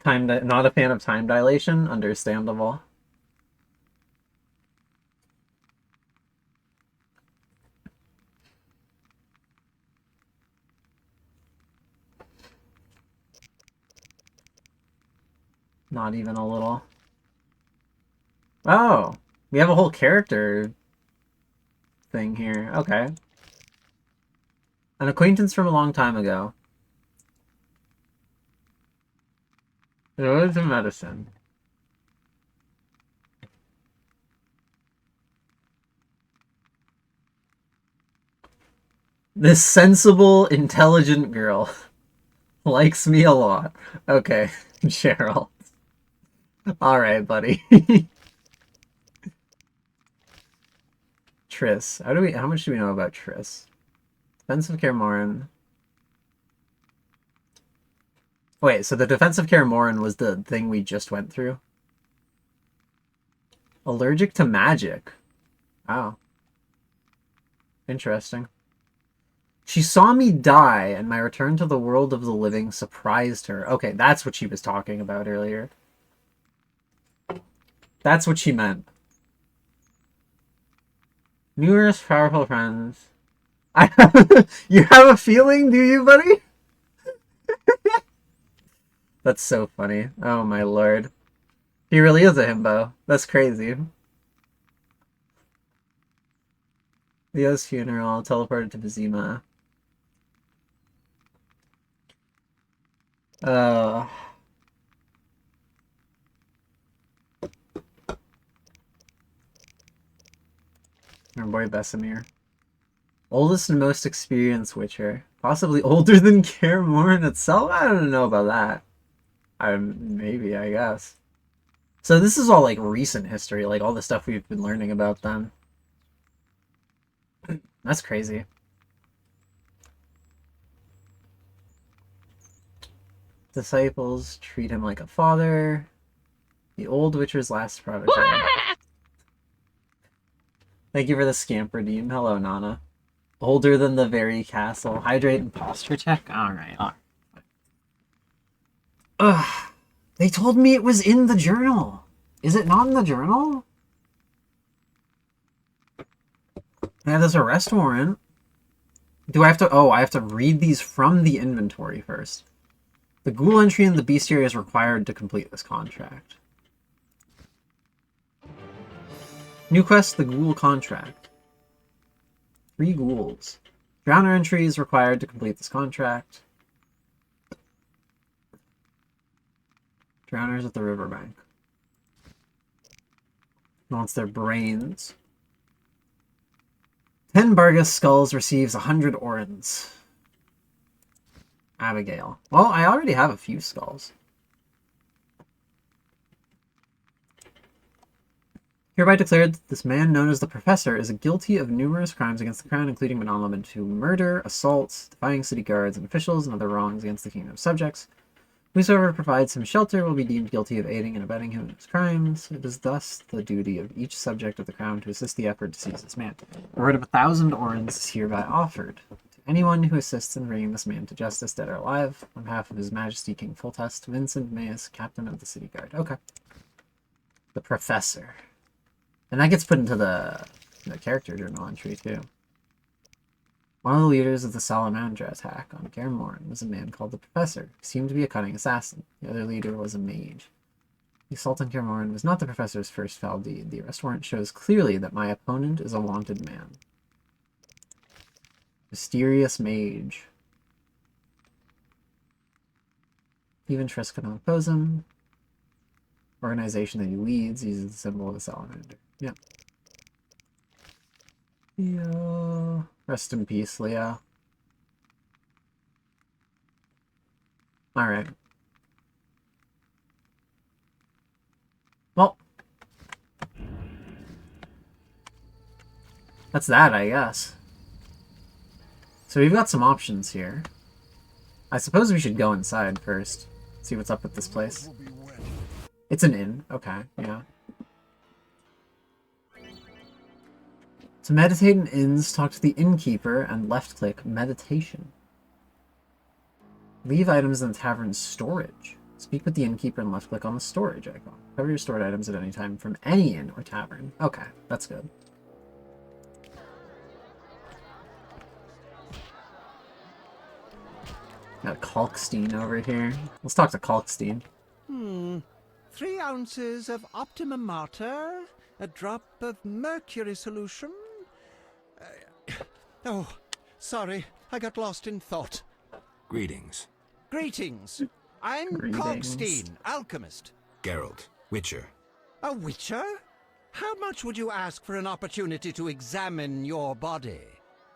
it. Not a fan of time dilation? Understandable. Not even a little. Oh, we have a whole character thing here. Okay. An acquaintance from a long time ago. What is a medicine? This sensible, intelligent girl likes me a lot. Okay, Cheryl. Alright, buddy. Triss. How much do we know about Triss? Defensive Care Morin. Wait, so the Defensive Care Morin was the thing we just went through? Allergic to magic. Wow. Interesting. She saw me die, and my return to the world of the living surprised her. Okay, that's what she was talking about earlier. That's what she meant. Numerous powerful friends. You have a feeling, do you, buddy? That's so funny. Oh my lord. He really is a himbo. That's crazy. Leo's funeral, teleported to Vizima. Our boy Vesemir. Oldest and most experienced Witcher. Possibly older than Kaer Morhen itself? I don't know about that. Maybe, I guess. So this is all like recent history, like all the stuff we've been learning about them. That's crazy. Disciples treat him like a father. The old Witcher's last protege. Thank you for the scamp redeem. Hello, Nana. Older than the very castle. Hydrate and posture check? Alright, alright. Ugh. They told me it was in the journal. Is it not in the journal? I have this arrest warrant. Do I have to... Oh, I have to read these from the inventory first. The ghoul entry in the bestiary is required to complete this contract. New quest, the ghoul contract. 3 ghouls. Drowner entry is required to complete this contract. Drowners at the riverbank. Wants their brains. 10 Bargus skulls receives 100 orens. Abigail. Well, I already have a few skulls. Hereby declared that this man known as the Professor is guilty of numerous crimes against the crown, including but not limited to murder, assaults, defying city guards and officials, and other wrongs against the kingdom's subjects. Whosoever provides him shelter will be deemed guilty of aiding and abetting him in his crimes. It is thus the duty of each subject of the crown to assist the effort to seize this man. A reward of 1,000 orens is hereby offered to anyone who assists in bringing this man to justice, dead or alive, on behalf of His Majesty King Foltest Vincent Mayes, Captain of the City Guard. Okay. The Professor. And that gets put into the character journal entry, too. One of the leaders of the Salamandra attack on Kaer Morhen was a man called the Professor, who seemed to be a cunning assassin. The other leader was a mage. The assault on Kaer Morhen was not the Professor's first foul deed. The arrest warrant shows clearly that my opponent is a wanted man. Mysterious mage. Even Triss could not oppose him. Organization that he leads uses the symbol of the salamander. Yep. Yeah. Rest in peace, Leo. Alright. Well. That's that, I guess. So we've got some options here. I suppose we should go inside first. See what's up with this place. It's an inn. Okay, yeah. To meditate in inns, talk to the innkeeper and left-click meditation. Leave items in the tavern's storage. Speak with the innkeeper and left-click on the storage icon. Cover your stored items at any time from any inn or tavern. Okay, that's good. Got Kalkstein over here. Let's talk to Kalkstein. 3 ounces of Optimum Mater, a drop of mercury solution, Oh, sorry. I got lost in thought. Greetings. Greetings. I'm Greetings. Cogstein, alchemist. Geralt, Witcher. A witcher? How much would you ask for an opportunity to examine your body?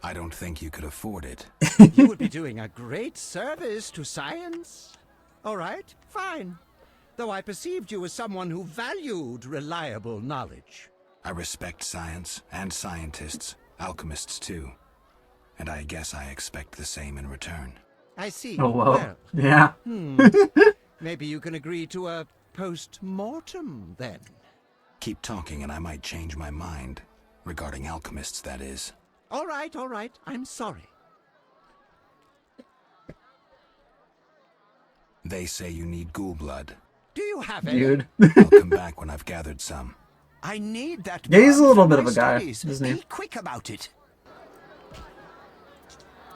I don't think you could afford it. You would be doing a great service to science. All right, fine. Though I perceived you as someone who valued reliable knowledge. I respect science and scientists, alchemists too. And I guess I expect the same in return. I see. Oh, well. Well, Yeah. Maybe you can agree to a post-mortem, then. Keep talking and I might change my mind. Regarding alchemists, that is. All right, I'm sorry. They say you need ghoul blood. Do you have any? Dude. I'll come back when I've gathered some. I need that. Yeah, he's a blood little for bit my of a guy, studies. isn't he? Be quick about it.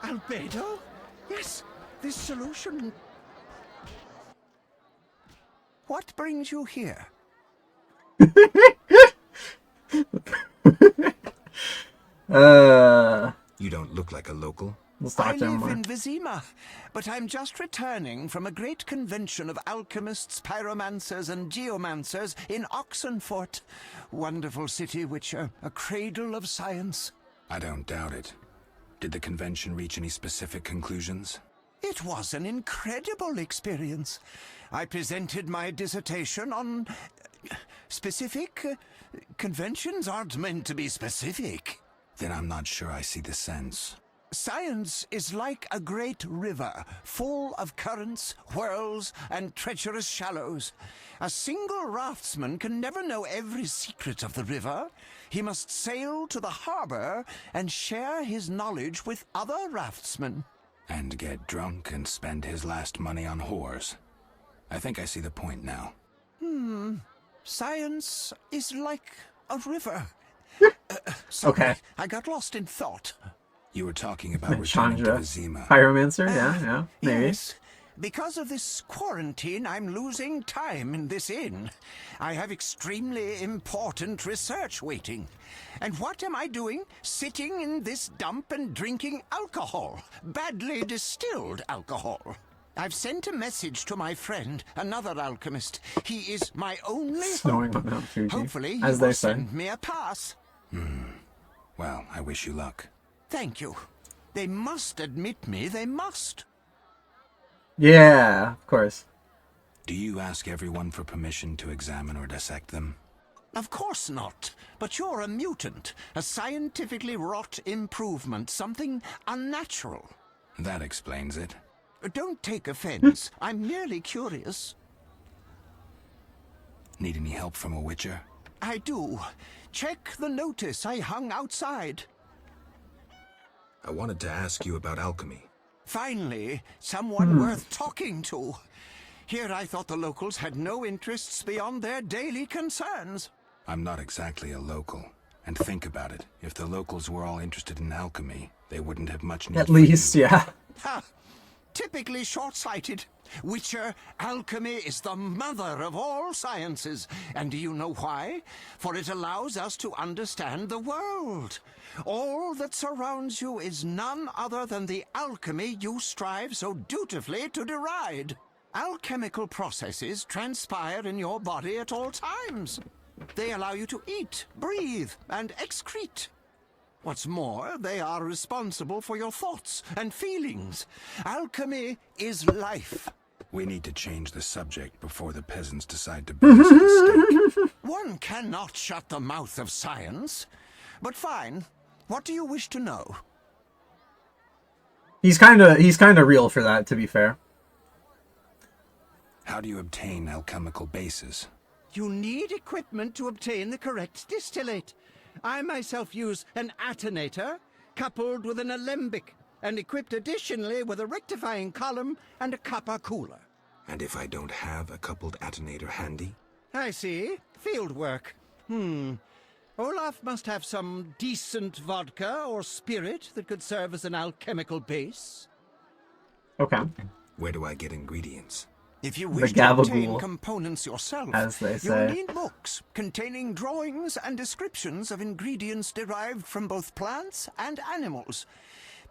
Albedo? Yes, this solution. What brings you here? You don't look like a local. Let's I talk to him live more. in Vizima, but I'm just returning from a great convention of alchemists, pyromancers, and geomancers in Oxenfurt. Wonderful city, Witcher, a cradle of science. I don't doubt it. Did the convention reach any specific conclusions? It was an incredible experience. I presented my dissertation on specific. Conventions aren't meant to be specific. Then I'm not sure I see the sense. Science is like a great river, full of currents, whirls, and treacherous shallows. A single raftsman can never know every secret of the river. He must sail to the harbor and share his knowledge with other raftsmen. And get drunk and spend his last money on whores. I think I see the point now. Science is like a river. Okay. I got lost in thought. You were talking about returning to Chandra. Vizima. Pyromancer, yeah, maybe. Yes. Because of this quarantine, I'm losing time in this inn. I have extremely important research waiting. And what am I doing? Sitting in this dump and drinking alcohol. Badly distilled alcohol. I've sent a message to my friend, another alchemist. He is my only Snowing hope. on Mount Fuji, Hopefully, he as will they say. send me a pass. Well, I wish you luck. Thank you. They must admit me, they must. Yeah, of course. Do you ask everyone for permission to examine or dissect them? Of course not. But you're a mutant, a scientifically wrought improvement, something unnatural. That explains it. Don't take offense. I'm merely curious. Need any help from a witcher? I do. Check the notice I hung outside. I wanted to ask you about alchemy. Finally, someone worth talking to. Here I thought the locals had no interests beyond their daily concerns. I'm not exactly a local. And think about it. If the locals were all interested in alchemy, they wouldn't have much need At for least, you. yeah. Ha! Typically short-sighted. Witcher, alchemy is the mother of all sciences. And do you know why? For it allows us to understand the world. All that surrounds you is none other than the alchemy you strive so dutifully to deride. Alchemical processes transpire in your body at all times. They allow you to eat, breathe, and excrete. What's more, they are responsible for your thoughts and feelings. Alchemy is life. We need to change the subject before the peasants decide to burn us at the stake. One cannot shut the mouth of science. But fine. What do you wish to know? He's kind of real for that, to be fair. How do you obtain alchemical bases? You need equipment to obtain the correct distillate. I myself use an attenator, coupled with an alembic, and equipped additionally with a rectifying column and a copper cooler. And if I don't have a coupled attenator handy? I see. Field work. Olaf must have some decent vodka or spirit that could serve as an alchemical base. Okay. Where do I get ingredients? If you The wish to obtain gabagool, components yourself, as they you'll say. need books containing drawings and descriptions of ingredients derived from both plants and animals.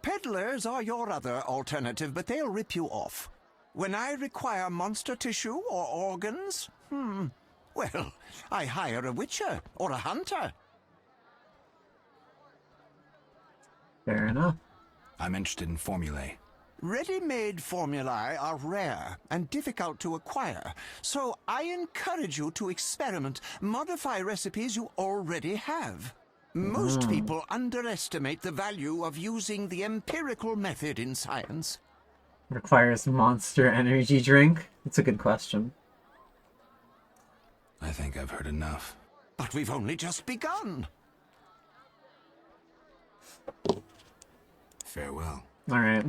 Peddlers are your other alternative, but they'll rip you off. When I require monster tissue or organs, well, I hire a witcher or a hunter. Fair enough. I'm interested in formulae. Ready-made formulae are rare and difficult to acquire, so I encourage you to experiment, modify recipes you already have. Most people underestimate the value of using the empirical method in science. Requires monster energy drink? It's a good question. I think I've heard enough. But we've only just begun. Farewell. Alright.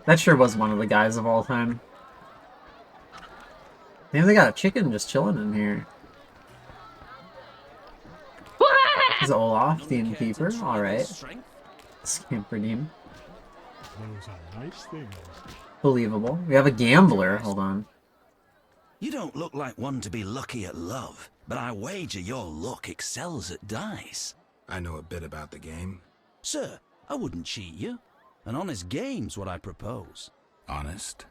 That sure was one of the guys of all time. Maybe they got a chicken just chilling in here. Is Olaf the innkeeper? Alright. Scamp redeem. Those are nice things. Believable. We have a gambler. Hold on. You don't look like one to be lucky at love, but I wager your luck excels at dice. I know a bit about the game. Sir, I wouldn't cheat you. An honest game's what I propose. Honest?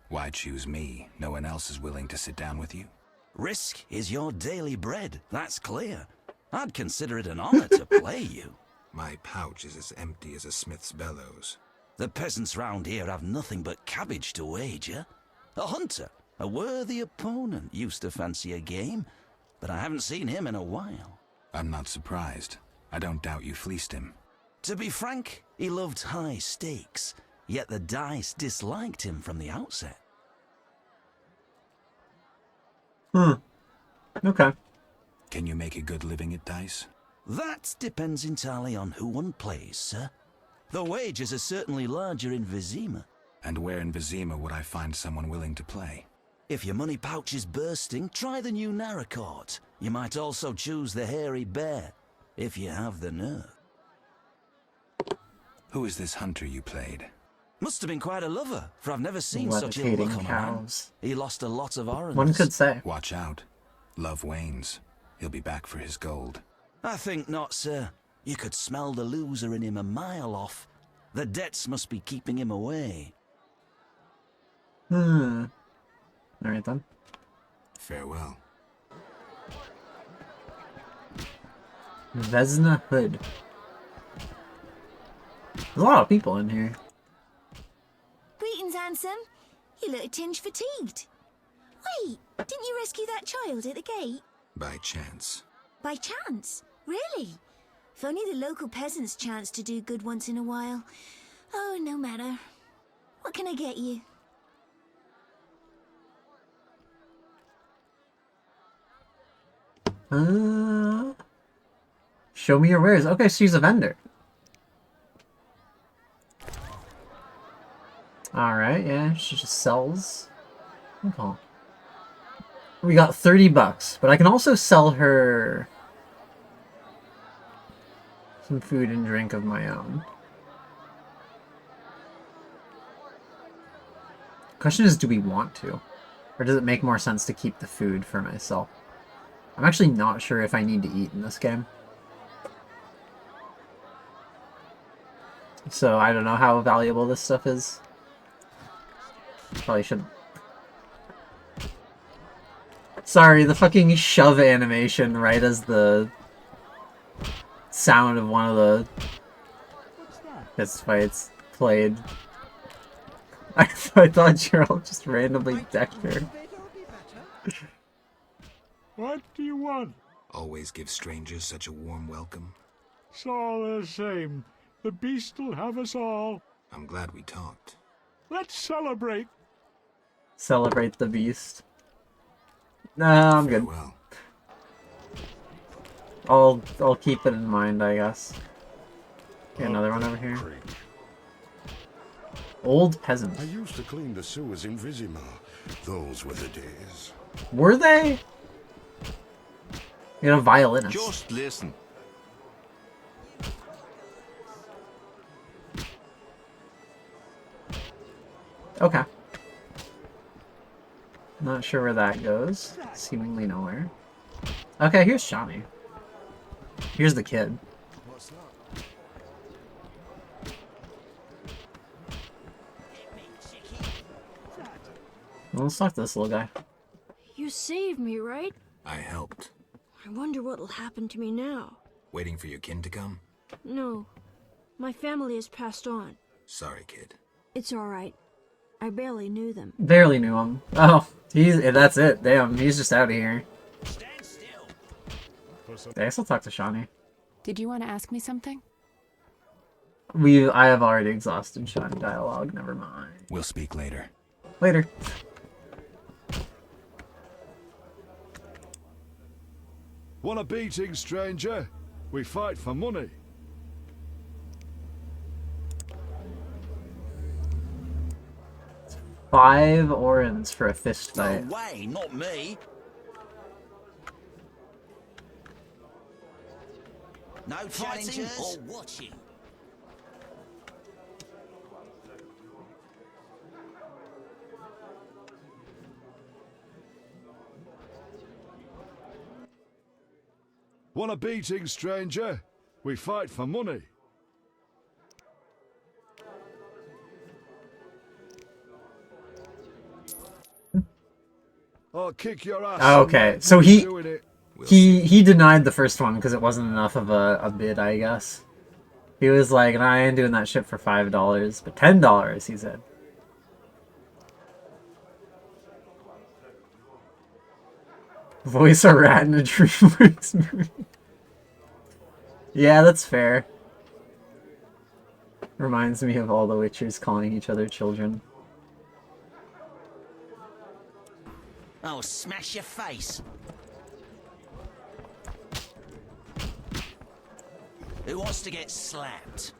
Why choose me? No one else is willing to sit down with you? Risk is your daily bread, that's clear. I'd consider it an honor to play you. My pouch is as empty as a smith's bellows. The peasants round here have nothing but cabbage to wager. A hunter, a worthy opponent, used to fancy a game, but I haven't seen him in a while. I'm not surprised. I don't doubt you fleeced him. To be frank, he loved high stakes, yet the dice disliked him from the outset. Okay. Can you make a good living at dice? That depends entirely on who one plays, sir. The wages are certainly larger in Vizima. And where in Vizima would I find someone willing to play? If your money pouch is bursting, try the new Narracourt. You might also choose the Hairy Bear, if you have the nerve. Who is this hunter you played? Must have been quite a lover, for I've never seen such ill luck on a man. He lost a lot of oranges. One could say. Watch out. Love wanes. He'll be back for his gold. I think not, sir. You could smell the loser in him a mile off. The debts must be keeping him away. Alright then. Farewell. Vesna Hood. There's a lot of people in here. Greetings, handsome. You look a tinge fatigued. Wait, didn't you rescue that child at the gate? By chance. By chance? Really? If only the local peasants chanced to do good once in a while. Oh, no matter. What can I get you? Show me your wares. Okay, she's a vendor. Alright, yeah, she just sells. Okay. We got 30 bucks, but I can also sell her some food and drink of my own. Question is, do we want to? Or does it make more sense to keep the food for myself? I'm actually not sure if I need to eat in this game. So I don't know how valuable this stuff is. Probably should. Sorry, the fucking shove animation right as the sound of one of the fist fights played. I thought Gerald just randomly decked her. What do you want? Always give strangers such a warm welcome. It's all the same. The beast'll have us all. I'm glad we talked. Let's celebrate. Celebrate the beast. Nah, I'm good. Farewell. I'll keep it in mind, I guess. Okay, another one over here. Old peasant. I used to clean the sewers in Vizima. Those were the days. Were they? You know, violinist. Just listen. Okay. Not sure where that goes. Seemingly nowhere. Okay, here's Shawnee. Here's the kid. Well, let's talk to this little guy. You saved me, right? I helped. I wonder what'll happen to me now. Waiting for your kin to come? No. My family has passed on. Sorry, kid. It's alright. I barely knew them. Barely knew him. Oh, that's it. Damn, he's just out of here. I guess I'll talk to Shawnee. Did you want to ask me something? I have already exhausted Shawnee dialogue. Never mind. We'll speak later. Later. Want a beating, stranger? We fight for money. $5 orens for a fist fight. No way, not me. No fighting or watching. Want a beating, stranger? We fight for money. I'll kick your ass. Okay, so he denied the first one because it wasn't enough of a bid, I guess. He was like, "Nah, I ain't doing that shit for $5, but $10," he said. Voice a rat in a DreamWorks movie. Yeah, that's fair. Reminds me of all the Witchers calling each other children. Oh, smash your face. Who wants to get slapped?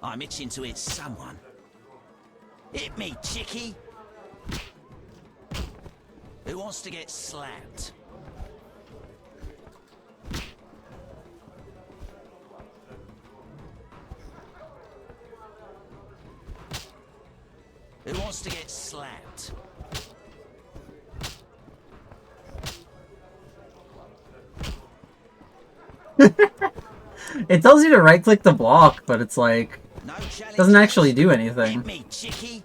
I'm itching to hit someone. Hit me, chickie. Who wants to get slapped? Who wants to get slapped? It tells you to right-click the block, but it's like... doesn't actually do anything. Hit me, chickie.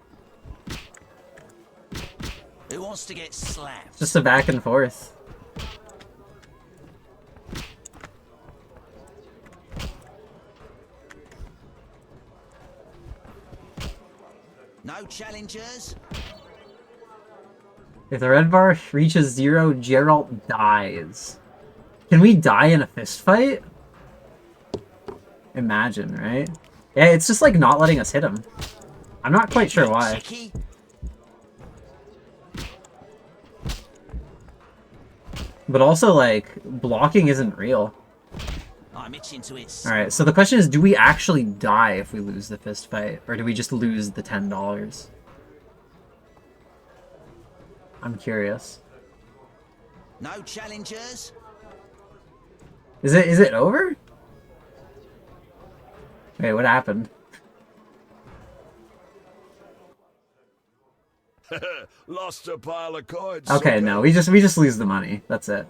Who wants to get slapped? Just a back and forth. No challengers? If the red bar reaches 0, Geralt dies. Can we die in a fist fight? Imagine, right? Yeah, it's just like not letting us hit him. I'm not quite sure why. But also, like, blocking isn't real. I'm itching to it. Alright, so the question is, do we actually die if we lose the fist fight? Or do we just lose the $10? I'm curious. No challengers? Is it over? Wait, what happened? Lost a pile of coins. Okay, no, we just lose the money. That's it.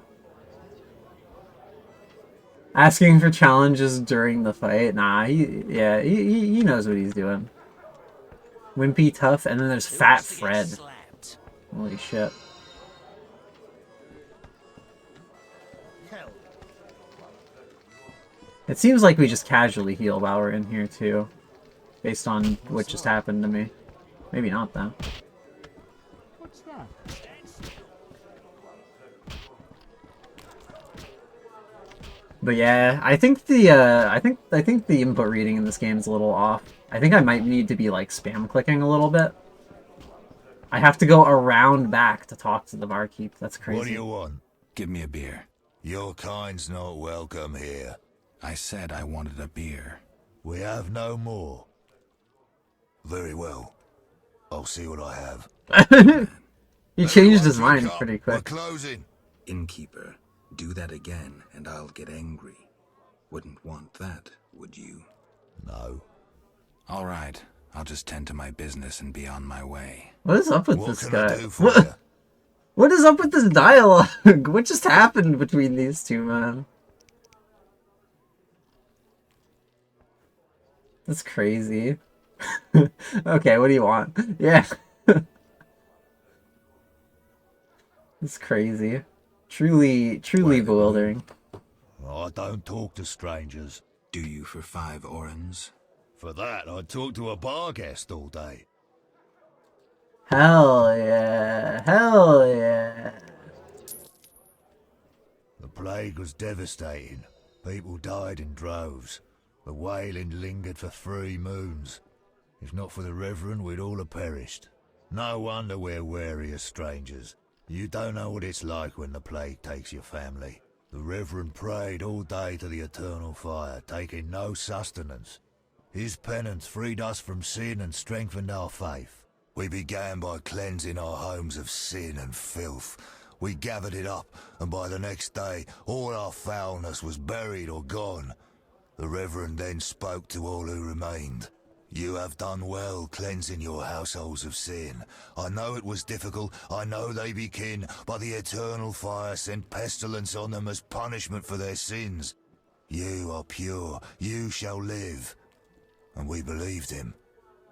Asking for challenges during the fight? Nah, he knows what he's doing. Wimpy Tough, and then there's Fat Fred. Holy shit. It seems like we just casually heal while we're in here too. Based on what just happened to me. Maybe not though. What's that? But yeah, I think the input reading in this game is a little off. I think I might need to be like spam clicking a little bit. I have to go around back to talk to the barkeep. That's crazy. What do you want? Give me a beer. Your kind's not welcome here. I said I wanted a beer. We have no more. Very well. I'll see what I have. He changed his mind pretty We're quick. closing. Innkeeper, do that again and I'll get angry. Wouldn't want that, would you? No. All right. I'll just tend to my business and be on my way. What is up with What this can I guy? do for you? What is up with this dialogue? What just happened between these two, man? That's crazy. Okay, what do you want? Yeah. It's crazy. Truly bewildering. I don't talk to strangers. Do you for 5 orens? For that, I'd talk to a bar guest all day. Hell yeah. Hell yeah. The plague was devastating. People died in droves. The wailing lingered for 3 moons. If not for the Reverend, we'd all have perished. No wonder we're wary of strangers. You don't know what it's like when the plague takes your family. The Reverend prayed all day to the eternal fire, taking no sustenance. His penance freed us from sin and strengthened our faith. We began by cleansing our homes of sin and filth. We gathered it up, and by the next day, all our foulness was buried or gone. The Reverend then spoke to all who remained. You have done well cleansing your households of sin. I know it was difficult, I know they be kin, but the eternal fire sent pestilence on them as punishment for their sins. You are pure, you shall live. And we believed him,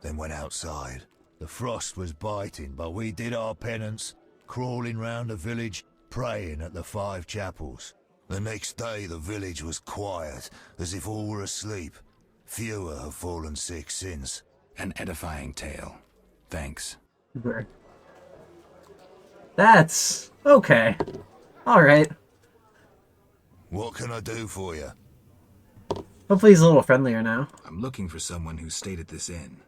then went outside. The frost was biting, but we did our penance, crawling round the village, praying at the 5 chapels. The next day the village was quiet, as if all were asleep. Fewer have fallen sick since. An edifying tale. Thanks. That's... okay. Alright. What can I do for you? Hopefully he's a little friendlier now. I'm looking for someone who stayed at this inn.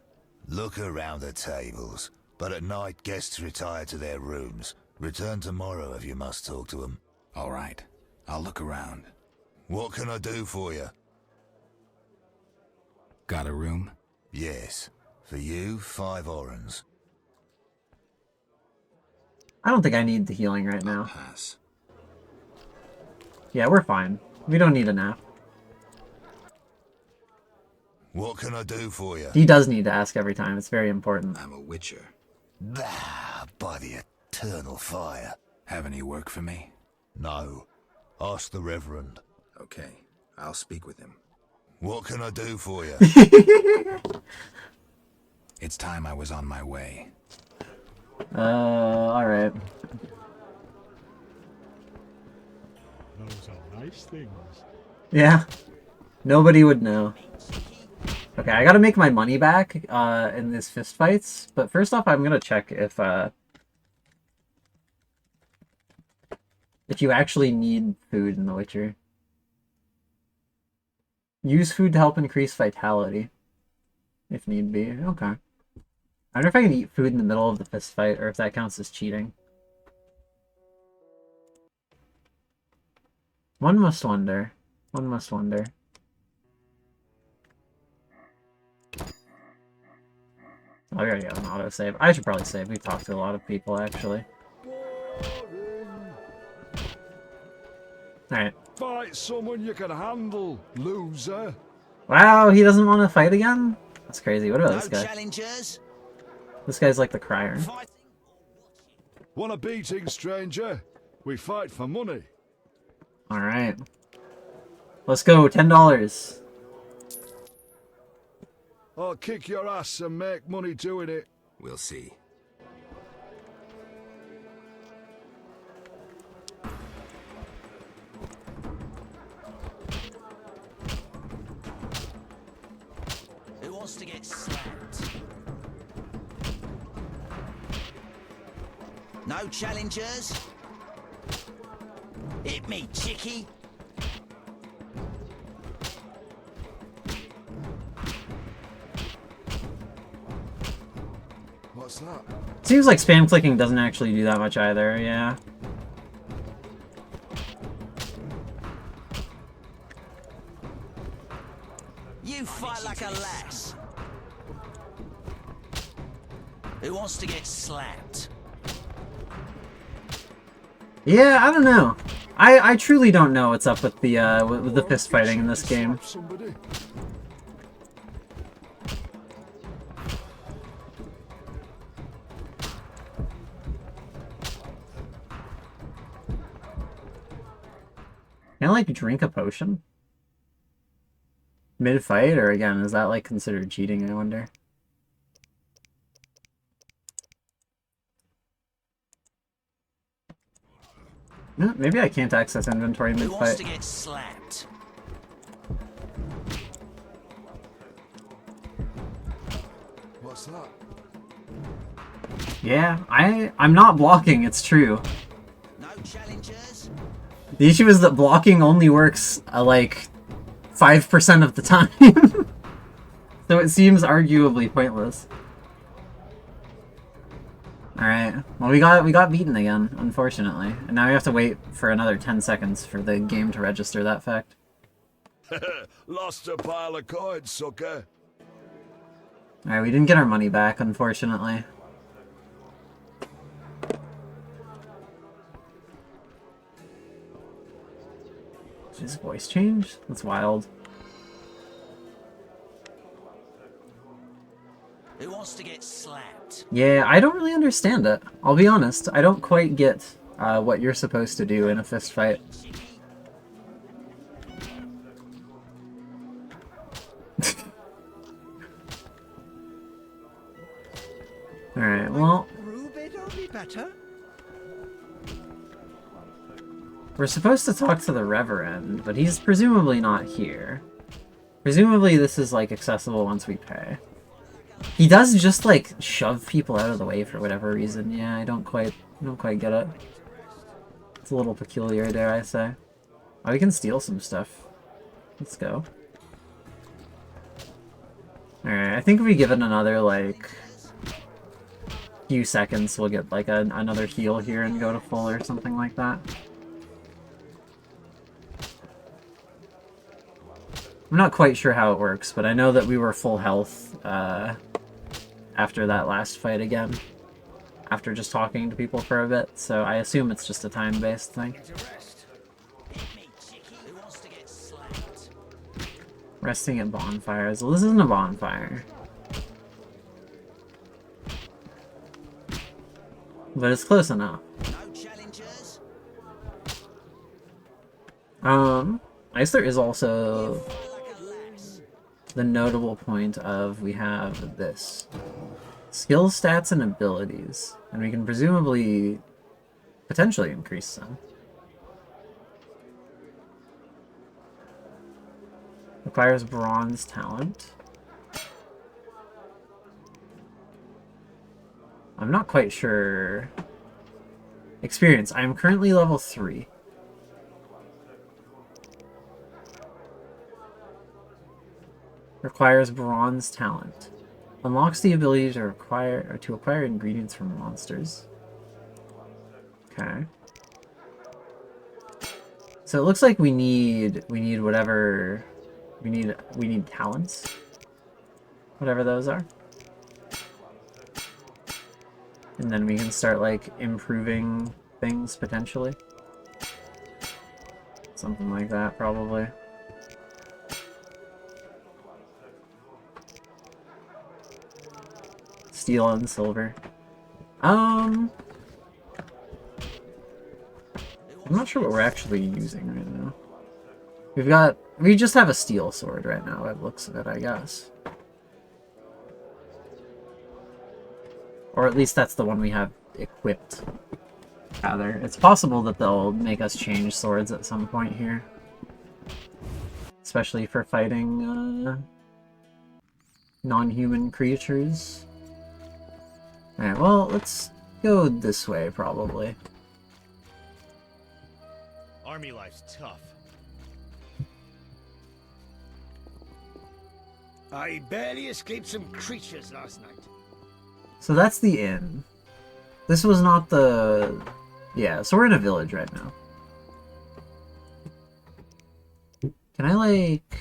Look around the tables, but at night guests retire to their rooms. Return tomorrow if you must talk to them. All right. I'll look around. What can I do for you? Got a room? Yes. For you, 5 orens. I don't think I need the healing right now. Pass. Yeah, we're fine. We don't need a nap. What can I do for you? He does need to ask every time. It's very important. I'm a witcher. Ah, by the eternal fire. Have any work for me? No. Ask the Reverend. Okay. I'll speak with him. What can I do for you? It's time I was on my way. Alright. Those are nice things. Yeah. Nobody would know. Okay, I gotta make my money back in these fist fights, but first off I'm gonna check if you actually need food in The Witcher. Use food to help increase vitality, if need be. Okay. I wonder if I can eat food in the middle of the fist fight, or if that counts as cheating. One must wonder. One must wonder. Oh, I already have an autosave. I should probably save. We've talked to a lot of people, actually. Alright. Fight someone you can handle, loser. Wow, he doesn't want to fight again? That's crazy. What about this guy? Challengers? This guy's like the crier. Want a beating, stranger? We fight for money. Alright. Let's go, $10. I'll kick your ass and make money doing it. We'll see. Who wants to get slapped? No challengers? Hit me, chickie. What's that? Seems like spam clicking doesn't actually do that much either, yeah. You fight like a lass. Who wants to get slapped? Yeah, I don't know. I truly don't know what's up with the fist fighting in this game. Can I, like, drink a potion? Mid-fight, or again, is that, like, considered cheating, I wonder? Maybe I can't access inventory mid-fight. Who wants to get slapped? What's that? Yeah, I'm not blocking, it's true. No challengers? The issue is that blocking only works, like, 5% of the time. So it seems arguably pointless. Alright, well we got beaten again, unfortunately. And now we have to wait for another 10 seconds for the game to register that fact. Lost a pile of coins, sucker. Alright, we didn't get our money back, unfortunately. Did his voice change? That's wild. Who wants to get slapped? Yeah, I don't really understand it. I'll be honest. I don't quite get what you're supposed to do in a fist fight. Alright, well... We're supposed to talk to the Reverend, but he's presumably not here. Presumably this is, like, accessible once we pay. He does just, like, shove people out of the way for whatever reason. Yeah, I don't quite get it. It's a little peculiar, dare I say. Oh, we can steal some stuff. Let's go. Alright, I think if we give it another, like, few seconds, we'll get, like, another heal here and go to full or something like that. I'm not quite sure how it works, but I know that we were full health after that last fight again. After just talking to people for a bit, so I assume it's just a time-based thing. Resting at bonfires. Well, this isn't a bonfire. But it's close enough. I guess there is also the notable point of we have this. Skill, stats, and abilities. And we can presumably potentially increase them. Requires bronze talent. I'm not quite sure. Experience. I am currently level 3. Requires bronze talent. Unlocks the ability to acquire ingredients from monsters. Okay. So it looks like we need whatever we need talents. Whatever those are. And then we can start, like, improving things potentially. Something like that, probably. Steel and silver. I'm not sure what we're actually using right now. We just have a steel sword right now, it looks of it, I guess. Or at least that's the one we have equipped. Rather, it's possible that they'll make us change swords at some point here. Especially for fighting, non-human creatures. Alright, well, let's go this way, probably. Army life's tough. I barely escaped some creatures last night. So that's the inn. This was not the... Yeah, so we're in a village right now. Can I, like...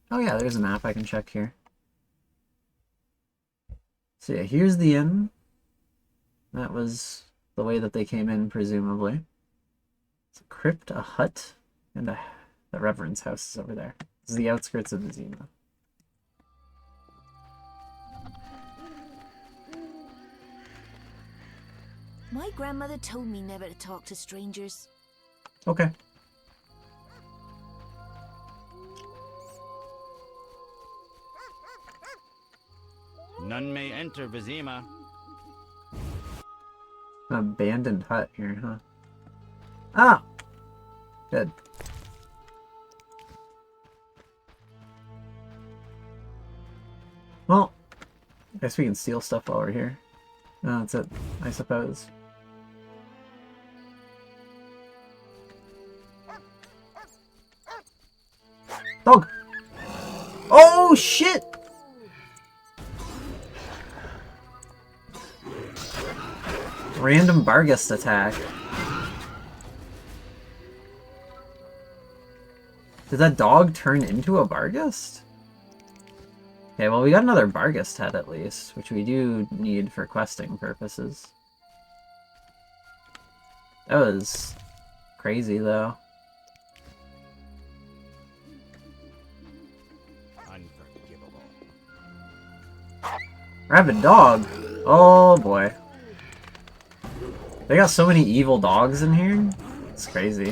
Oh yeah, there's a map I can check here. So yeah, here's the inn. That was the way that they came in, presumably. It's a crypt, a hut, and the Reverend's house is over there. This is the outskirts of Vizima. My grandmother told me never to talk to strangers. Okay. None may enter Vizima. An abandoned hut here, huh? Ah! Good. Well, I guess we can steal stuff while we're here. That's it, I suppose. Dog! Oh, shit! Random Barghest attack. Did that dog turn into a Barghest? Okay, well we got another Barghest head at least, which we do need for questing purposes. That was crazy though. Unforgivable. Rabid dog! Oh boy. They got so many evil dogs in here. It's crazy.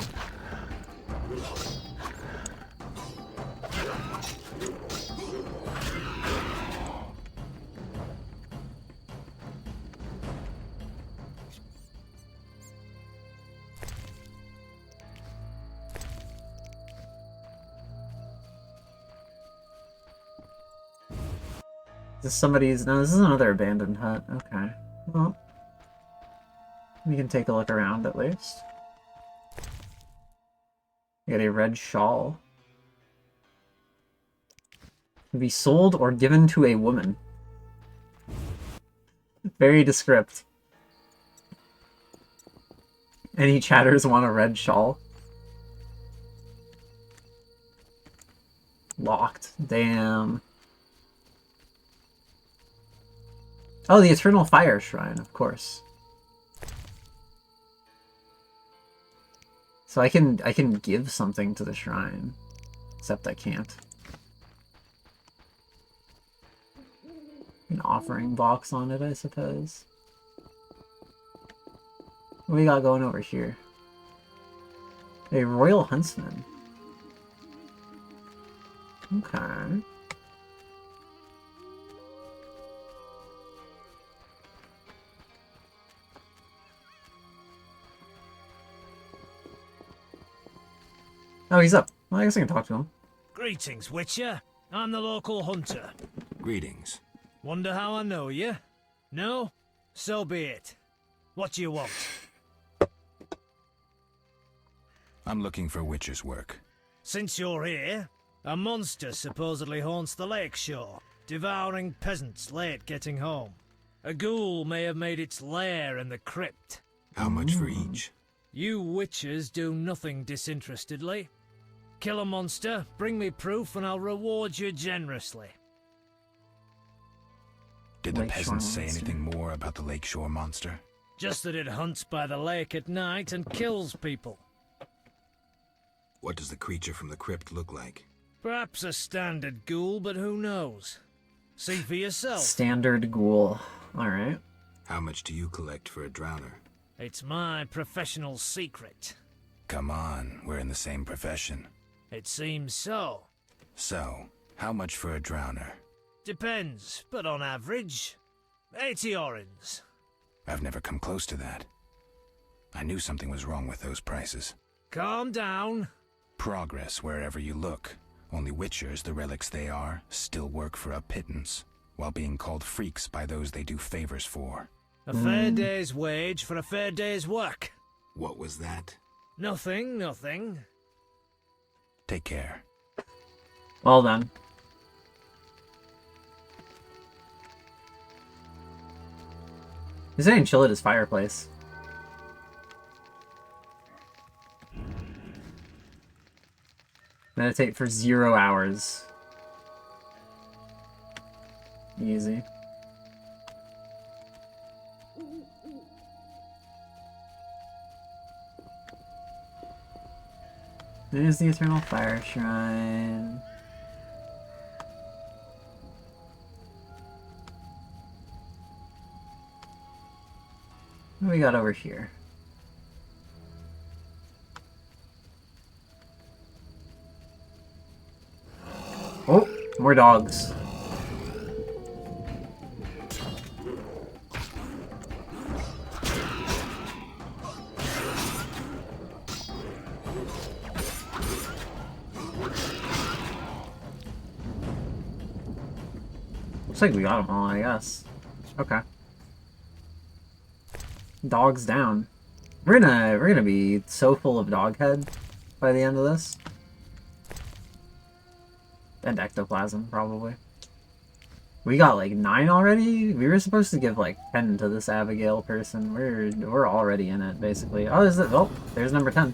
This is somebody's... No, this is another abandoned hut. Okay. Well, we can take a look around at least. We got a red shawl. Can be sold or given to a woman. Very descript. Any chatters want a red shawl? Locked. Damn. Oh, the Eternal Fire Shrine, of course. So I can give something to the shrine, except I can't. An offering box on it, I suppose. What we got going over here? A Royal Huntsman. Okay. Oh, he's up. Well, I guess I can talk to him. Greetings, Witcher. I'm the local hunter. Greetings. Wonder how I know you? No? So be it. What do you want? I'm looking for Witcher's work. Since you're here, a monster supposedly haunts the lakeshore, devouring peasants late getting home. A ghoul may have made its lair in the crypt. How much for each? You witchers do nothing disinterestedly. Kill a monster, bring me proof, and I'll reward you generously. Did the peasants say anything more about the lakeshore monster? Just that it hunts by the lake at night and kills people. What does the creature from the crypt look like? Perhaps a standard ghoul, but who knows? See for yourself. Standard ghoul. Alright. How much do you collect for a drowner? It's my professional secret. Come on, we're in the same profession. It seems so. So, how much for a drowner? Depends, but on average, 80 orens. I've never come close to that. I knew something was wrong with those prices. Calm down. Progress wherever you look. Only witchers, the relics they are, still work for a pittance, while being called freaks by those they do favors for. A fair day's wage for a fair day's work. What was that? Nothing, nothing. Take care. Well done. He's saying chill at his fireplace. Meditate for 0 hours. Easy. There's the Eternal Fire Shrine. What do we got over here? Oh, more dogs. Looks like we got them all, I guess. Okay. Dogs down. We're gonna be so full of dog head by the end of this. And ectoplasm, probably. We got like 9 already? We were supposed to give like 10 to this Abigail person. We're already in it, basically. Oh, there's number 10.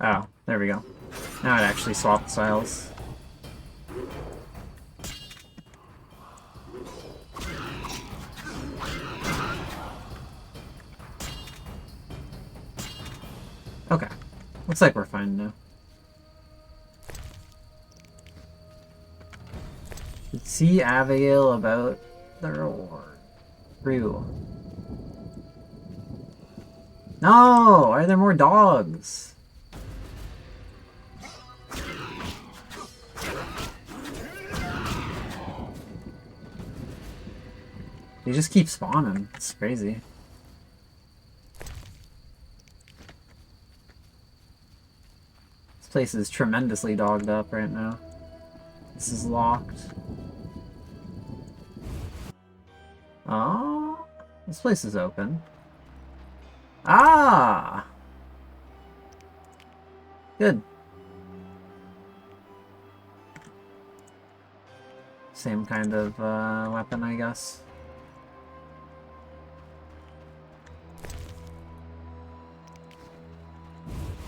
Oh, there we go. Now it actually swapped styles. Okay. Looks like we're fine now. See Abigail about the reward. Rue. No! Why are there more dogs? They just keep spawning. It's crazy. This place is tremendously dogged up right now. This is locked. Oh, this place is open. Ah! Good. Same kind of weapon, I guess.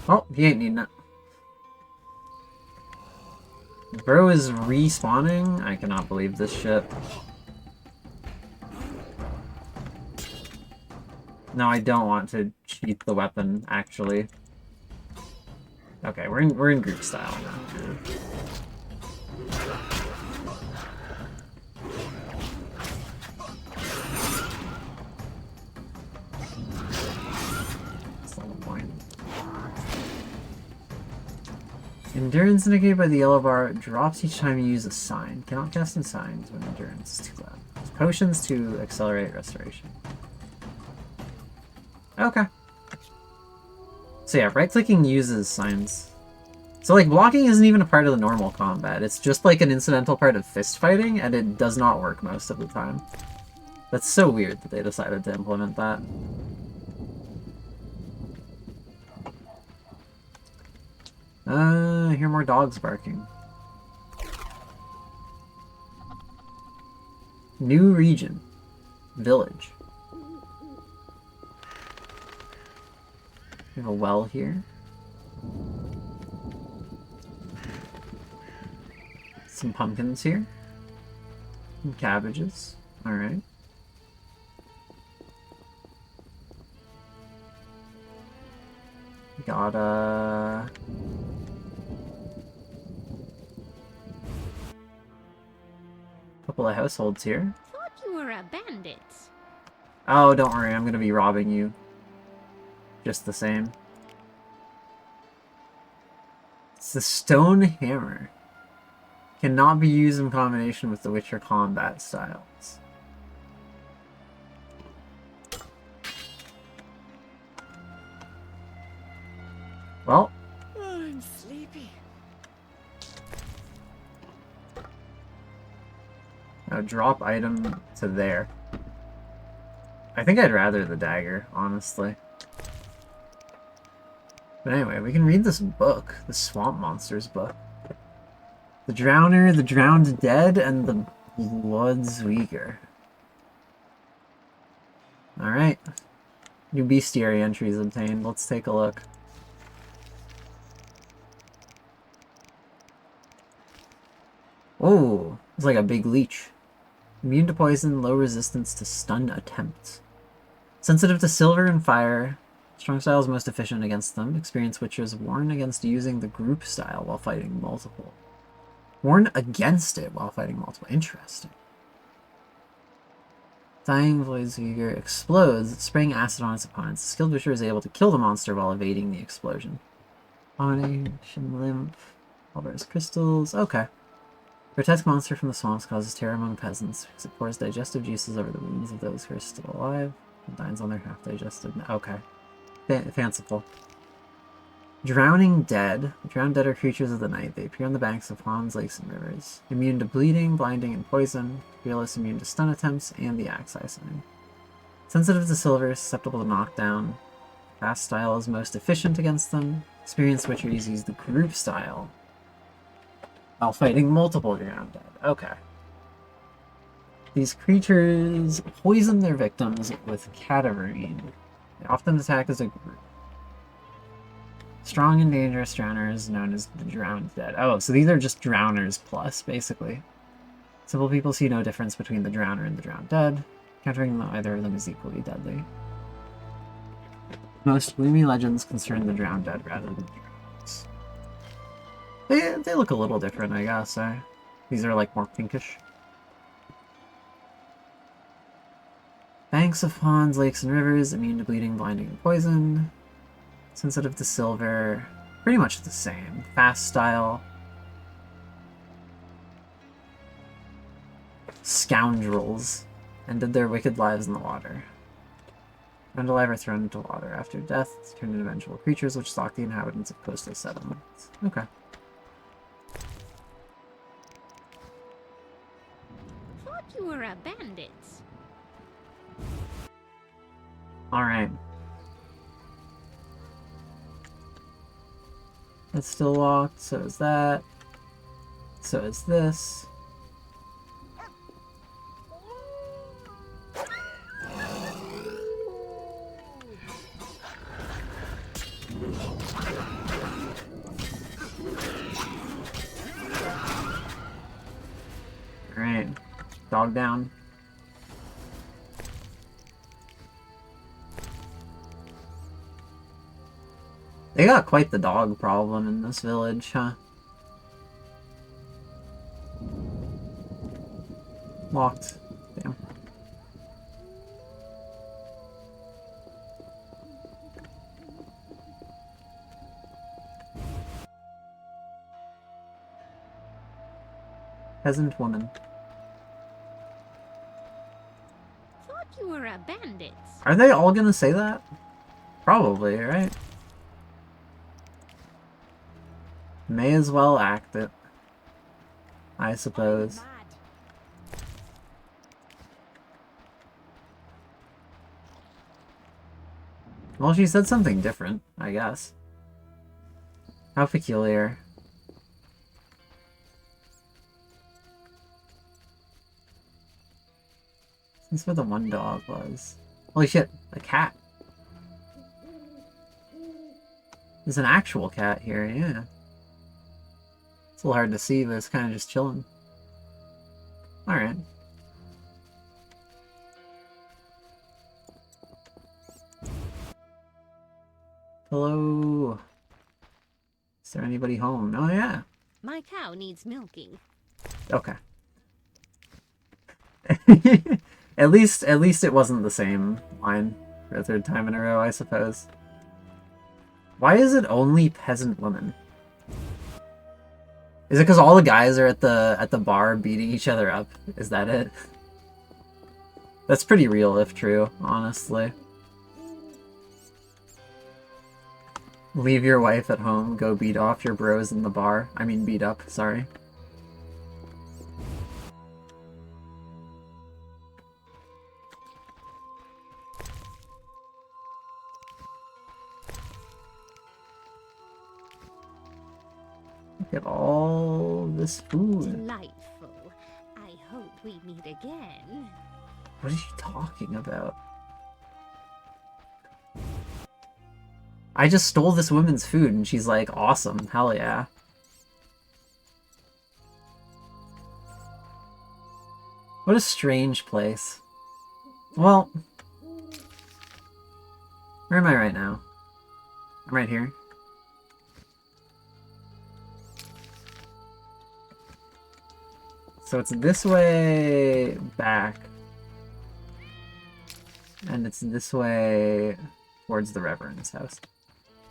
Oh, he ain't needing it. Bro is respawning? I cannot believe this shit. No, I don't want to cheat the weapon, actually. Okay, we're in group style now. That's not the point. Endurance indicated by the yellow bar drops each time you use a sign. Cannot cast in signs when endurance is too low. Potions to accelerate restoration. Okay. So yeah, right-clicking uses signs. So like, blocking isn't even a part of the normal combat. It's just like an incidental part of fist fighting, and it does not work most of the time. That's so weird that they decided to implement that. I hear more dogs barking. New region. Village. We have a well here. Some pumpkins here. Some cabbages. Alright. Got a couple of households here. Thought you were a bandit. Oh, don't worry, I'm gonna be robbing you. Just the same. It's the stone hammer. Cannot be used in combination with the Witcher combat styles. Well. I'm sleepy. Now drop item to there. I think I'd rather the dagger, honestly. But anyway, we can read this book. The Swamp Monsters book. The Drowner, the Drowned Dead, and the Bloodsweaker. Alright. New bestiary entries obtained. Let's take a look. Oh, it's like a big leech. Immune to poison, low resistance to stun attempts. Sensitive to silver and fire. Strong style is most efficient against them. Experienced witches warn against using the group style while fighting multiple. Warn against it while fighting multiple. Interesting. Dying Void's Vigor explodes, spraying acid on its opponents. The skilled witcher is able to kill the monster while evading the explosion. Abomination Lymph. Albert's crystals. Okay. Protects monster from the swamps, causes terror among peasants. Because it pours digestive juices over the wounds of those who are still alive. And dines on their half-digested. Okay. Fanciful. Drowning Dead. Drowned dead are creatures of the night. They appear on the banks of ponds, lakes, and rivers. Immune to bleeding, blinding, and poison. Fearless, immune to stun attempts, and the axe eye sign. Sensitive to silver, susceptible to knockdown. Fast style is most efficient against them. Experienced witcheries use the group style while fighting multiple drowned dead. Okay. These creatures poison their victims with cadaverine. They often attack as a group. Strong and dangerous drowners known as the drowned dead. Oh, so these are just drowners plus, basically. Simple people see no difference between the drowner and the drowned dead. Countering either of them is equally deadly. Most gloomy legends concern the drowned dead rather than drowns. They look a little different, I guess. These are like more pinkish. Banks of ponds, lakes, and rivers, immune to bleeding, blinding, and poison. Sensitive to silver, pretty much the same. Fast style. Scoundrels. Ended their wicked lives in the water. Found alive or thrown into water. After death, turned into vengeful creatures which stalk the inhabitants of coastal settlements. Okay. Thought you were a bandit. Alright. It's still locked, so is that. So is this. Alright. Dog down. They got quite the dog problem in this village, huh? Locked. Damn. Peasant woman. Thought you were a bandit. Are they all gonna say that? Probably, right? May as well act it, I suppose. Well, she said something different, I guess. How peculiar. That's where the one dog was. Holy shit, a cat. There's an actual cat here, yeah. It's a little hard to see, but it's kind of just chilling. Alright. Hello. Is there anybody home? Oh, yeah. My cow needs milking. Okay. At least it wasn't the same line for a third time in a row, I suppose. Why is it only peasant women? Is it because all the guys are at the bar beating each other up? Is that it? That's pretty real if true, honestly. Leave your wife at home, go beat off your bros in the bar. I mean beat up, sorry. Look at all this food. Delightful. I hope we meet again. What is she talking about? I just stole this woman's food and she's like, awesome, hell yeah. What a strange place. Well, where am I right now? I'm right here. So it's this way back. And it's this way towards the Reverend's house.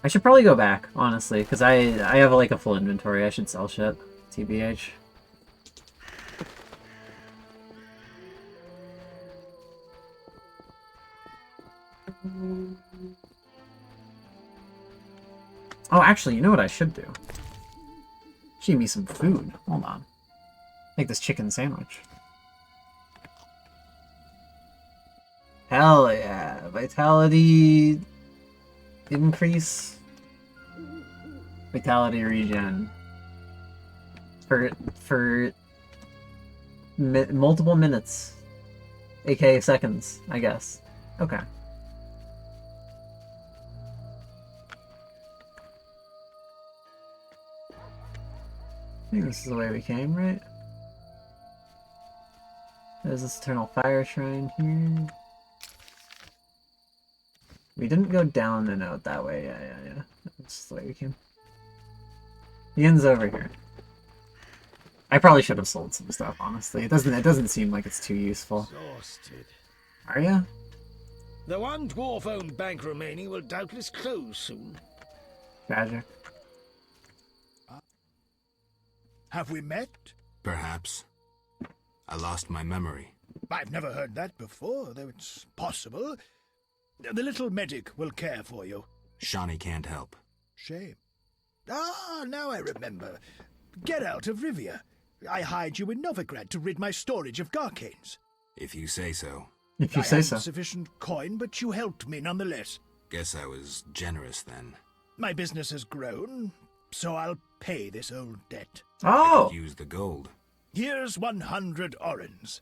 I should probably go back, honestly, because I have like a full inventory. I should sell shit. TBH. Oh, actually, you know what I should do? Give me some food. Hold on. Make this chicken sandwich. Hell yeah. Vitality increase. Vitality regen. For multiple minutes. aka seconds, I guess. Okay. I think this is the way we came, right? There's this Eternal Fire Shrine here. We didn't go down and out that way. Yeah. That's the way we came. The end's over here. I probably should have sold some stuff, honestly. It doesn't seem like it's too useful. Exhausted. Are ya? The one dwarf-owned bank remaining will doubtless close soon. Tragic. Have we met? Perhaps. I lost my memory. I've never heard that before, though it's possible. The little medic will care for you. Shawnee can't help. Shame. Ah, now I remember. Geralt of Rivia. I hired you in Novigrad to rid my storage of Garcanes. If you say so. If you say so. I hadn't sufficient coin, but you helped me nonetheless. Guess I was generous then. My business has grown, so I'll pay this old debt. Oh! I could use the gold. Here's 100 orens.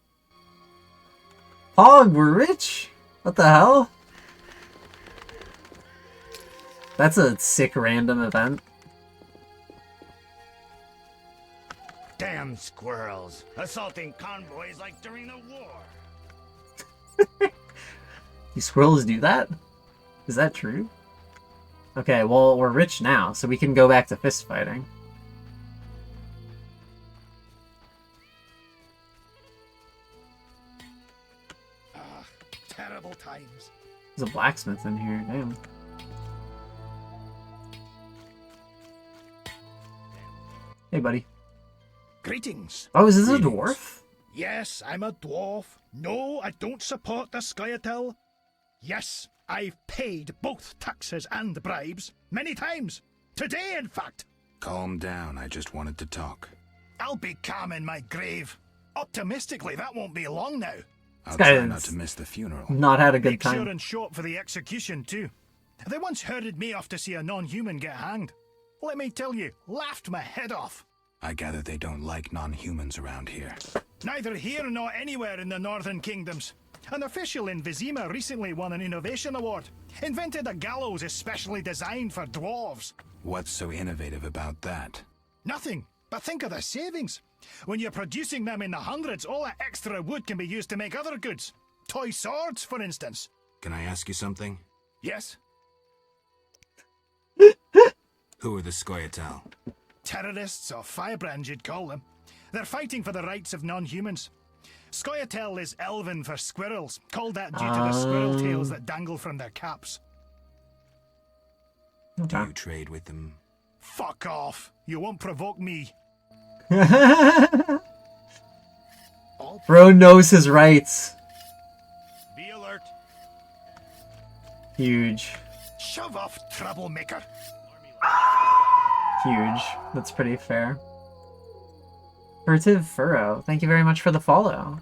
Pog, we're rich! What the hell? That's a sick random event. Damn squirrels! Assaulting convoys like during the war! Do squirrels do that? Is that true? Okay, well, we're rich now, so we can go back to fist fighting. Ah, terrible times. There's a blacksmith in here, damn. Hey, buddy. Greetings. Oh, is this a dwarf? Yes, I'm a dwarf. No, I don't support the Scoia'tael. Yes, I've paid both taxes and bribes. Many times. Today, in fact. Calm down, I just wanted to talk. I'll be calm in my grave. Optimistically, that won't be long now. I'll try not to miss the funeral. Not had a good Make time. sure and show up for the execution, too. They once herded me off to see a non-human get hanged. Let me tell you, laughed my head off. I gather they don't like non-humans around here. Neither here nor anywhere in the Northern Kingdoms. An official in Vizima recently won an innovation award. Invented a gallows especially designed for dwarves. What's so innovative about that? Nothing, but think of the savings. When you're producing them in the hundreds, all that extra wood can be used to make other goods. Toy swords, for instance. Can I ask you something? Yes? Who are the Scoia'tael? Terrorists, or firebrands you'd call them. They're fighting for the rights of non-humans. Scoia'tael is Elven for squirrels, called that due to the squirrel tails that dangle from their caps. Do you trade with them? Fuck off! You won't provoke me. Bro knows his rights. Be alert. Huge. Shove off, troublemaker. Huge. That's pretty fair. Furtive Furrow, thank you very much for the follow.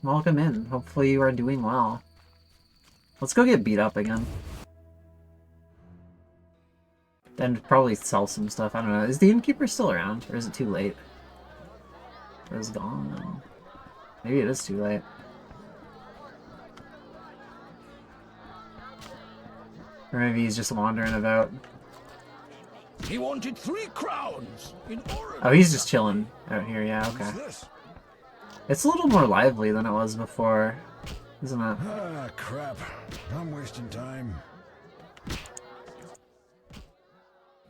Welcome in. Hopefully you are doing well. Let's go get beat up again. Then probably sell some stuff. I don't know. Is the innkeeper still around? Or is it too late? Or is it gone? Maybe it is too late. Or maybe he's just wandering about. He wanted 3 crowns in Oregon. Oh, he's just chilling out here. Yeah, okay. It's a little more lively than it was before, isn't it? Ah, crap. I'm wasting time.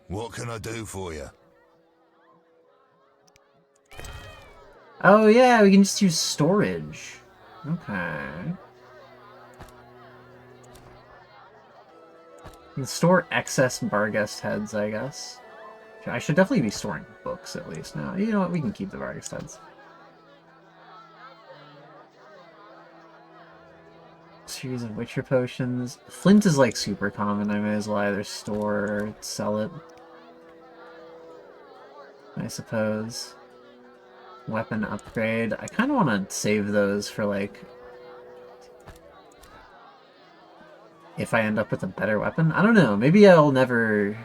What can I do for you? Oh yeah, we can just use storage. Okay. You can store excess Barghest heads, I guess. I should definitely be storing books at least now. You know what, we can keep the Barghest heads. Series of Witcher potions. Flint is like super common, I may as well either store or sell it. I suppose. Weapon upgrade. I kind of want to save those for like... if I end up with a better weapon. I don't know, maybe I'll never...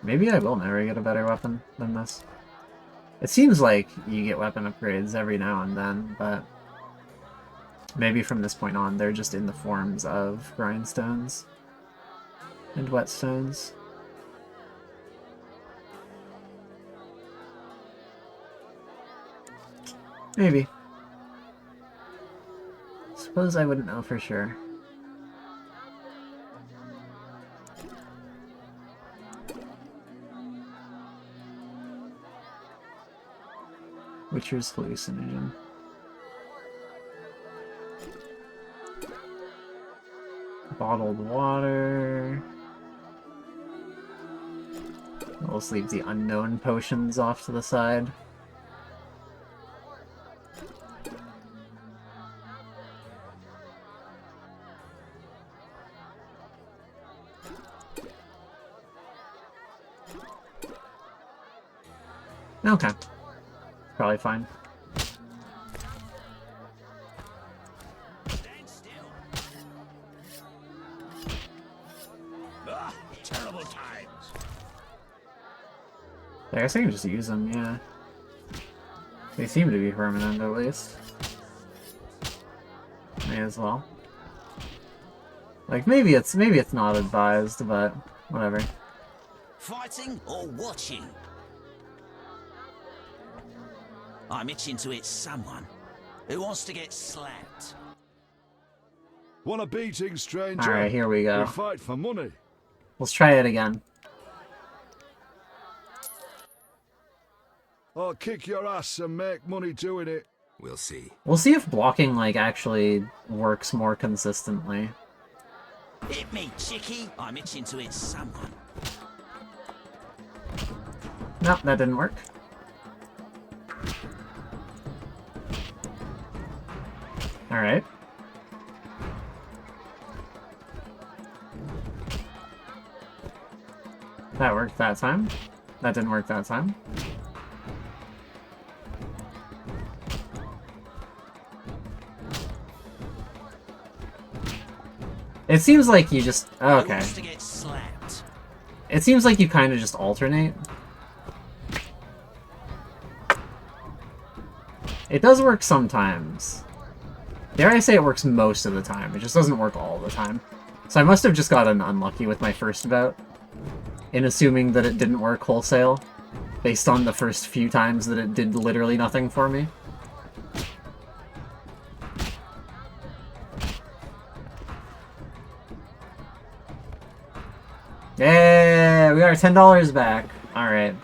maybe I will never get a better weapon than this. It seems like you get weapon upgrades every now and then, but maybe from this point on they're just in the forms of grindstones and whetstones. Maybe. Suppose I wouldn't know for sure. Witcher's hallucinogen. Bottled water. We'll just leave the unknown potions off to the side. Okay. Probably fine. Terrible times. I guess I can just use them, yeah. They seem to be permanent, at least. May as well. Like, maybe it's not advised, but whatever. Fighting or watching? I'm itching to hit someone who wants to get slapped. Want a beating, stranger? Alright, here we go. We fight for money. Let's try it again. I'll kick your ass and make money doing it. We'll see. We'll see if blocking, like, actually works more consistently. Hit me, chickie. I'm itching to hit someone. Nope, that didn't work. Alright. That worked that time. That didn't work that time. It seems like you just... oh, okay. It seems like you kind of just alternate. It does work sometimes. Dare I say it works most of the time. It just doesn't work all the time. So I must have just gotten unlucky with my first bout in assuming that it didn't work wholesale based on the first few times that it did literally nothing for me. Yeah, we got our $10 back. Alright.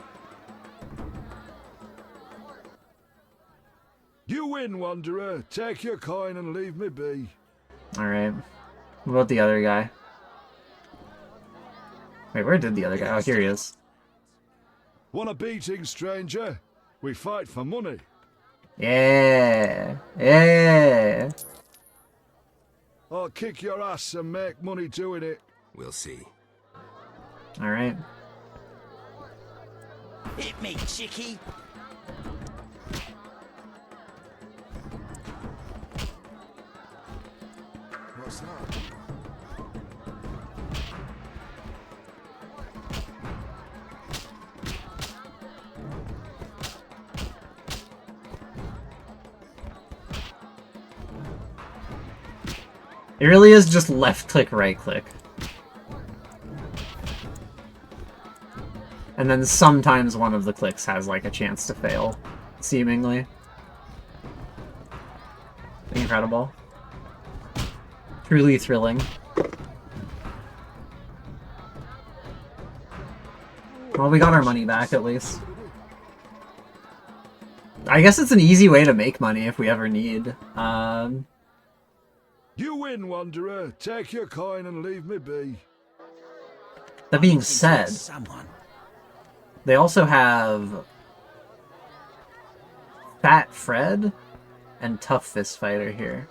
You win, Wanderer. Take your coin and leave me be. Alright. What about the other guy? Wait, where did the other guy? Oh, here he is. Want a beating, stranger? We fight for money. Yeah. Yeah. I'll kick your ass and make money doing it. We'll see. Alright. Hit me, chickie. What's that? It really is just left click, right click. And then sometimes one of the clicks has like a chance to fail, seemingly. Incredible. Truly thrilling. Well, we got our money back at least. I guess it's an easy way to make money if we ever need. You win, Wanderer. Take your coin and leave me be. That being said, they also have Fat Fred and Tough Fist Fighter here,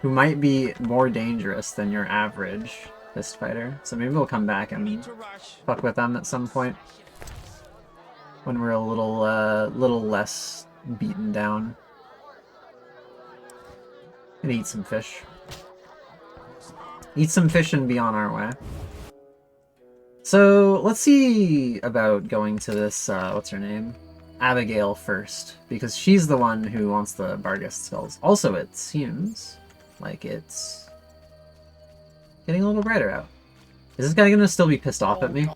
who might be more dangerous than your average fist fighter. So maybe we'll come back and fuck with them at some point when we're a little less beaten down. And eat some fish. Eat some fish and be on our way. So let's see about going to this, what's her name? Abigail first, because she's the one who wants the Barghest skulls. Also, it seems like it's getting a little brighter out. Is this guy gonna still be pissed off at me?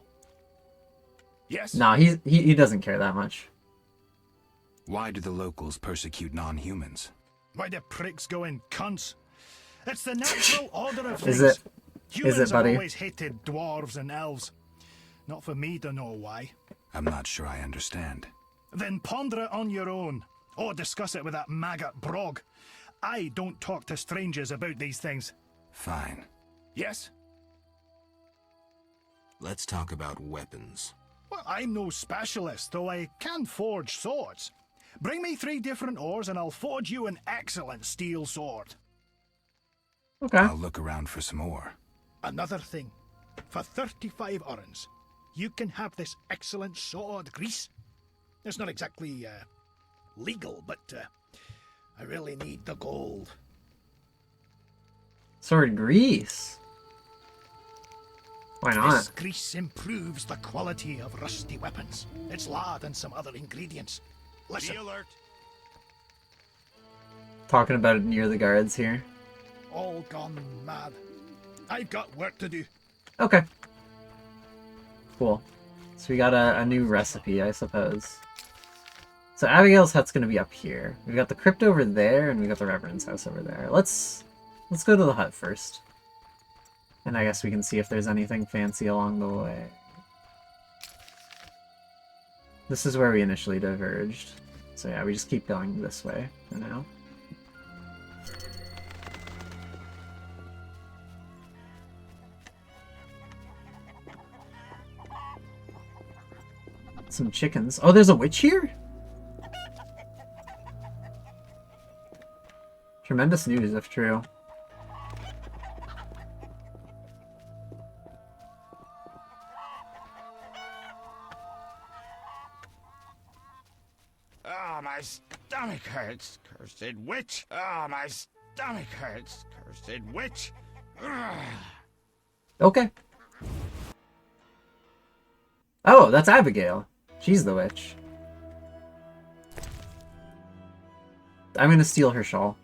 Yes. No, he doesn't care that much. Why do the locals persecute non-humans? Why do pricks go in cunts? It's the natural order of Is things. it? Humans Is it, buddy? have always hated dwarves and elves. Not for me to know why. I'm not sure I understand. Then ponder it on your own, or discuss it with that maggot Brog. I don't talk to strangers about these things. Fine. Yes? Let's talk about weapons. Well, I'm no specialist, though I can forge swords. Bring me 3 different ores and I'll forge you an excellent steel sword. Okay. I'll look around for some more. Another thing. For 35 orens, you can have this excellent sword, Grease. It's not exactly legal, but I really need the gold. Sword grease. Why not? This grease improves the quality of rusty weapons. It's lard and some other ingredients. Listen. Be alert. Talking about it near the guards here. All gone mad. I've got work to do. Okay. Cool. So we got a new recipe, I suppose. So Abigail's hut's gonna be up here. We've got the crypt over there, and we got the Reverend's house over there. Let's go to the hut first. And I guess we can see if there's anything fancy along the way. This is where we initially diverged. So yeah, we just keep going this way for now. Some chickens. Oh, there's a witch here? Tremendous news, if true. Oh, my stomach hurts, cursed witch. Oh, my stomach hurts, cursed witch. Ugh. Okay. Oh, that's Abigail. She's the witch. I'm gonna steal her shawl.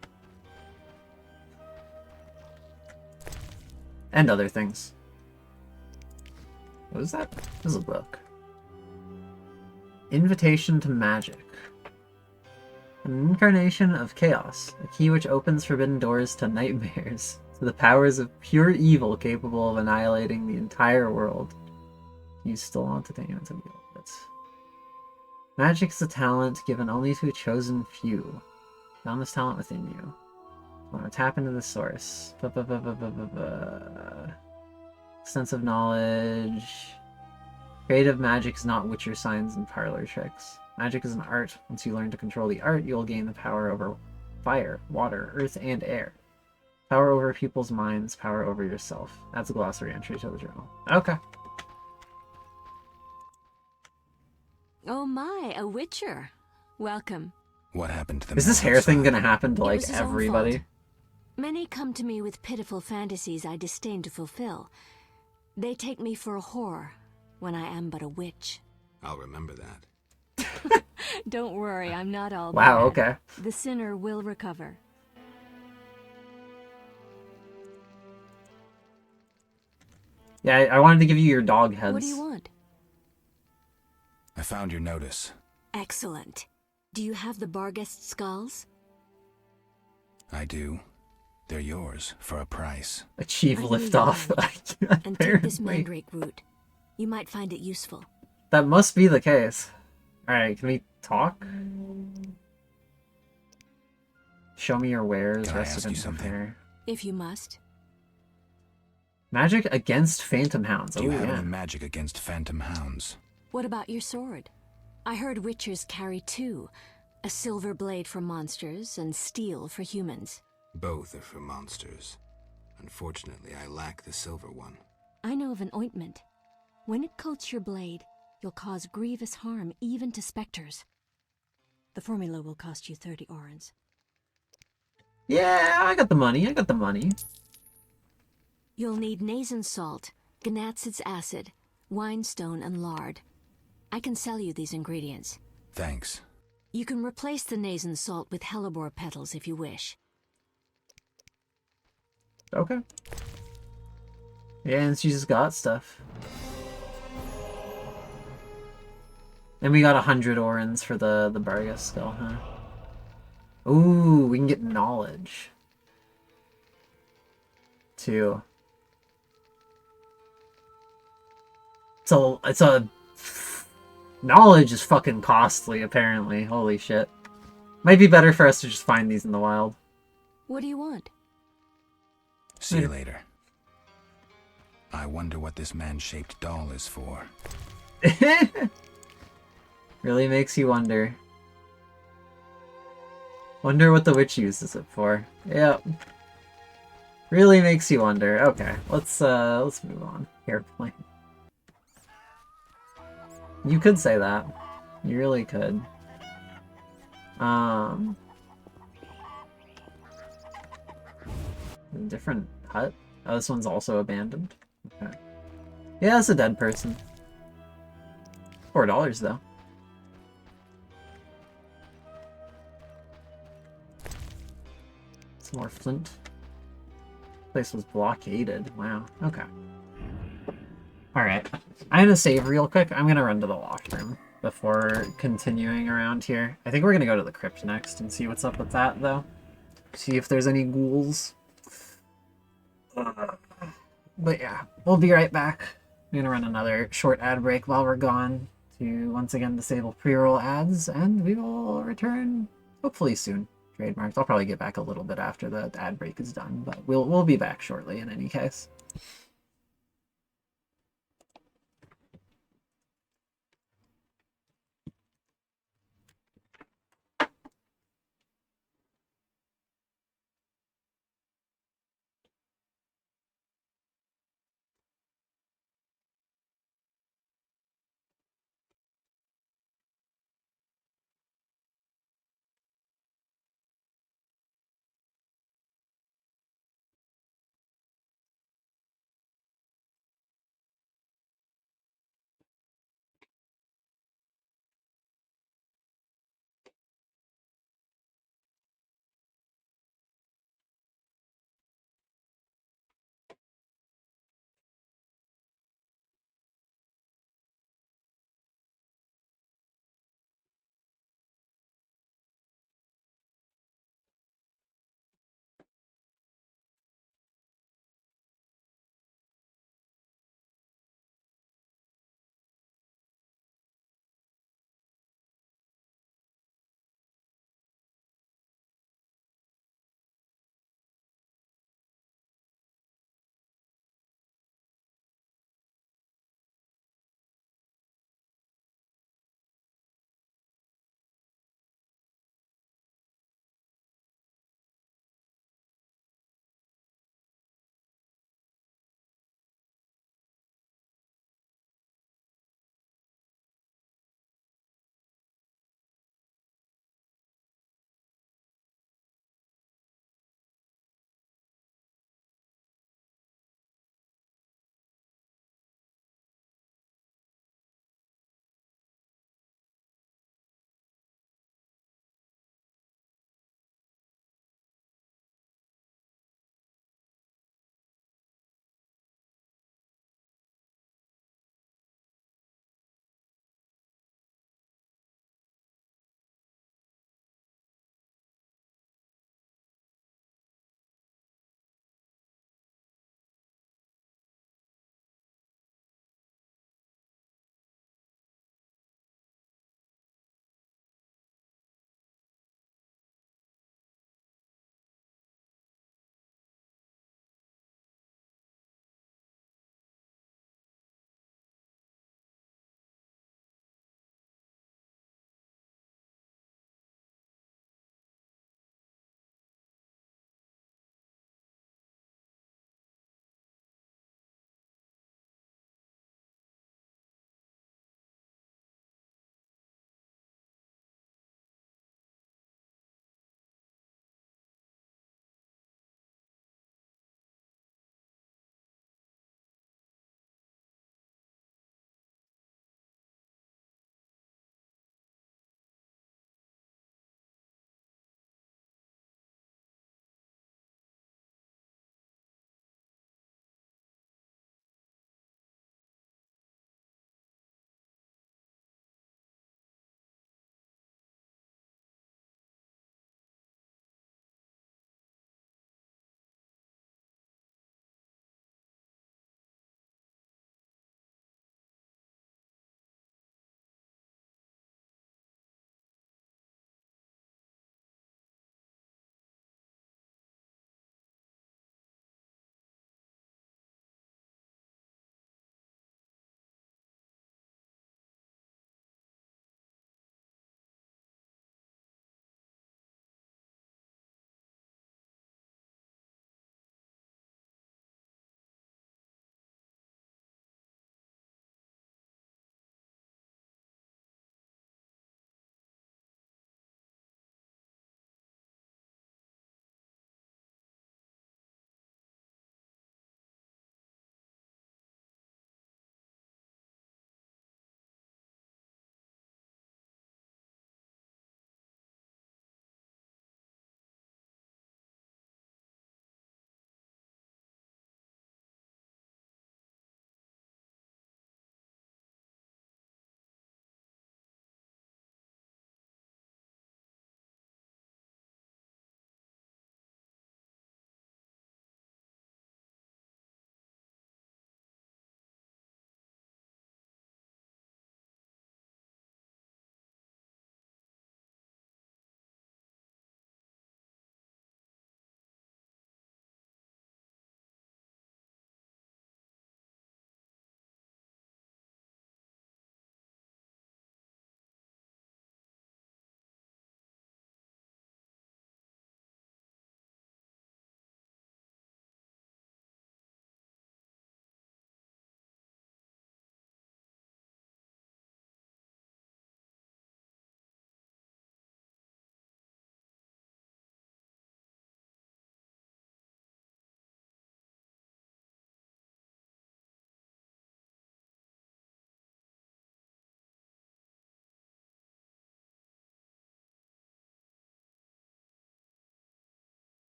And other things. What is that? This is a book. Invitation to Magic. An incarnation of chaos. A key which opens forbidden doors to nightmares. To the powers of pure evil capable of annihilating the entire world. You still want to take it to it. Magic is a talent given only to a chosen few. Found this talent within you. Want to tap into the source. Extensive knowledge. Creative magic is not witcher signs and parlor tricks. Magic is an art. Once you learn to control the art, you will gain the power over fire, water, earth, and air. Power over people's minds, power over yourself. That's a glossary entry to the journal. Okay. Oh my, a witcher. Welcome. What happened to the Is this man hair thing outside? gonna happen to, It like, was his own everybody? fault. Many come to me with pitiful fantasies I disdain to fulfill. They take me for a whore when I am but a witch. I'll remember that. Don't worry, I'm not all Wow, bad. okay. The sinner will recover. Yeah, I wanted to give you your dog heads. What do you want? found your notice. Excellent. Do you have the Barghest skulls? I do. They're yours for a price. Achieve I knew liftoff. you would. And take this Apparently. mandrake root. You might find it useful. That must be the case. Alright, can we talk? Show me your wares, Can I ask you resident something? affair. If you must. Magic against phantom hounds. Do you Oh, have yeah. any magic against phantom hounds? What about your sword? I heard witchers carry two. A silver blade for monsters and steel for humans. Both are for monsters. Unfortunately, I lack the silver one. I know of an ointment. When it coats your blade, you'll cause grievous harm even to specters. The formula will cost you 30 orens. Yeah, I got the money. I got the money. You'll need Nazen salt, Gnatsid's acid, winestone, and lard. I can sell you these ingredients. Thanks. You can replace the Nazen salt with hellebore petals if you wish. Okay. Yeah, and she just got stuff. And we got 100 orens for the Barghest skull, huh? Ooh, we can get knowledge. Too. So it's a knowledge is fucking costly, apparently. Holy shit. Might be better for us to just find these in the wild. What do you want? See you later. I wonder what this man-shaped doll is for. Really makes you wonder. Wonder what the witch uses it for. Yep. Really makes you wonder. Okay, let's move on. Airplane. You could say that. You really could. Different hut? Oh, this one's also abandoned. Okay. Yeah, it's a dead person. $4 though. Some more flint. Place was blockaded. Wow. Okay. Alright. I'm gonna save real quick. I'm gonna run to the washroom before continuing around here. I think we're gonna go to the crypt next and see what's up with that, though. See if there's any ghouls. But yeah, we'll be right back. I'm gonna run another short ad break while we're gone to once again disable pre-roll ads, and we will return hopefully soon. Trademarked. I'll probably get back a little bit after the ad break is done, but we'll be back shortly in any case.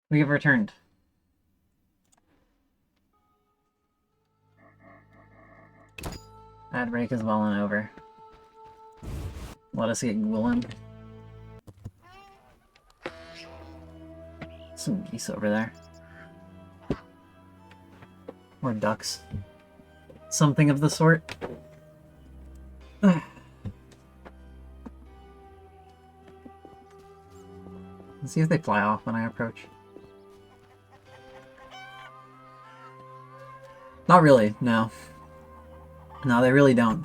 We have returned. Ad break is well and over. Let us get Gwilyn. Some geese over there. Or ducks. Something of the sort. Let's see if they fly off when I approach. Not really, no. No, they really don't.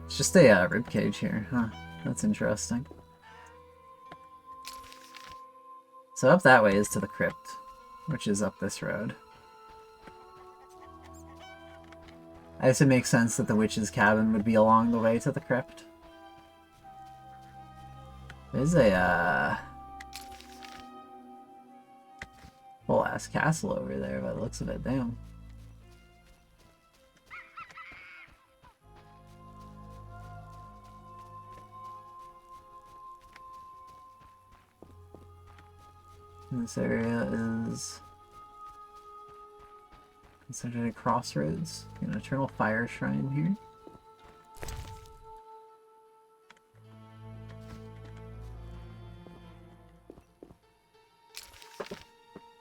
It's just a ribcage here, huh? That's interesting. So up that way is to the crypt, which is up this road. I guess it makes sense that the witch's cabin would be along the way to the crypt. There's a, whole-ass castle over there by the looks of it, damn. This area is considered a crossroads. An eternal fire shrine here.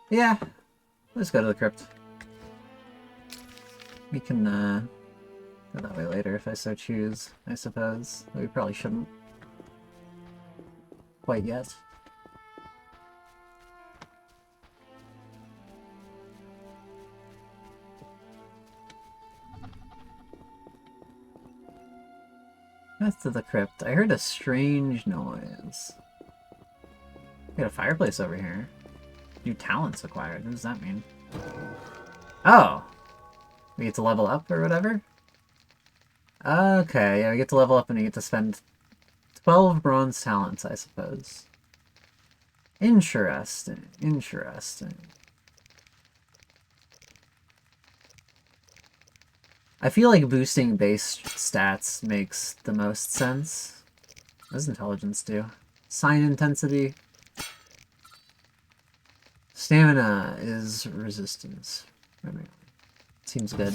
Yeah, let's go to the crypt. We can go that way later if I so choose, I suppose. Though we probably shouldn't. Quite yet. Path to the crypt. I heard a strange noise. We got a fireplace over here. New talents acquired. What does that mean? Oh! We get to level up or whatever? Okay, yeah, we get to level up and we get to spend 12 bronze talents, I suppose. Interesting. Interesting. I feel like boosting base stats makes the most sense. What does intelligence do? Sign intensity. Stamina is resistance. Seems good.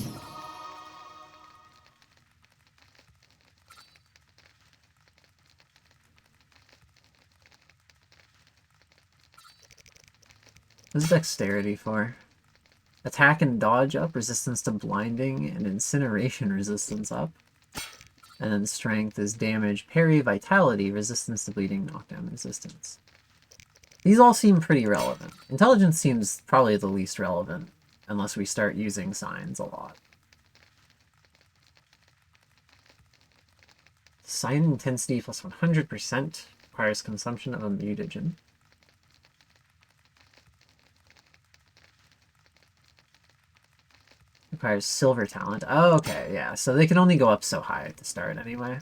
What's dexterity for? Attack and dodge up, resistance to blinding, and incineration resistance up. And then strength is damage, parry, vitality, resistance to bleeding, knockdown resistance. These all seem pretty relevant. Intelligence seems probably the least relevant, unless we start using signs a lot. Sign intensity plus 100% requires consumption of a mutagen. Requires silver talent. Oh, okay, yeah. So they can only go up so high at the start anyway.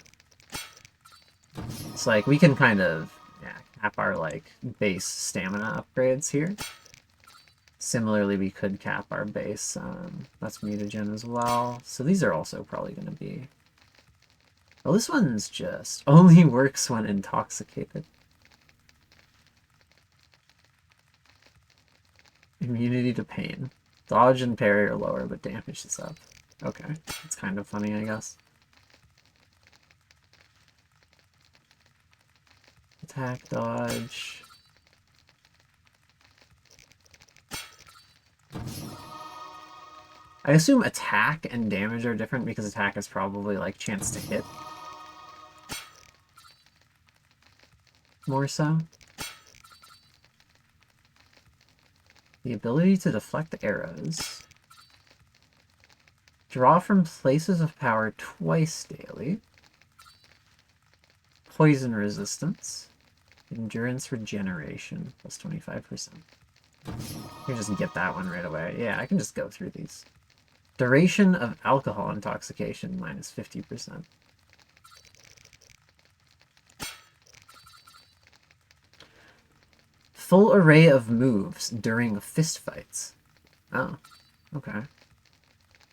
It's like we can kind of, yeah, cap our like base stamina upgrades here. Similarly, we could cap our base. That's mutagen as well. So these are also probably going to be. Well, this one's just only works when intoxicated. Immunity to pain. Dodge and parry are lower, but damage is up. Okay, it's kind of funny, I guess. Attack, dodge. I assume attack and damage are different because attack is probably like chance to hit. More so. The ability to deflect arrows. Draw from places of power twice daily. Poison resistance. Endurance regeneration plus 25%. You can just get that one right away. Yeah, I can just go through these. Duration of alcohol intoxication minus 50%. Full array of moves during fistfights. Oh, okay.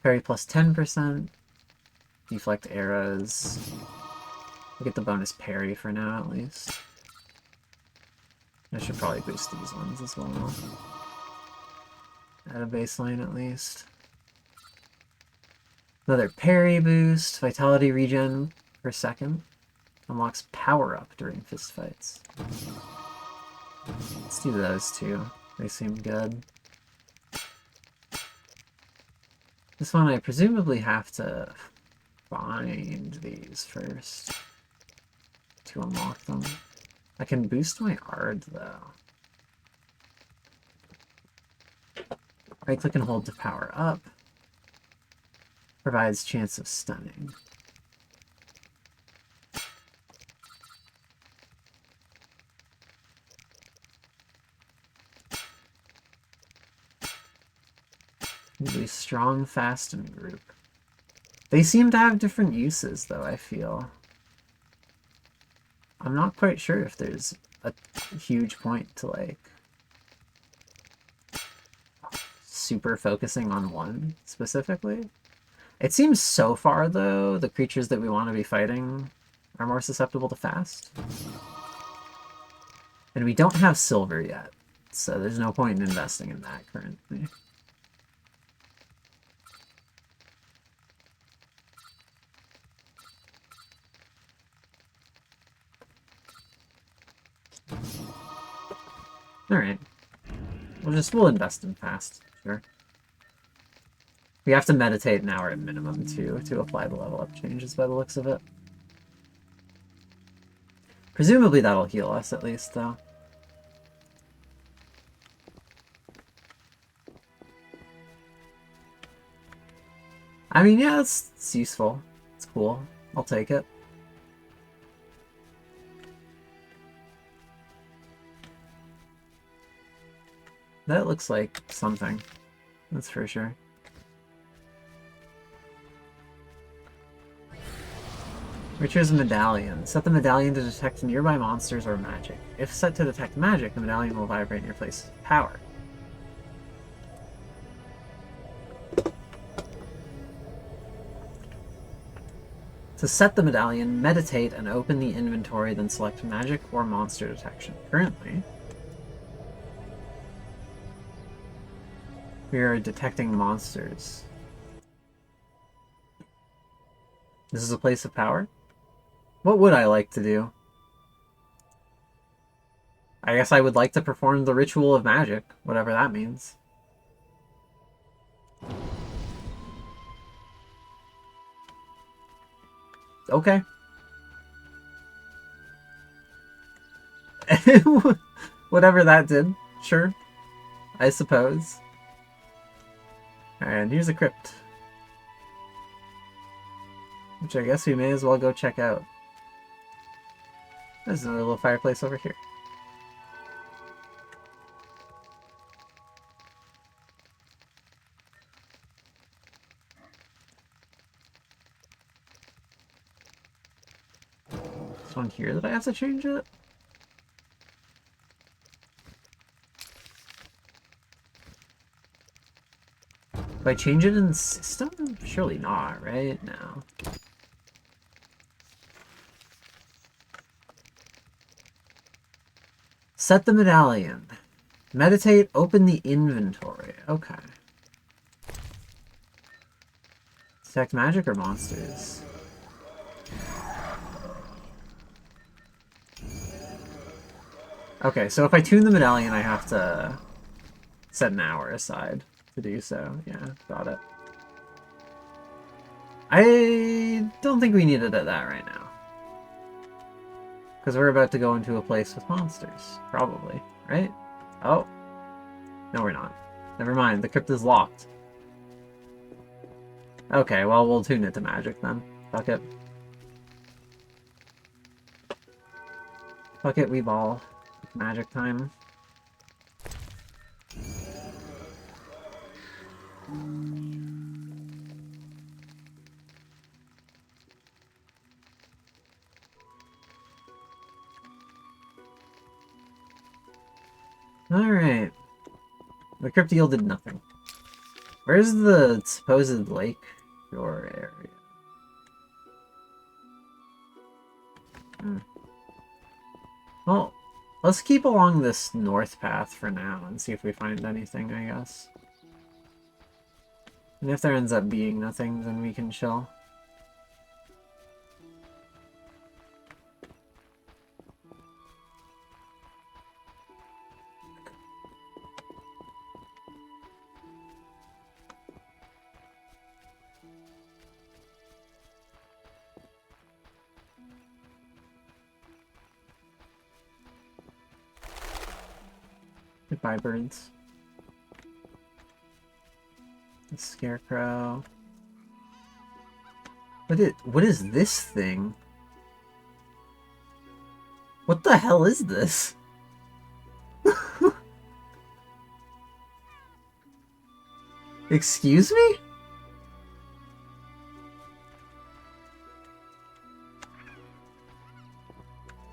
Parry plus 10%. Deflect arrows. We'll get the bonus parry for now, at least. I should probably boost these ones as well. At a baseline at least. Another parry boost, vitality regen per second. Unlocks power up during fistfights. Let's do those two. They seem good. This one I presumably have to find these first to unlock them. I can boost my Ard though. Right click and hold to power up. Provides chance of stunning. Really strong, fast, and group. They seem to have different uses, though, I feel. I'm not quite sure if there's a huge point to, like, super focusing on one specifically. It seems so far, though, the creatures that we want to be fighting are more susceptible to fast. And we don't have silver yet, so there's no point in investing in that currently. Alright. We'll invest in fast, sure. We have to meditate an hour at minimum too to apply the level up changes by the looks of it. Presumably that'll heal us at least though. I mean, yeah, it's useful. It's cool. I'll take it. That looks like something. That's for sure. We choose a medallion. Set the medallion to detect nearby monsters or magic. If set to detect magic, the medallion will vibrate in your place of power. To set the medallion, meditate and open the inventory, then select magic or monster detection. Currently, we are detecting monsters. This is a place of power? What would I like to do? I guess I would like to perform the ritual of magic, whatever that means. Okay. Whatever that did, sure. I suppose. And here's a crypt. Which I guess we may as well go check out. There's another little fireplace over here. This one here that I have to change it? Do I change it in the system? Surely not, right? No. Set the medallion. Meditate, open the inventory. Okay. Detect magic or monsters? Okay, so if I tune the medallion, I have to set an hour aside to do so. Yeah, got it. I don't think we needed it that right now. Because we're about to go into a place with monsters. Probably, right? Oh. No, we're not. Never mind, the crypt is locked. Okay, well, we'll tune it to magic then. Fuck it. Fuck it, we ball. Magic time. Alright. The crypt yielded nothing. Where's the supposed lake shore area? Well, Let's keep along this north path for now and see if we find anything, I guess. And if there ends up being nothing, then we can chill. Goodbye, birds. The scarecrow. What is this thing? What the hell is this? Excuse me?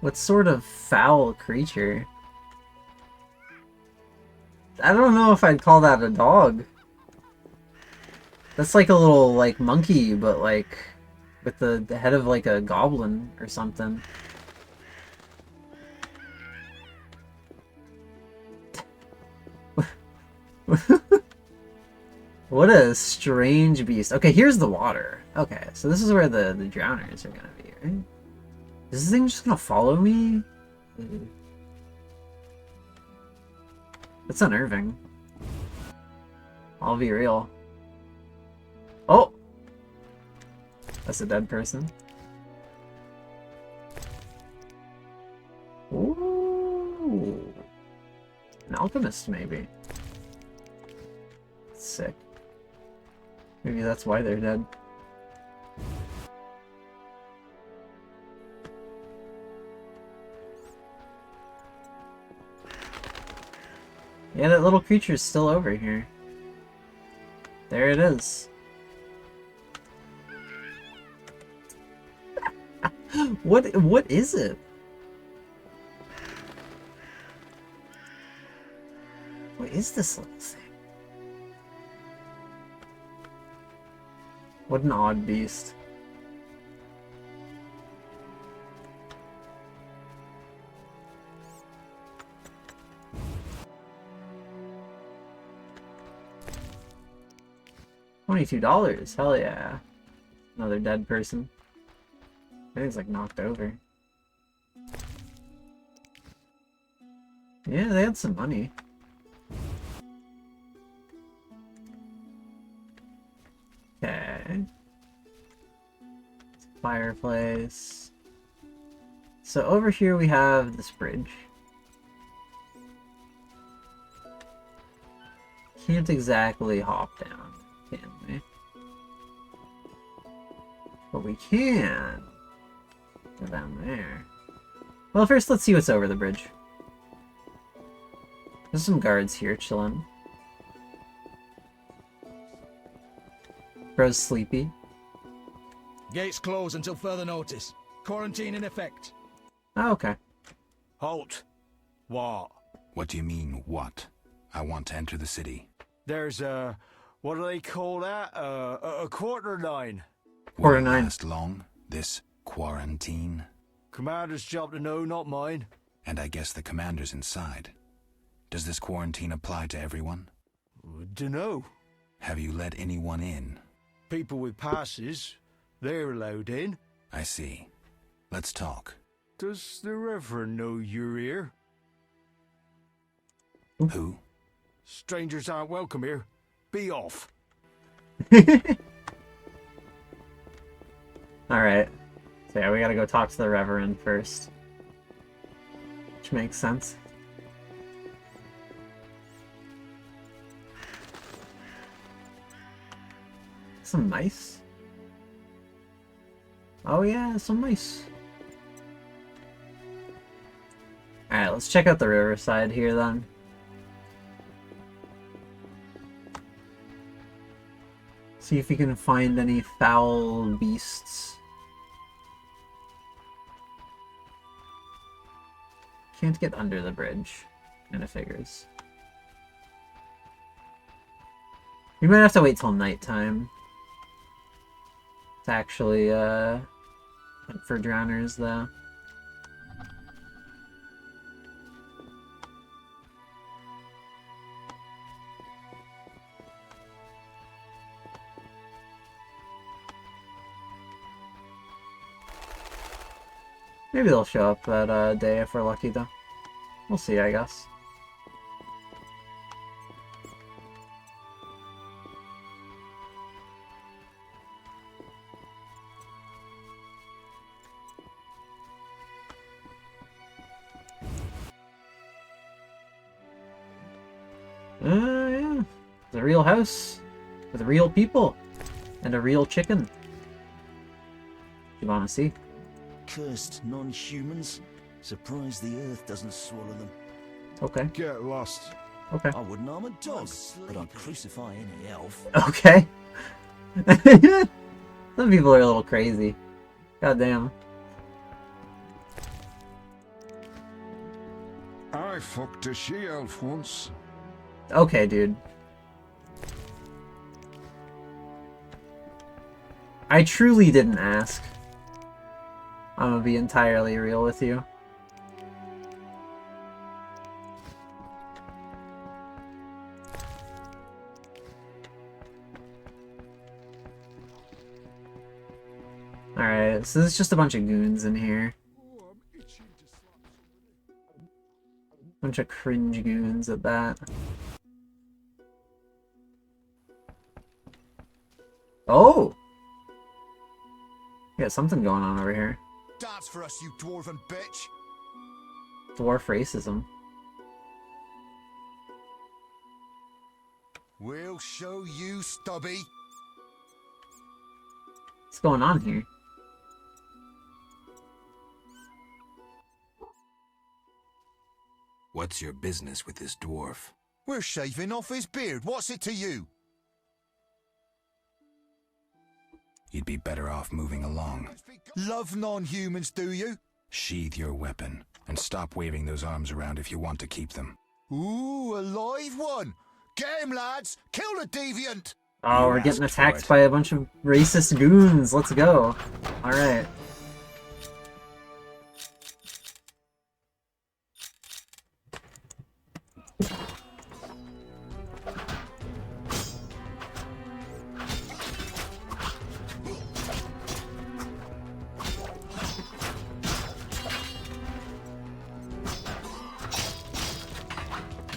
What sort of foul creature? I don't know if I'd call that a dog. That's like a little, like, monkey, but, like, with the head of, like, a goblin or something. What a strange beast. Okay, here's the water. Okay, so this is where the drowners are gonna be, right? Is this thing just gonna follow me? That's unnerving. I'll be real. Oh! That's a dead person. Ooh. An alchemist, maybe. Sick. Maybe that's why they're dead. Yeah, that little creature's still over here. There it is. What is it? What is this little thing? What an odd beast. $22, hell yeah. Another dead person. I think it's like knocked over. Yeah, they had some money. Okay. Fireplace. So over here we have this bridge. Can't exactly hop down, can we? But we can go down there. Well, first let's see what's over the bridge. There's some guards here chilling. Bro's sleepy. Gates closed until further notice. Quarantine in effect. Oh, okay. Halt. What? What do you mean, what? I want to enter the city. There's what do they call that? A quarter line. Will it last long, this quarantine? Commander's job to know, not mine. And I guess the commander's inside. Does this quarantine apply to everyone? Dunno. Have you let anyone in? People with passes, they're allowed in. I see. Let's talk. Does the Reverend know you're here? Who? Strangers aren't welcome here. Be off. Alright. So yeah, we gotta go talk to the Reverend first. Which makes sense. Some mice? Oh yeah, some mice. Alright, let's check out the riverside here then. See if we can find any foul beasts. Can't get under the bridge, and it figures. We might have to wait till nighttime to actually hunt for drowners, though. Maybe they'll show up that day if we're lucky, though. We'll see, I guess. Yeah. It's a real house with real people and a real chicken. You want to see? Cursed non-humans. Surprised the earth doesn't swallow them. Okay. Get lost. Okay. I wouldn't harm a dog, but I'd crucify any elf. Okay. Some people are a little crazy. God damn. I fucked a she-elf once. Okay, dude. I truly didn't ask. I'm gonna be entirely real with you. Alright, so there's just a bunch of goons in here. Bunch of cringe goons at that. Oh! Yeah, something going on over here. Dance for us, you dwarven bitch! Dwarf racism. We'll show you, Stubby. What's going on here? What's your business with this dwarf? We're shaving off his beard. What's it to you? You'd be better off moving along. Love non-humans, do you? Sheathe your weapon, and stop waving those arms around if you want to keep them. Ooh, a live one! Get him, lads! Kill the deviant! Oh, we're getting attacked by a bunch of racist goons. Let's go. Alright.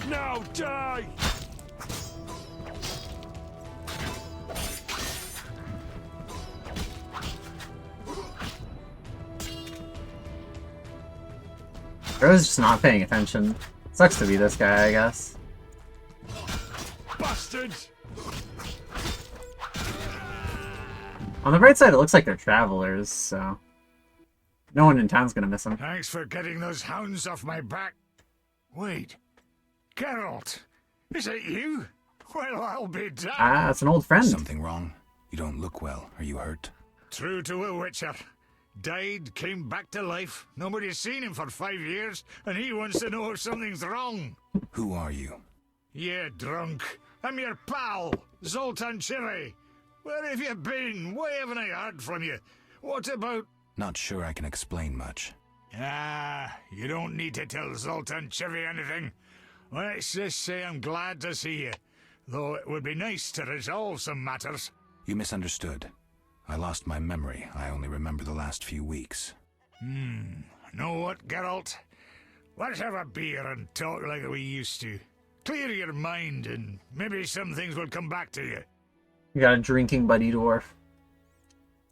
Now die! I was just not paying attention. Sucks to be this guy, I guess. Bastards! On the bright side, it looks like they're travelers, so... no one in town's gonna miss them. Thanks for getting those hounds off my back. Wait. Geralt, is it you? Well, I'll be damned. Ah, it's an old friend. Something wrong? You don't look well. Are you hurt? True to a witcher. Died, came back to life. Nobody's seen him for 5 years, and he wants to know if something's wrong. Who are you? Yeah, drunk. I'm your pal, Zoltan Chiri. Where have you been? Why haven't I heard from you? What about... Not sure I can explain much. Ah, you don't need to tell Zoltan Chiri anything. Let's just say I'm glad to see you. Though it would be nice to resolve some matters. You misunderstood. I lost my memory. I only remember the last few weeks. Know what, Geralt? Let's have a beer and talk like we used to. Clear your mind and maybe some things will come back to you. You got a drinking buddy dwarf.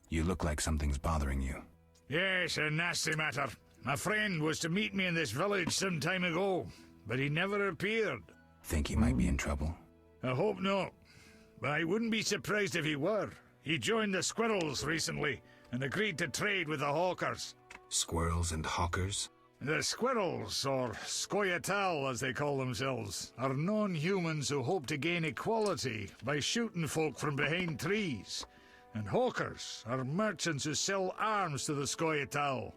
You look like something's bothering you. Yes, a nasty matter. My friend was to meet me in this village some time ago, but he never appeared. Think he might be in trouble? I hope not. But I wouldn't be surprised if he were. He joined the Squirrels recently and agreed to trade with the Hawkers. Squirrels and hawkers? The Squirrels, or Scoia'tael as they call themselves, are non-humans who hope to gain equality by shooting folk from behind trees. And Hawkers are merchants who sell arms to the Scoia'tael,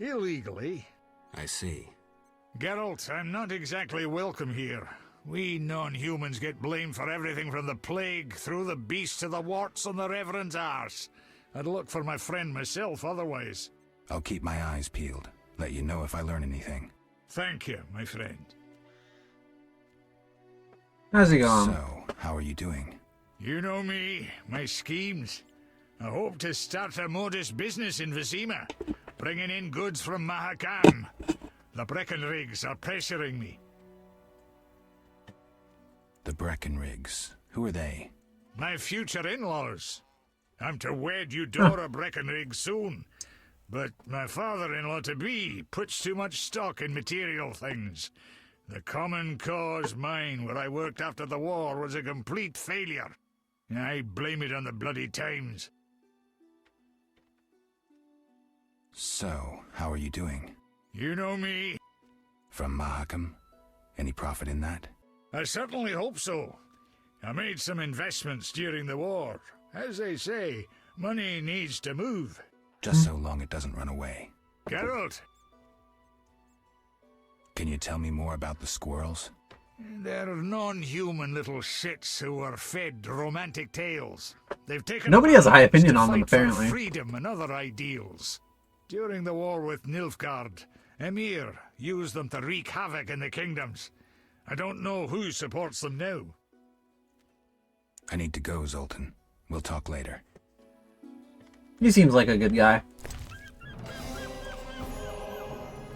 illegally. I see. Geralt, I'm not exactly welcome here. We non-humans get blamed for everything from the plague through the beast to the warts on the Reverend's arse. I'd look for my friend myself otherwise. I'll keep my eyes peeled. Let you know if I learn anything. Thank you, my friend. How's it going? So, how are you doing? You know me, my schemes. I hope to start a modest business in Vizima, bringing in goods from Mahakam. The Breckenrigs are pressuring me. The Breckenrigs. Who are they? My future in-laws. I'm to wed Eudora Breckenrig soon, but my father-in-law-to-be puts too much stock in material things. The Common Cause mine, where I worked after the war, was a complete failure. I blame it on the bloody times. So, how are you doing? You know me. From Mahakam? Any profit in that? I certainly hope so. I made some investments during the war. As they say, money needs to move. Just so long it doesn't run away. Geralt! Can you tell me more about the squirrels? They're non-human little shits who are fed romantic tales. They've taken Nobody has a high opinion to on them, fight for apparently. freedom and other ideals. During the war with Nilfgaard, Emir used them to wreak havoc in the kingdoms. I don't know who supports them now. I need to go, Zoltan. We'll talk later. He seems like a good guy.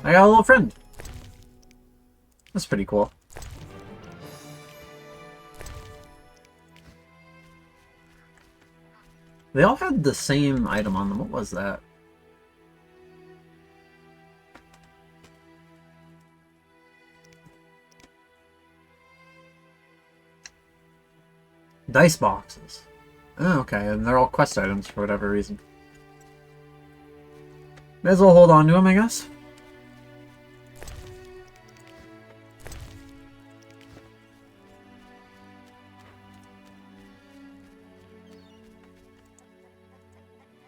I got a little friend. That's pretty cool. They all had the same item on them. What was that? Dice boxes. Oh, okay, and they're all quest items for whatever reason. May as well hold on to them, I guess.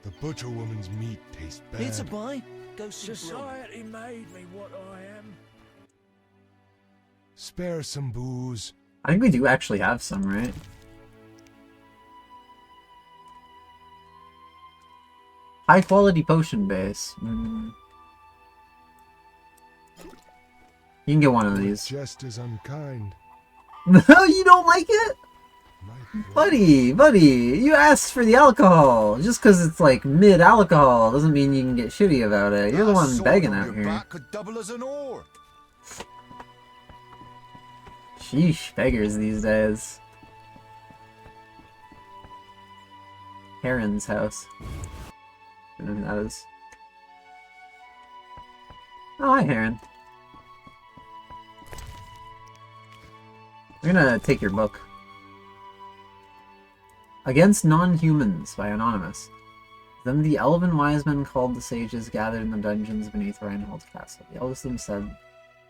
The butcher woman's meat tastes bad. Need to buy? Go Society made me what I am. Spare some booze. I think we do actually have some, right? High quality potion base. You can get one of these. Just as unkind. No, you don't like it? Buddy, you asked for the alcohol. Just because it's like mid-alcohol doesn't mean you can get shitty about it. You're the one begging out here. Could double as an oar. Sheesh, beggars these days. Heron's house. I don't know who that is. Oh, hi, Heron. I'm gonna take your book. Against Non-Humans by Anonymous. Then the elven wise men called the sages gathered in the dungeons beneath Reinhold's castle. The eldest of them said,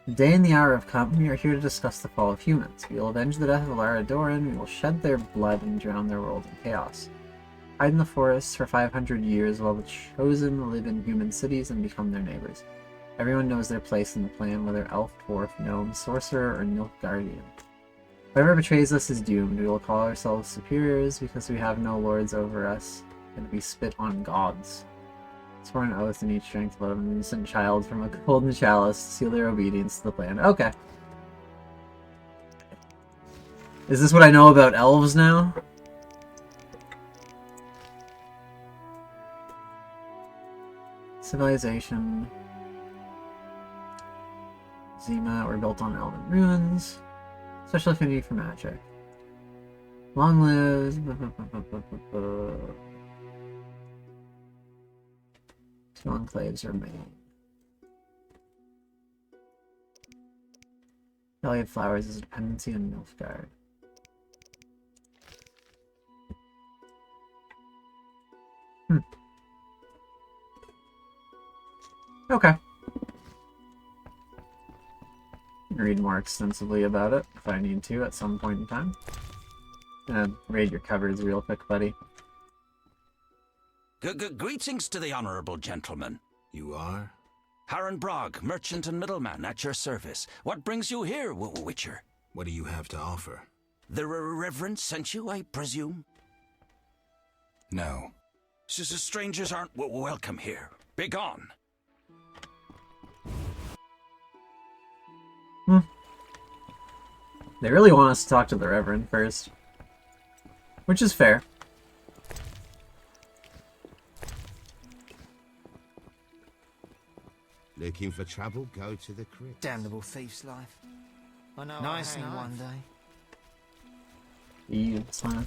"The day and the hour have come. We are here to discuss the fall of humans. We will avenge the death of Lara Doran. We will shed their blood and drown their world in chaos. Hide in the forests for 500 years while the chosen live in human cities and become their neighbors. Everyone knows their place in the plan, whether elf, dwarf, gnome, sorcerer, or Nilfgaardian. Whoever betrays us is doomed. We will call ourselves superiors because we have no lords over us, and we spit on gods. Swear an oath in each strength to let an innocent child from a golden chalice to seal their obedience to the plan." Okay. Is this what I know about elves now? Civilization. Zima were built on elven ruins. Special affinity for magic. Long lives. Two enclaves are made. Valley of Flowers is a dependency on Nilfgaard. Okay. Read more extensively about it if I need to at some point in time. Gonna raid your cupboards real quick, buddy. Greetings to the honorable gentleman. You are? Harren Brog, merchant and middleman, at your service. What brings you here, Witcher? What do you have to offer? The Reverend sent you, I presume? No. Strangers aren't welcome here. Begone. They really want us to talk to the Reverend first. Which is fair. Looking for trouble? Go to the crypt. Damnable thief's life. I know. Nice and one day. You son.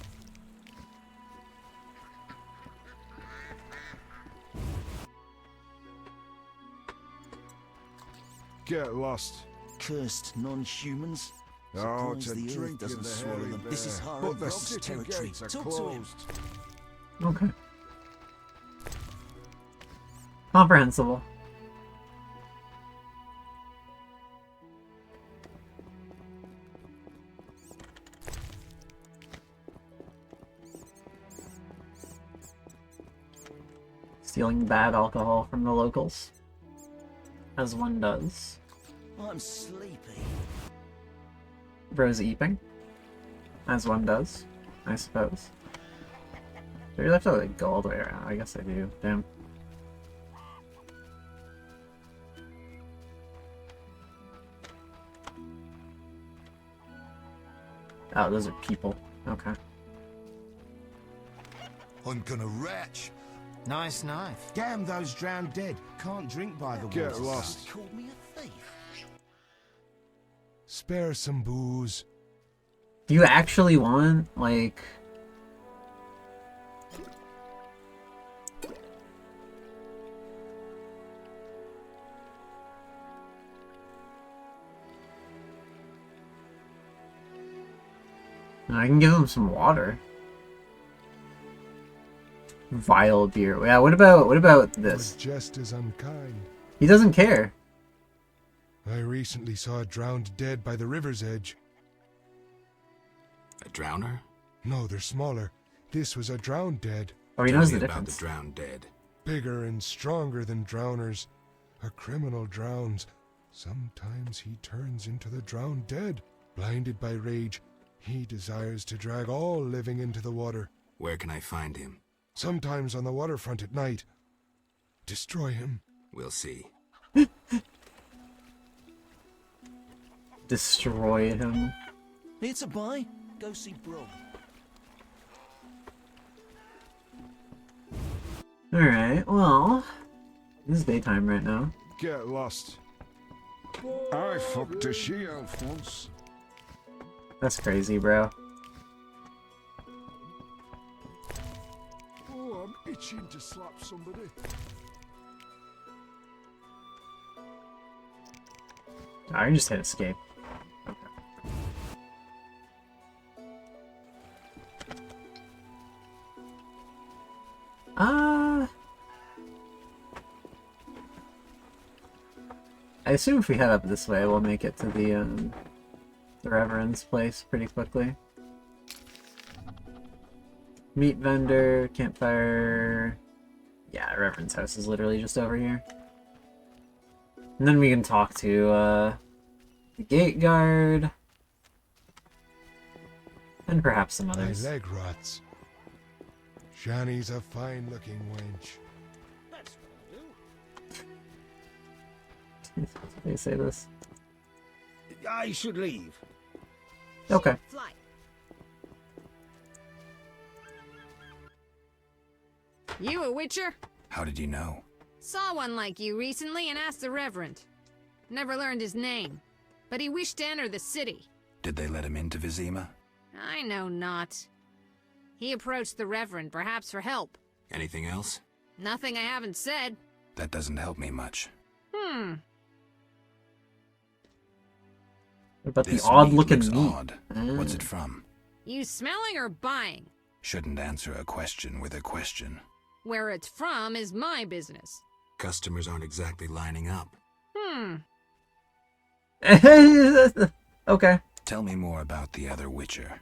Get lost. Cursed non-humans. Oh, Surprised to the drink earth doesn't in the swallow hairy them. This is bear. Harrow But the Grog's city territory. gates are Talk to him. closed. Okay. Comprehensible. Stealing bad alcohol from the locals. As one does. I'm sleepy. Bro's eating. As one does, I suppose. Do you have to like go all the way around? I guess I do. Damn. Oh, those are people. Okay. I'm gonna retch. Nice knife. Damn those drowned dead. Can't drink by the Get water. lost. Called me a thief. Spare some booze. Do you actually want, like... I can give them some water. Vile beer. Yeah, what about this? You're just as unkind. He doesn't care. I recently saw a drowned dead by the river's edge. A drowner? No, they're smaller. This was a drowned dead. Oh, he Tell knows me the about difference. the drowned dead. Bigger and stronger than drowners. A criminal drowns. Sometimes he turns into the drowned dead. Blinded by rage, he desires to drag all living into the water. Where can I find him? Sometimes on the waterfront at night. Destroy him. We'll see. Destroy him. It's a buy. Go see Bro. Alright, well... This is daytime right now. Get lost. I fucked a she-elf once. That's crazy, bro. Oh, I'm itching to slap somebody. I can just hit escape. I assume if we head up this way, we'll make it to the Reverend's place pretty quickly. Meat vendor, campfire... Yeah, Reverend's house is literally just over here. And then we can talk to, the gate guard. And perhaps some others. My leg rots. Shani's a fine-looking wench. That's They say this. I should leave. Okay. Fly. You a witcher? How did you know? Saw one like you recently and asked the Reverend. Never learned his name, but he wished to enter the city. Did they let him into Vizima? I know not. He approached the Reverend, perhaps for help. Anything else? Nothing I haven't said. That doesn't help me much. What about This the odd-looking looks meat? odd. What's it from? You smelling or buying? Shouldn't answer a question with a question. Where it's from is my business. Customers aren't exactly lining up. Okay. Tell me more about the other Witcher.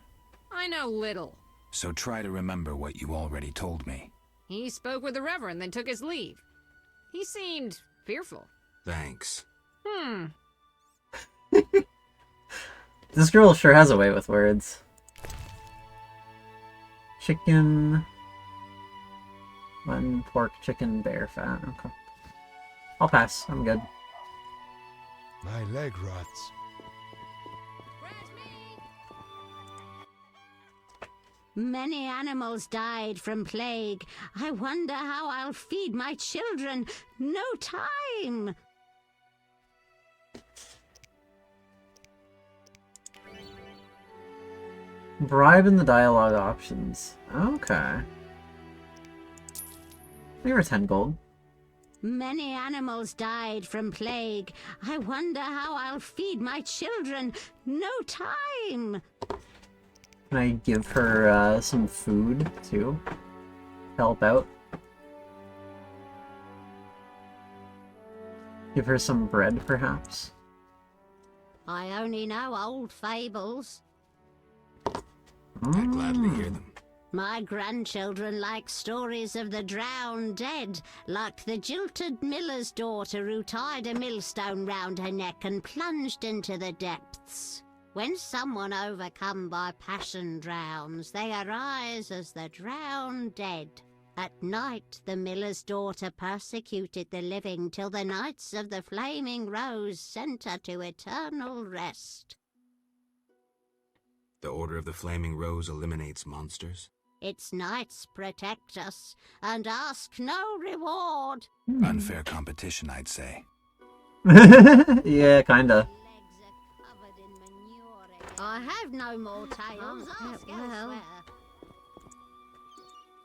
I know little. So try to remember what you already told me. He spoke with the Reverend, then took his leave. He seemed fearful. Thanks. This girl sure has a way with words. Chicken... Mutton, pork, chicken, bear fat. Okay. I'll pass. I'm good. My leg rots. Many animals died from plague. I wonder how I'll feed my children. No time. Bribe in the dialogue options. Okay. They were 10 gold. Many animals died from plague. I wonder how I'll feed my children. No time. Can I give her some food too? Help out. Give her some bread, perhaps. I only know old fables. I'd gladly hear them. My grandchildren like stories of the drowned dead, like the jilted miller's daughter who tied a millstone round her neck and plunged into the depths. When someone overcome by passion drowns, they arise as the drowned dead. At night, the miller's daughter persecuted the living till the Knights of the Flaming Rose sent her to eternal rest. The Order of the Flaming Rose eliminates monsters? Its knights protect us and ask no reward. Unfair competition, I'd say. Yeah, kinda. I have no more tales. Well,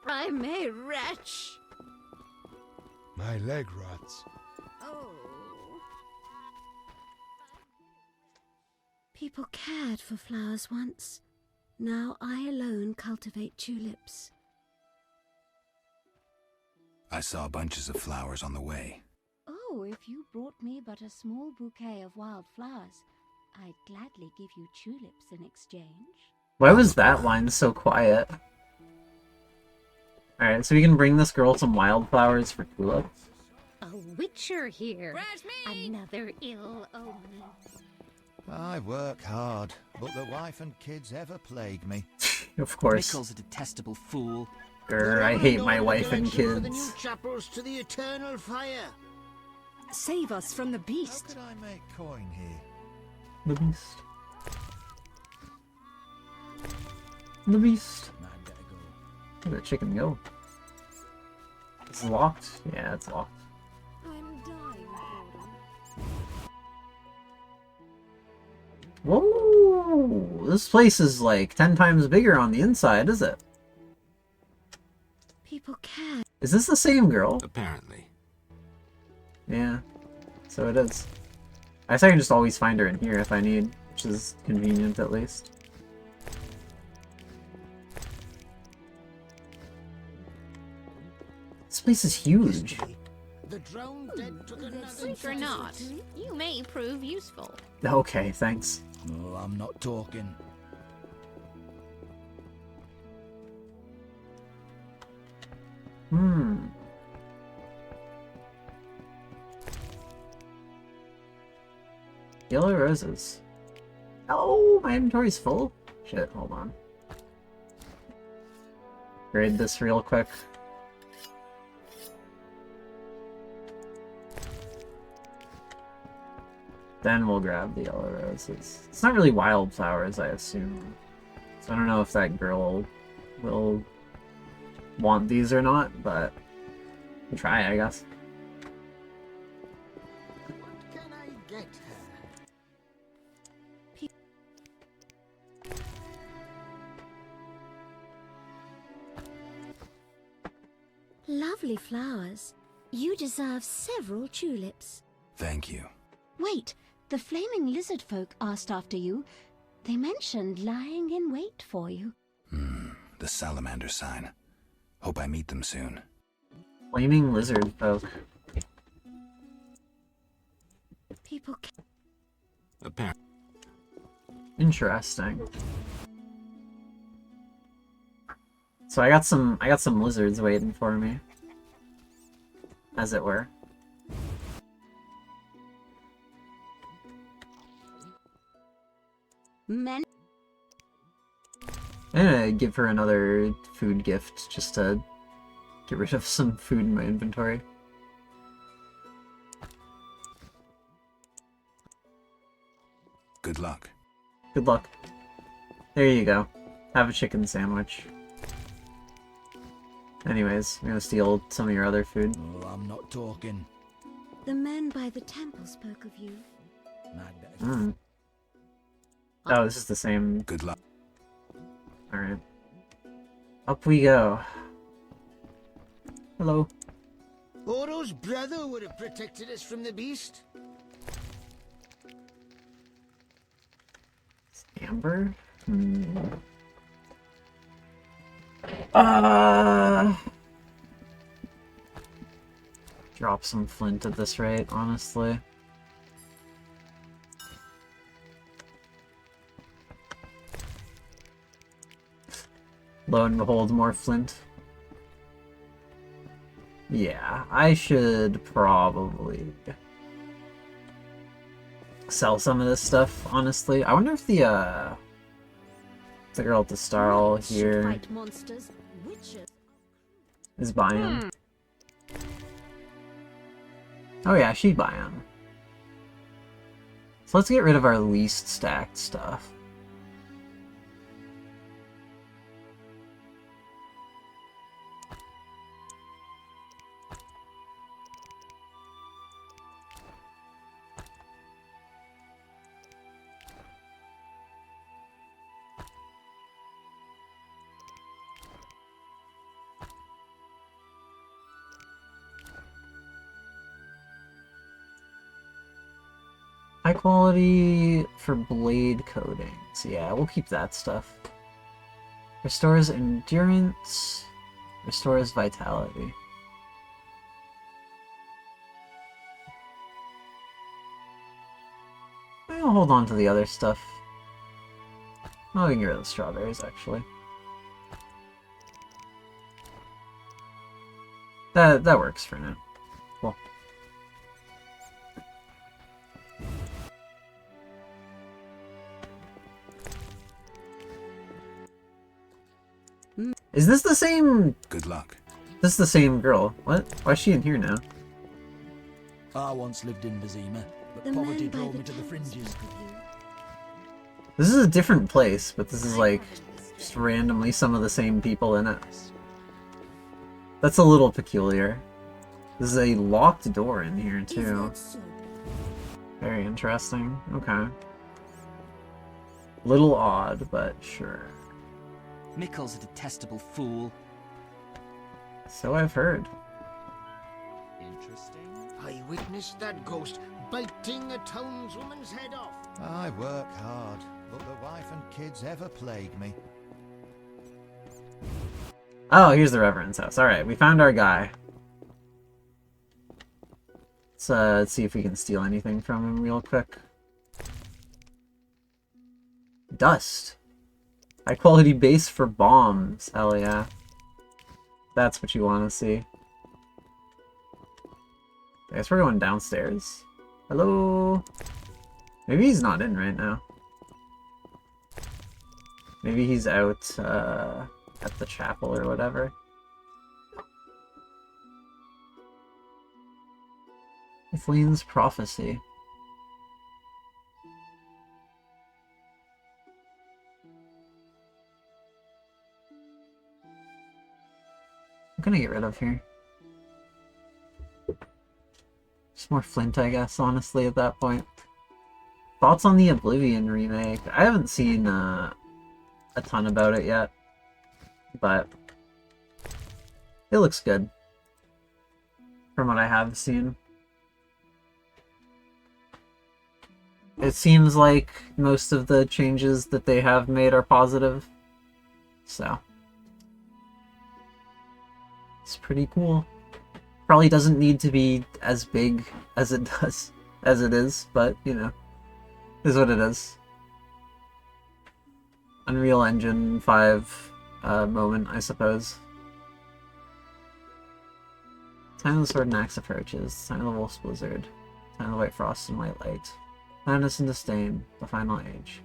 I'm a wretch. My leg rots. Oh. People cared for flowers once. Now I alone cultivate tulips. I saw bunches of flowers on the way. Oh, if you brought me but a small bouquet of wild flowers, I'd gladly give you tulips in exchange. Why was that line so quiet? Alright, so we can bring this girl some wildflowers for tulips. A witcher here. Another ill omen. I work hard, but the wife and kids ever plague me. Of course. Mickle's a detestable fool. Grr, I hate my wife and The new kids. chapels to the eternal fire. Save us from the beast. How could I make coin here? The beast. The beast. Where'd that chicken go? It's locked? Yeah, it's locked. I'm dying, Whoa! This place is like 10 times bigger on the inside, is it? People care. Is this the same girl? Apparently. Yeah, so it is. I guess I can just always find her in here if I need, which is convenient at least. This place is huge. The drowned dead took another Freak or not, you may prove useful. Okay, thanks. Oh, I'm not talking. Yellow roses. Oh, my inventory's full? Shit, hold on. Grade this real quick. Then we'll grab the yellow roses. It's not really wildflowers, I assume. So I don't know if that girl will want these or not, but we'll try, I guess. What can I get her? Lovely flowers. You deserve several tulips. Thank you. Wait, the flaming lizard folk asked after you. They mentioned lying in wait for you. The salamander sign. Hope I meet them soon. Flaming lizard folk. People Apparently. Interesting. So I got some lizards waiting for me. As it were. Men. I'm gonna give her another food gift just to get rid of some food in my inventory. Good luck. Good luck. There you go. Have a chicken sandwich. Anyways, I'm gonna steal some of your other food. Oh, I'm not talking. The men by the temple spoke of you. Oh, this is the same. Good luck. Alright. Up we go. Hello. Oro's brother would have protected us from the beast. Amber? Drop some flint at this rate, honestly. Lo and behold, more flint. Yeah, I should probably sell some of this stuff, honestly. I wonder if the girl at the Starl here is buying. Oh yeah, she'd buy them. So let's get rid of our least stacked stuff. High quality for blade coatings. Yeah, we'll keep that stuff. Restores endurance. Restores vitality. I'll hold on to the other stuff. Oh, we can get rid of the strawberries, actually. That works for now. Cool. Is this the same? Good luck. This is the same girl. What? Why is she in here now? I once lived in Vizima, but poverty drove me to the fringes. This is a different place, but this is like just randomly some of the same people in it. That's a little peculiar. This is a locked door in here too. Very interesting. Okay. Little odd, but sure. Mikkel's a detestable fool. So I've heard. Interesting. I witnessed that ghost biting a townswoman's head off. I work hard, but the wife and kids ever plague me. Oh, here's the Reverend's house. Alright, we found our guy. Let's see if we can steal anything from him real quick. Dust. High quality base for bombs. Hell yeah. That's what you want to see. I guess we're going downstairs. Hello? Maybe he's not in right now. Maybe he's out at the chapel or whatever. Ethleen's prophecy. What can I get rid of here? Just more flint, I guess, honestly, at that point. Thoughts on the Oblivion remake? I haven't seen a ton about it yet, but it looks good from what I have seen. It seems like most of the changes that they have made are positive, so it's pretty cool. Probably doesn't need to be as big as it is, but you know, is what it is. Unreal Engine 5 moment, I suppose. Time of the Sword and Axe approaches. Time of the Wolf's Blizzard. Time of the White Frost and White Light. Madness and Disdain. The Final Age.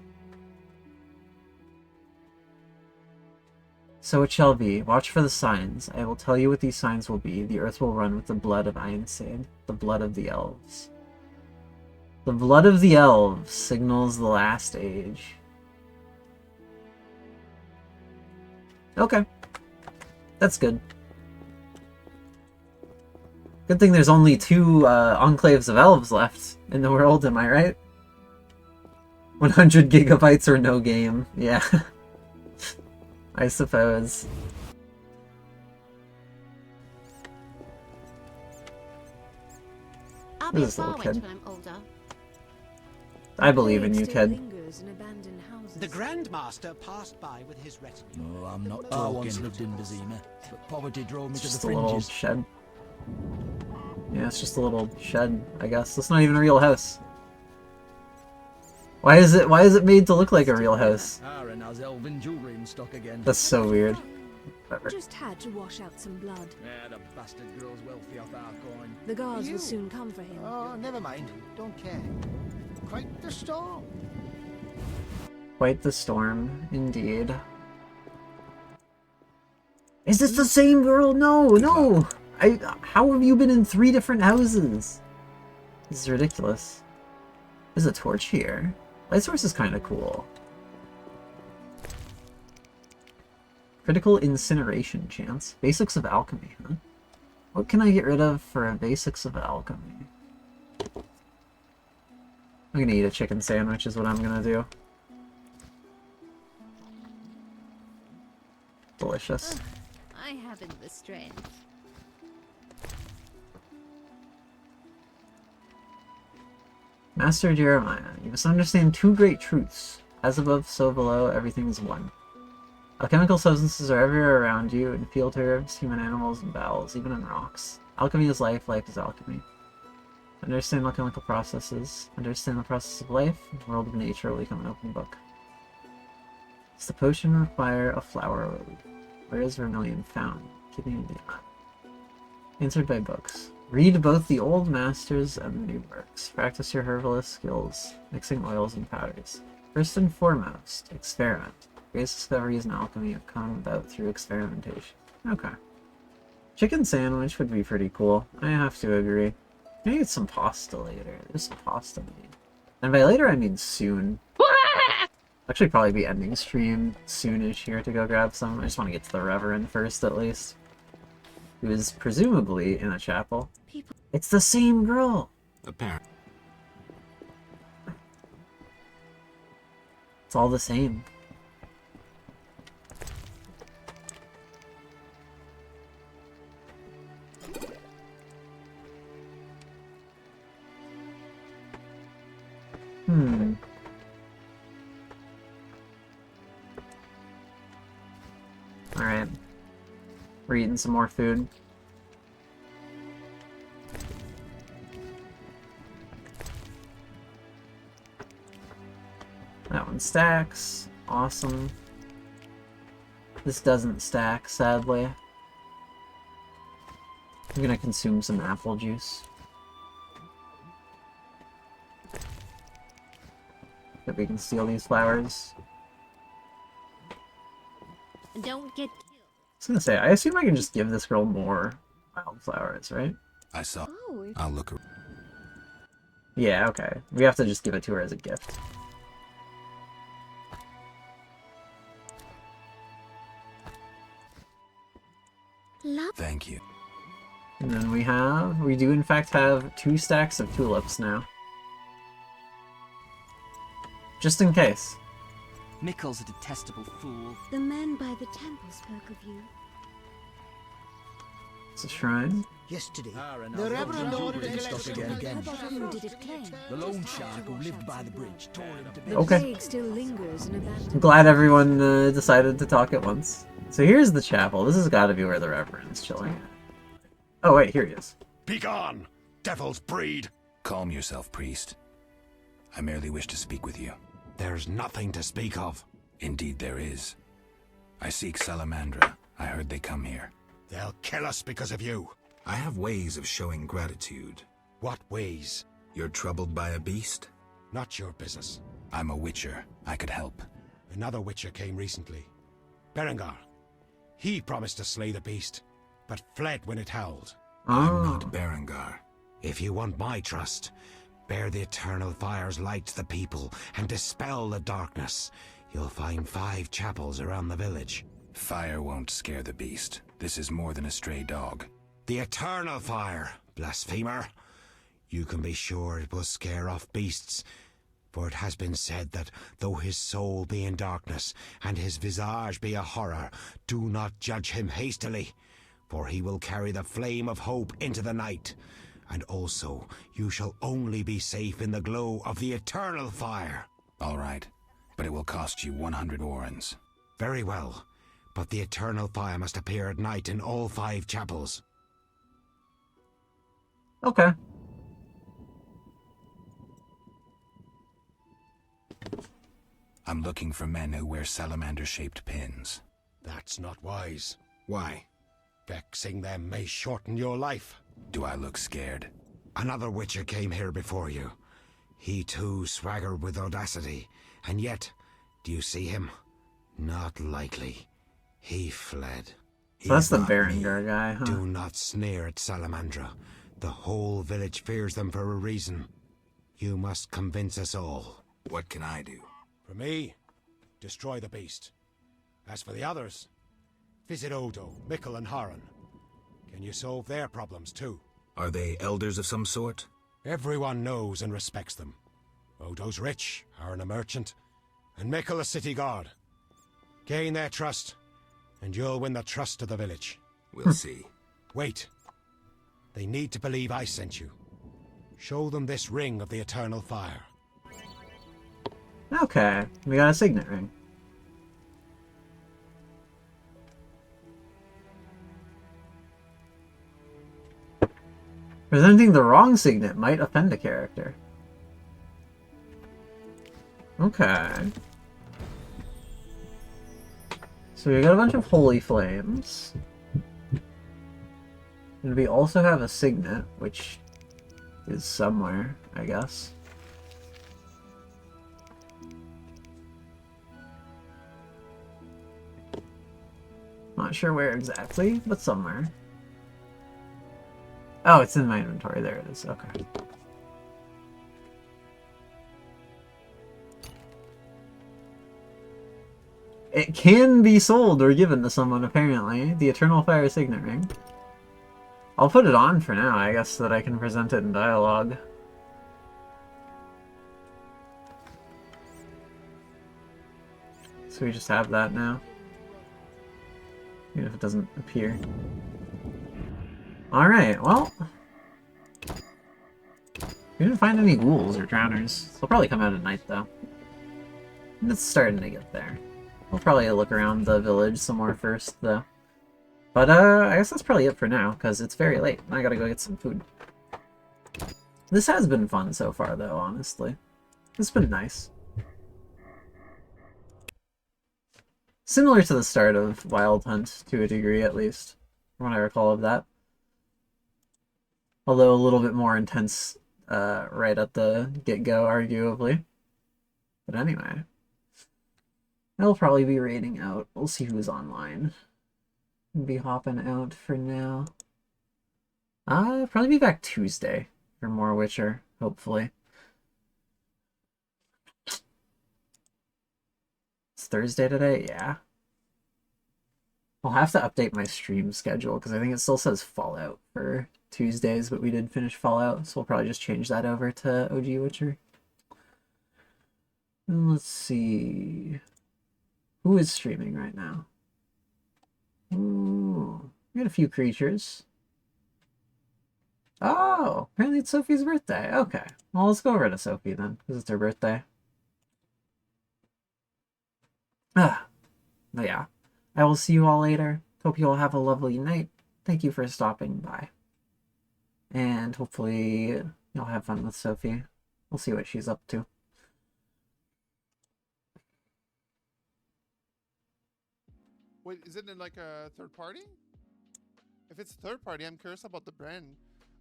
So it shall be. Watch for the signs. I will tell you what these signs will be. The earth will run with the blood of Ainseid, the blood of the elves. The blood of the elves signals the last age. Okay. That's good. Good thing there's only 2 enclaves of elves left in the world, am I right? 100 gigabytes or no game. Yeah. I suppose. I'll Who's be a this little far wench kid? when I'm older. I believe in you, kid. The Grandmaster passed by with his retinue. No, I'm not I talking. once lived in Vizima, but poverty drove me It's to the just a little fringes. shed. Yeah, it's just a little shed, I guess. It's not even a real house. Why is it made to look like a real house? Aaron has elven jewelry in stock again. That's so weird. Whatever. Just had to wash out some blood. Yeah, the bastard grows wealthy off our coin. The guards will soon come for him. Oh, never mind. Don't care. Quite the storm. Quite the storm, indeed. Is this the same girl? No, no! How have you been in 3 different houses? This is ridiculous. There's a torch here. Light source is kind of cool. Critical incineration chance. Basics of alchemy, huh? What can I get rid of for a basics of alchemy? I'm gonna eat a chicken sandwich is what I'm gonna do. Delicious. I haven't the strength. Master Jeremiah, you must understand 2 great truths. As above, so below, everything is one. Alchemical substances are everywhere around you, in field herbs, human animals, and bowels, even in rocks. Alchemy is life, life is alchemy. Understand alchemical processes, understand the process of life, and the world of nature will become an open book. Does the potion require a flower or leaf? Where is vermilion found? Keeping in the eye. Answered by books. Read both the old masters and the new works. Practice your herbalist skills, mixing oils and powders. First and foremost, experiment. Greatest discoveries in alchemy have come about through experimentation. Okay. Chicken sandwich would be pretty cool. I have to agree. Maybe get some pasta later. There's some pasta made. And by later, I mean soon. Actually, probably be ending stream soonish here to go grab some. I just want to get to the Reverend first, at least. Who is presumably in a chapel. It's the same girl! Apparently. It's all the same. Alright. We're eating some more food. That one stacks. Awesome. This doesn't stack, sadly. I'm gonna consume some apple juice. If we can steal these flowers. Don't get I was gonna say, I assume I can just give this girl more wildflowers, right? I saw. I'll look. Yeah, okay. We have to just give it to her as a gift. Thank you. And then we do in fact have 2 stacks of tulips now. Just in case. Mikkel's a detestable fool. The men by the temple spoke of you. It's a shrine. Yesterday, The Reverend ordered a collection collection. Who did it claim? The lone shark who lived by the bridge tore him to bits. The Okay. plague still lingers in I'm abandoned. glad everyone decided to talk at once. So here's the chapel. This has got to be where the Reverend is chilling at. Oh wait, here he is. Begone, devil's breed! Calm yourself, priest. I merely wish to speak with you. There's nothing to speak of. Indeed there is. I seek Salamandra. I heard they come here. They'll kill us because of you. I have ways of showing gratitude. What ways? You're troubled by a beast? Not your business. I'm a witcher. I could help. Another witcher came recently. Berengar. He promised to slay the beast, but fled when it howled. I'm not Berengar. If you want my trust, bear the eternal fire's light to the people and dispel the darkness. You'll find 5 chapels around the village. Fire won't scare the beast. This is more than a stray dog. The eternal fire, blasphemer. You can be sure it will scare off beasts, For it has been said that though his soul be in darkness, and his visage be a horror, do not judge him hastily, for he will carry the flame of hope into the night. And also, you shall only be safe in the glow of the eternal fire. All right, but it will cost you 100 orens. Very well, but the eternal fire must appear at night in all 5 chapels. Okay. I'm looking for men who wear salamander-shaped pins. That's not wise. Why? Vexing them may shorten your life. Do I look scared? Another Witcher came here before you. He too swaggered with audacity, and yet, do you see him? Not likely. He fled. So that's the Not Berenger me. guy, huh? Do not sneer at Salamandra. The whole village fears them for a reason. You must convince us all. What can I do? For me, destroy the beast. As for the others, visit Odo, Mikkel and Haran. Can you solve their problems too? Are they elders of some sort? Everyone knows and respects them. Odo's rich, Haran a merchant, and Mikkel a city guard. Gain their trust, and you'll win the trust of the village. We'll see. Wait. They need to believe I sent you. Show them this ring of the eternal fire. Okay, we got a signet ring. Presenting the wrong signet might offend a character. Okay. So we got a bunch of holy flames. And we also have a signet, which is somewhere, I guess. Not sure where exactly, but somewhere. Oh, it's in my inventory. There it is. Okay. It can be sold or given to someone, apparently. The Eternal Fire Signet Ring. I'll put it on for now, I guess, so that I can present it in dialogue. So we just have that now. Even if it doesn't appear. Alright, well. We didn't find any ghouls or drowners. They'll probably come out at night, though. It's starting to get there. We'll probably look around the village some more first, though. But, I guess that's probably it for now, because it's very late, and I gotta go get some food. This has been fun so far, though, honestly. It's been nice. Similar to the start of Wild Hunt, to a degree, at least, from what I recall of that. Although a little bit more intense right at the get-go, arguably. But anyway. I'll probably be raiding out. We'll see who's online. I'll be hopping out for now. Probably be back Tuesday for more Witcher, hopefully. It's Thursday today? Yeah. I'll have to update my stream schedule, because I think it still says Fallout for Tuesdays, but we did finish Fallout, so we'll probably just change that over to OG Witcher. And let's see... Who is streaming right now? Ooh, we got a few creatures. Oh, apparently it's Sophie's birthday. Okay, well, let's go over to Sophie then, because it's her birthday. But yeah, I will see you all later. Hope you all have a lovely night. Thank you for stopping by. And hopefully you'll have fun with Sophie. We'll see what she's up to. Wait, is it in like a third party? If it's third party, I'm curious about the brand.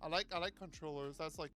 I like controllers. That's like